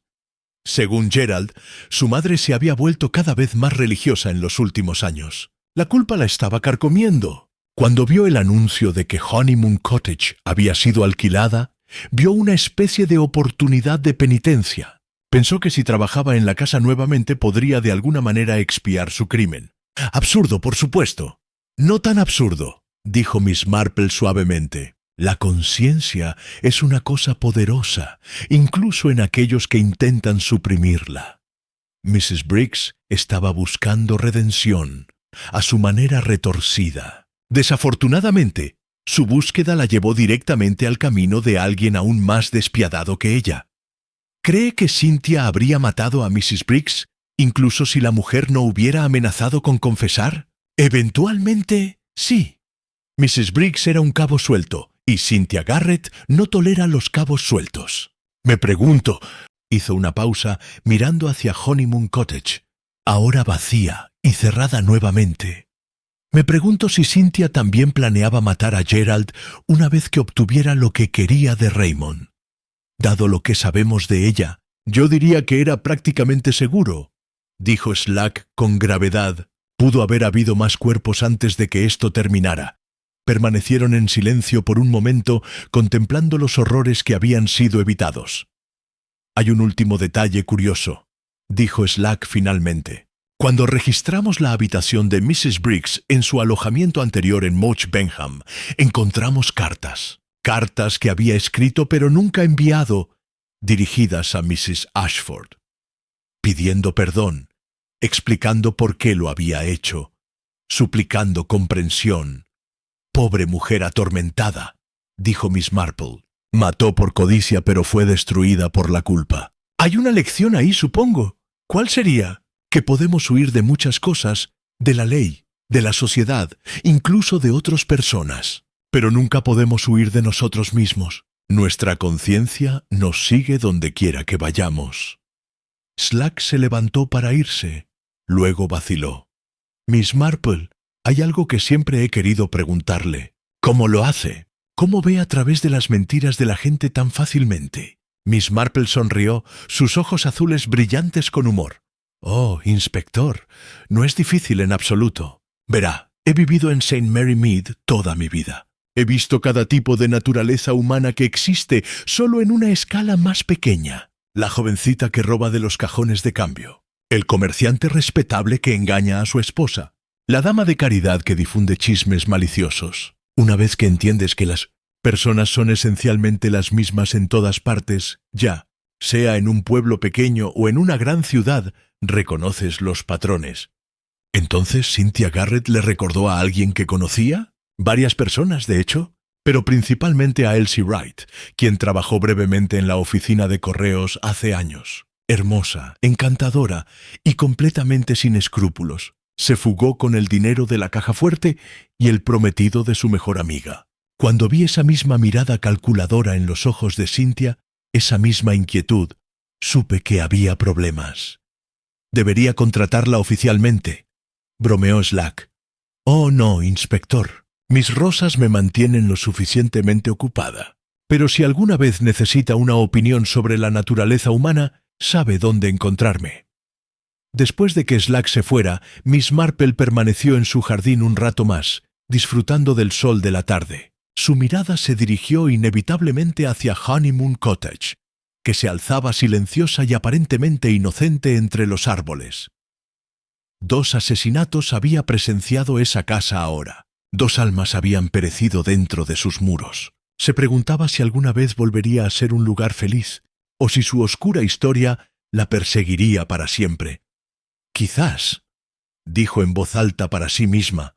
Según Gerald, su madre se había vuelto cada vez más religiosa en los últimos años. La culpa la estaba carcomiendo. Cuando vio el anuncio de que Honeymoon Cottage había sido alquilada, vio una especie de oportunidad de penitencia. Pensó que si trabajaba en la casa nuevamente podría de alguna manera expiar su crimen. Absurdo, por supuesto. No tan absurdo, dijo Miss Marple suavemente. La conciencia es una cosa poderosa, incluso en aquellos que intentan suprimirla. Mrs. Briggs estaba buscando redención, a su manera retorcida. Desafortunadamente, su búsqueda la llevó directamente al camino de alguien aún más despiadado que ella. ¿Cree que Cynthia habría matado a Mrs. Briggs, incluso si la mujer no hubiera amenazado con confesar? Eventualmente, sí. Mrs. Briggs era un cabo suelto, y Cynthia Garrett no tolera los cabos sueltos. Me pregunto, hizo una pausa mirando hacia Honeymoon Cottage, ahora vacía y cerrada nuevamente. Me pregunto si Cynthia también planeaba matar a Gerald una vez que obtuviera lo que quería de Raymond. Dado lo que sabemos de ella, yo diría que era prácticamente seguro, dijo Slack con gravedad. Pudo haber habido más cuerpos antes de que esto terminara. Permanecieron en silencio por un momento, contemplando los horrores que habían sido evitados. Hay un último detalle curioso, dijo Slack finalmente. Cuando registramos la habitación de Mrs. Briggs en su alojamiento anterior en Moch Benham, encontramos cartas que había escrito pero nunca enviado, dirigidas a Mrs. Ashford, pidiendo perdón, explicando por qué lo había hecho, suplicando comprensión. Pobre mujer atormentada, dijo Miss Marple. Mató por codicia pero fue destruida por la culpa. Hay una lección ahí, supongo. ¿Cuál sería? Que podemos huir de muchas cosas, de la ley, de la sociedad, incluso de otras personas. Pero nunca podemos huir de nosotros mismos. Nuestra conciencia nos sigue donde quiera que vayamos. Slack se levantó para irse. Luego vaciló. Miss Marple, hay algo que siempre he querido preguntarle. ¿Cómo lo hace? ¿Cómo ve a través de las mentiras de la gente tan fácilmente? Miss Marple sonrió, sus ojos azules brillantes con humor. Oh, inspector, no es difícil en absoluto. Verá, he vivido en St. Mary Mead toda mi vida. He visto cada tipo de naturaleza humana que existe, solo en una escala más pequeña. La jovencita que roba de los cajones de cambio. El comerciante respetable que engaña a su esposa. La dama de caridad que difunde chismes maliciosos. Una vez que entiendes que las Personas son esencialmente las mismas en todas partes, ya, sea en un pueblo pequeño o en una gran ciudad, reconoces los patrones. ¿Entonces Cynthia Garrett le recordó a alguien que conocía? Varias personas, de hecho, pero principalmente a Elsie Wright, quien trabajó brevemente en la oficina de correos hace años. Hermosa, encantadora y completamente sin escrúpulos. Se fugó con el dinero de la caja fuerte y el prometido de su mejor amiga. Cuando vi esa misma mirada calculadora en los ojos de Cynthia, esa misma inquietud, supe que había problemas. Debería contratarla oficialmente, bromeó Slack. Oh, no, inspector. Mis rosas me mantienen lo suficientemente ocupada. Pero si alguna vez necesita una opinión sobre la naturaleza humana, sabe dónde encontrarme. Después de que Slack se fuera, Miss Marple permaneció en su jardín un rato más, disfrutando del sol de la tarde. Su mirada se dirigió inevitablemente hacia Honeymoon Cottage, que se alzaba silenciosa y aparentemente inocente entre los árboles. 2 asesinatos había presenciado esa casa ahora. 2 almas habían perecido dentro de sus muros. Se preguntaba si alguna vez volvería a ser un lugar feliz, o si su oscura historia la perseguiría para siempre. Quizás, dijo en voz alta para sí misma,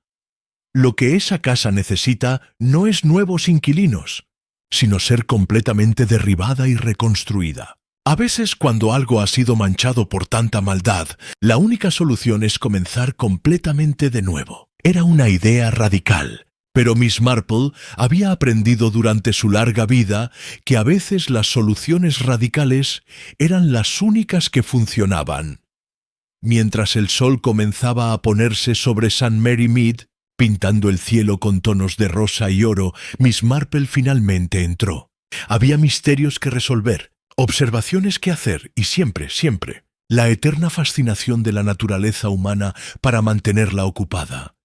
lo que esa casa necesita no es nuevos inquilinos, sino ser completamente derribada y reconstruida. A veces, cuando algo ha sido manchado por tanta maldad, la única solución es comenzar completamente de nuevo. Era una idea radical, pero Miss Marple había aprendido durante su larga vida que a veces las soluciones radicales eran las únicas que funcionaban. Mientras el sol comenzaba a ponerse sobre St. Mary Mead, pintando el cielo con tonos de rosa y oro, Miss Marple finalmente entró. Había misterios que resolver, observaciones que hacer y siempre, la eterna fascinación de la naturaleza humana para mantenerla ocupada.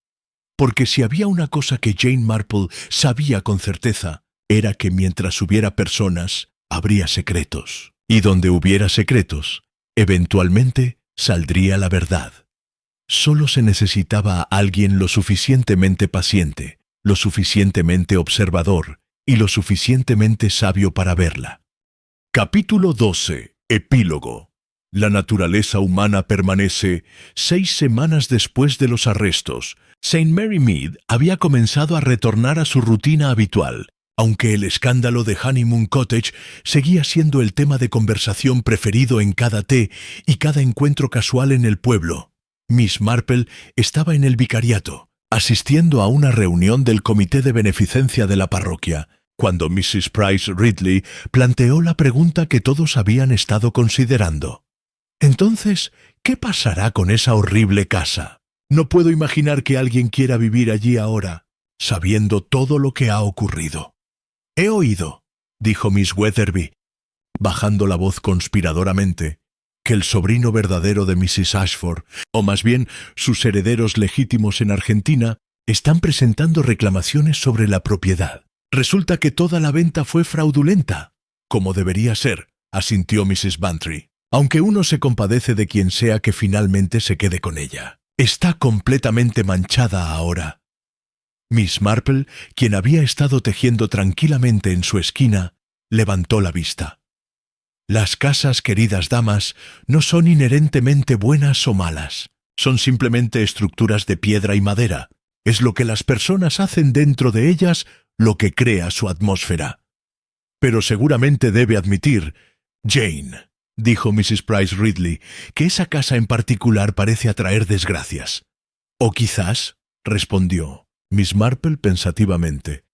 Porque si había una cosa que Jane Marple sabía con certeza, era que mientras hubiera personas, habría secretos. Y donde hubiera secretos, eventualmente saldría la verdad. Solo se necesitaba a alguien lo suficientemente paciente, lo suficientemente observador y lo suficientemente sabio para verla. Capítulo 12. Epílogo. La naturaleza humana permanece. 6 semanas después de los arrestos, St. Mary Mead había comenzado a retornar a su rutina habitual, aunque el escándalo de Honeymoon Cottage seguía siendo el tema de conversación preferido en cada té y cada encuentro casual en el pueblo. Miss Marple estaba en el vicariato, asistiendo a una reunión del comité de beneficencia de la parroquia, cuando Mrs. Price Ridley planteó la pregunta que todos habían estado considerando. Entonces, ¿qué pasará con esa horrible casa? No puedo imaginar que alguien quiera vivir allí ahora, sabiendo todo lo que ha ocurrido. He oído, dijo Miss Weatherby, bajando la voz conspiradoramente, que el sobrino verdadero de Mrs. Ashford, o más bien sus herederos legítimos en Argentina, están presentando reclamaciones sobre la propiedad. Resulta que toda la venta fue fraudulenta. Como debería ser, asintió Mrs. Bantry, aunque uno se compadece de quien sea que finalmente se quede con ella. Está completamente manchada ahora. Miss Marple, quien había estado tejiendo tranquilamente en su esquina, levantó la vista. Las casas, queridas damas, no son inherentemente buenas o malas. Son simplemente estructuras de piedra y madera. Es lo que las personas hacen dentro de ellas lo que crea su atmósfera. Pero seguramente debe admitir, Jane, dijo Mrs. Price Ridley, que esa casa en particular parece atraer desgracias. O quizás, respondió Miss Marple pensativamente,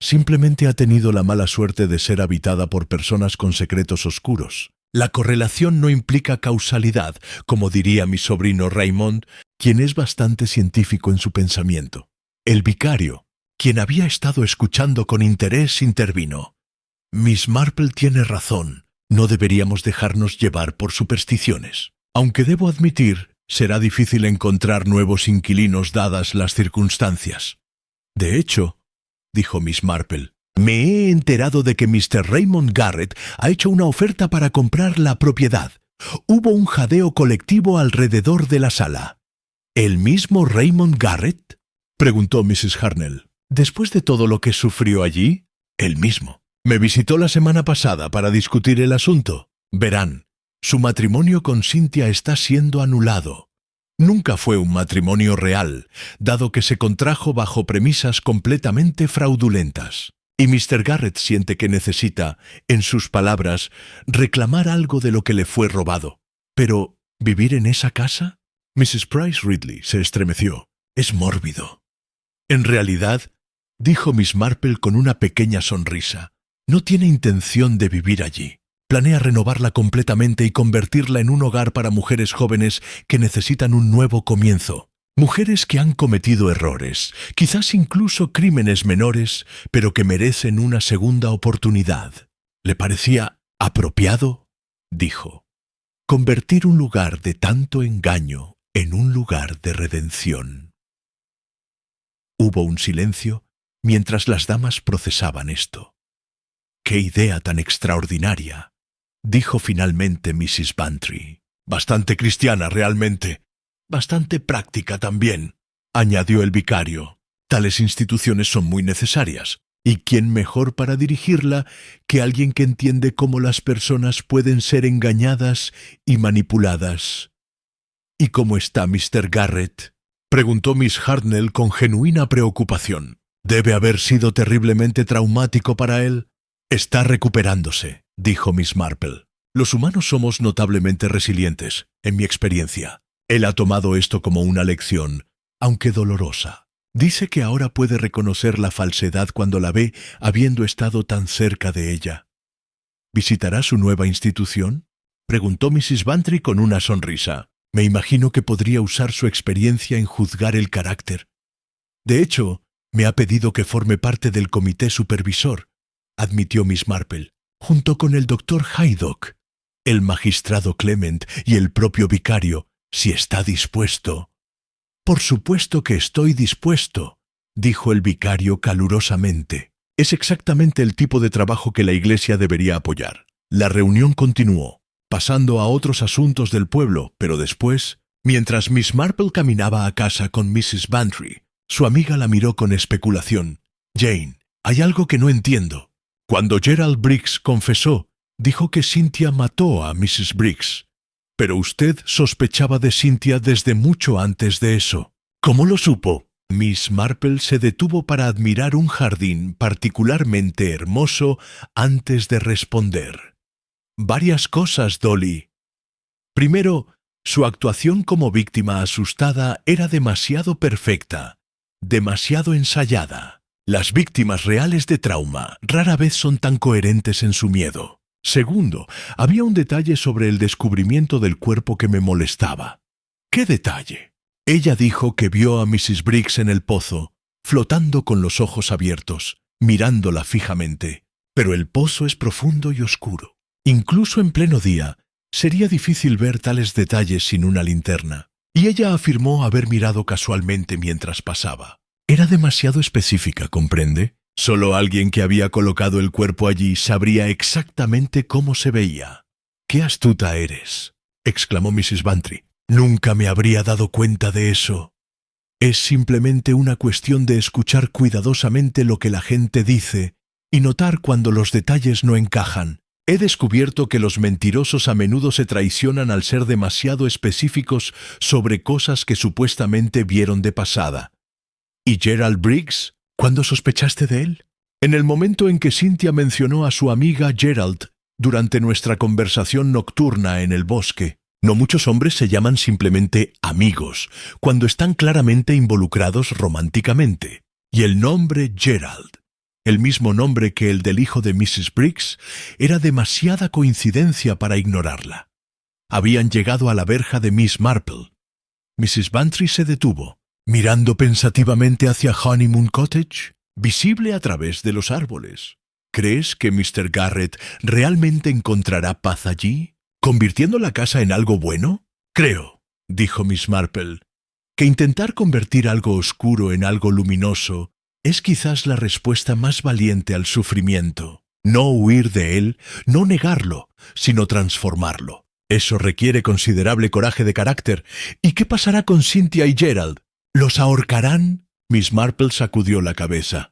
simplemente ha tenido la mala suerte de ser habitada por personas con secretos oscuros. La correlación no implica causalidad, como diría mi sobrino Raymond, quien es bastante científico en su pensamiento. El vicario, quien había estado escuchando con interés, intervino. Miss Marple tiene razón. No deberíamos dejarnos llevar por supersticiones. Aunque debo admitir, será difícil encontrar nuevos inquilinos dadas las circunstancias. De hecho, dijo Miss Marple, me he enterado de que Mr. Raymond Garrett ha hecho una oferta para comprar la propiedad. Hubo un jadeo colectivo alrededor de la sala. ¿El mismo Raymond Garrett?, preguntó Mrs. Harnell. Después de todo lo que sufrió allí, Él mismo. Me visitó la semana pasada para discutir el asunto. Verán, su matrimonio con Cynthia está siendo anulado. Nunca fue un matrimonio real, dado que se contrajo bajo premisas completamente fraudulentas. Y Mr. Garrett siente que necesita, en sus palabras, reclamar algo de lo que le fue robado. Pero, ¿vivir en esa casa? Mrs. Price Ridley se estremeció. Es mórbido. En realidad, dijo Miss Marple con una pequeña sonrisa, no tiene intención de vivir allí. Planea renovarla completamente y convertirla en un hogar para mujeres jóvenes que necesitan un nuevo comienzo. Mujeres que han cometido errores, quizás incluso crímenes menores, pero que merecen una segunda oportunidad. ¿Le parecía apropiado? Dijo. Convertir un lugar de tanto engaño en un lugar de redención. Hubo un silencio mientras las damas procesaban esto. «¡Qué idea tan extraordinaria!», dijo finalmente Mrs. Bantry. «Bastante cristiana, realmente. Bastante práctica también», añadió el vicario. «Tales instituciones son muy necesarias. ¿Y quién mejor para dirigirla que alguien que entiende cómo las personas pueden ser engañadas y manipuladas?» «¿Y cómo está Mr. Garrett?», preguntó Miss Hartnell con genuina preocupación. «Debe haber sido terriblemente traumático para él». «Está recuperándose», dijo Miss Marple. «Los humanos somos notablemente resilientes, en mi experiencia. Él ha tomado esto como una lección, aunque dolorosa. Dice que ahora puede reconocer la falsedad cuando la ve habiendo estado tan cerca de ella». «¿Visitará su nueva institución?», preguntó Mrs. Bantry con una sonrisa. «Me imagino que podría usar su experiencia en juzgar el carácter. De hecho, me ha pedido que forme parte del comité supervisor», admitió Miss Marple, junto con el doctor Haydock, el magistrado Clement y el propio vicario, si está dispuesto. «Por supuesto que estoy dispuesto», dijo el vicario calurosamente. «Es exactamente el tipo de trabajo que la Iglesia debería apoyar». La reunión continuó, pasando a otros asuntos del pueblo, pero después, mientras Miss Marple caminaba a casa con Mrs. Bantry, su amiga la miró con especulación. «Jane, hay algo que no entiendo». Cuando Gerald Briggs confesó, dijo que Cynthia mató a Mrs. Briggs. Pero usted sospechaba de Cynthia desde mucho antes de eso. ¿Cómo lo supo? Miss Marple se detuvo para admirar un jardín particularmente hermoso antes de responder. «Varias cosas, Dolly. Primero, su actuación como víctima asustada era demasiado perfecta, demasiado ensayada. Las víctimas reales de trauma rara vez son tan coherentes en su miedo. Segundo, había un detalle sobre el descubrimiento del cuerpo que me molestaba». «¿Qué detalle?» Ella dijo que vio a Mrs. Briggs en el pozo, flotando con los ojos abiertos, mirándola fijamente. Pero el pozo es profundo y oscuro. Incluso en pleno día, sería difícil ver tales detalles sin una linterna. Y ella afirmó haber mirado casualmente mientras pasaba. Era demasiado específica, ¿comprende? Solo alguien que había colocado el cuerpo allí sabría exactamente cómo se veía. «¡Qué astuta eres!», exclamó Mrs. Bantry. «Nunca me habría dado cuenta de eso». «Es simplemente una cuestión de escuchar cuidadosamente lo que la gente dice y notar cuando los detalles no encajan. He descubierto que los mentirosos a menudo se traicionan al ser demasiado específicos sobre cosas que supuestamente vieron de pasada». «¿Y Gerald Briggs? ¿Cuándo sospechaste de él?» «En el momento en que Cynthia mencionó a su amiga Gerald durante nuestra conversación nocturna en el bosque. No muchos hombres se llaman simplemente amigos cuando están claramente involucrados románticamente. Y el nombre Gerald, el mismo nombre que el del hijo de Mrs. Briggs, era demasiada coincidencia para ignorarla. Habían llegado a la verja de Miss Marple. Mrs. Bantry se detuvo, mirando pensativamente hacia Honeymoon Cottage, visible a través de los árboles. ¿Crees que Mr. Garrett realmente encontrará paz allí, convirtiendo la casa en algo bueno? Creo, dijo Miss Marple, que intentar convertir algo oscuro en algo luminoso es quizás la respuesta más valiente al sufrimiento. No huir de él, no negarlo, sino transformarlo. Eso requiere considerable coraje de carácter. ¿Y qué pasará con Cynthia y Gerald? ¿Los ahorcarán? Miss Marple sacudió la cabeza.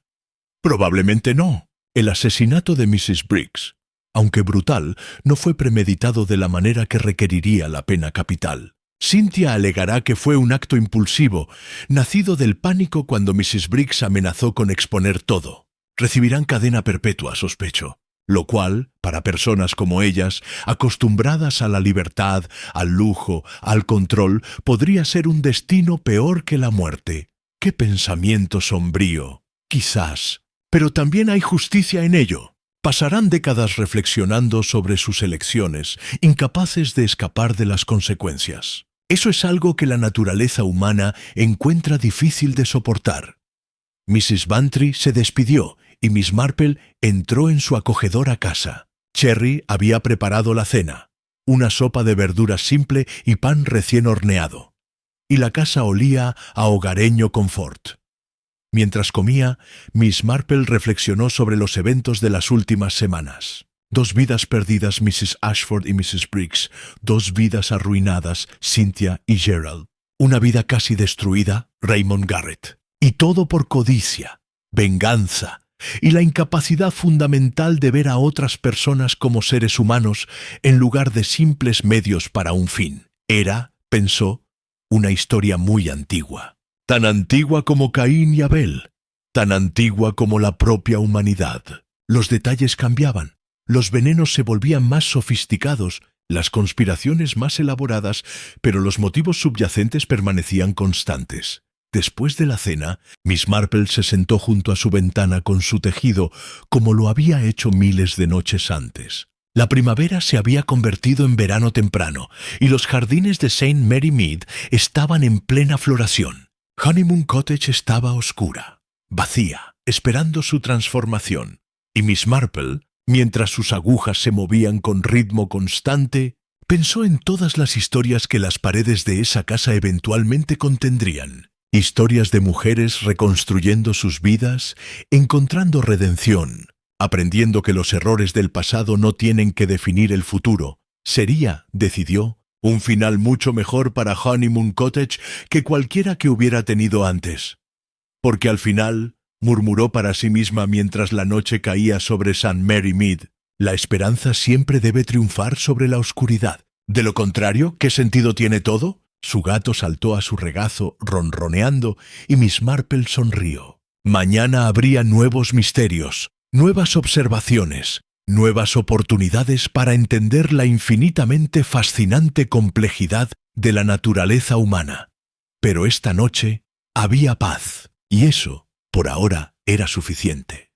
Probablemente no. El asesinato de Mrs. Briggs, aunque brutal, no fue premeditado de la manera que requeriría la pena capital. Cynthia alegará que fue un acto impulsivo, nacido del pánico cuando Mrs. Briggs amenazó con exponer todo. Recibirán cadena perpetua, sospecho, lo cual, para personas como ellas, acostumbradas a la libertad, al lujo, al control, podría ser un destino peor que la muerte. ¡Qué pensamiento sombrío! Quizás. Pero también hay justicia en ello. Pasarán décadas reflexionando sobre sus elecciones, incapaces de escapar de las consecuencias. Eso es algo que la naturaleza humana encuentra difícil de soportar. Mrs. Bantry se despidió y Miss Marple entró en su acogedora casa. Cherry había preparado la cena, una sopa de verduras simple y pan recién horneado. Y la casa olía a hogareño confort. Mientras comía, Miss Marple reflexionó sobre los eventos de las últimas semanas. 2 vidas perdidas, Mrs. Ashford y Mrs. Briggs. 2 vidas arruinadas, Cynthia y Gerald. Una vida casi destruida, Raymond Garrett. Y todo por codicia, venganza y la incapacidad fundamental de ver a otras personas como seres humanos en lugar de simples medios para un fin. Era, pensó, una historia muy antigua. Tan antigua como Caín y Abel, tan antigua como la propia humanidad. Los detalles cambiaban, los venenos se volvían más sofisticados, las conspiraciones más elaboradas, pero los motivos subyacentes permanecían constantes. Después de la cena, Miss Marple se sentó junto a su ventana con su tejido, como lo había hecho miles de noches antes. La primavera se había convertido en verano temprano, y los jardines de St. Mary Mead estaban en plena floración. Honeymoon Cottage estaba oscura, vacía, esperando su transformación, y Miss Marple, mientras sus agujas se movían con ritmo constante, pensó en todas las historias que las paredes de esa casa eventualmente contendrían. Historias de mujeres reconstruyendo sus vidas, encontrando redención, aprendiendo que los errores del pasado no tienen que definir el futuro. Sería, decidió, un final mucho mejor para Honeymoon Cottage que cualquiera que hubiera tenido antes. Porque al final, murmuró para sí misma mientras la noche caía sobre St. Mary Mead, la esperanza siempre debe triunfar sobre la oscuridad. De lo contrario, ¿qué sentido tiene todo? Su gato saltó a su regazo, ronroneando, y Miss Marple sonrió. Mañana habría nuevos misterios, nuevas observaciones, nuevas oportunidades para entender la infinitamente fascinante complejidad de la naturaleza humana. Pero esta noche había paz, y eso, por ahora, era suficiente.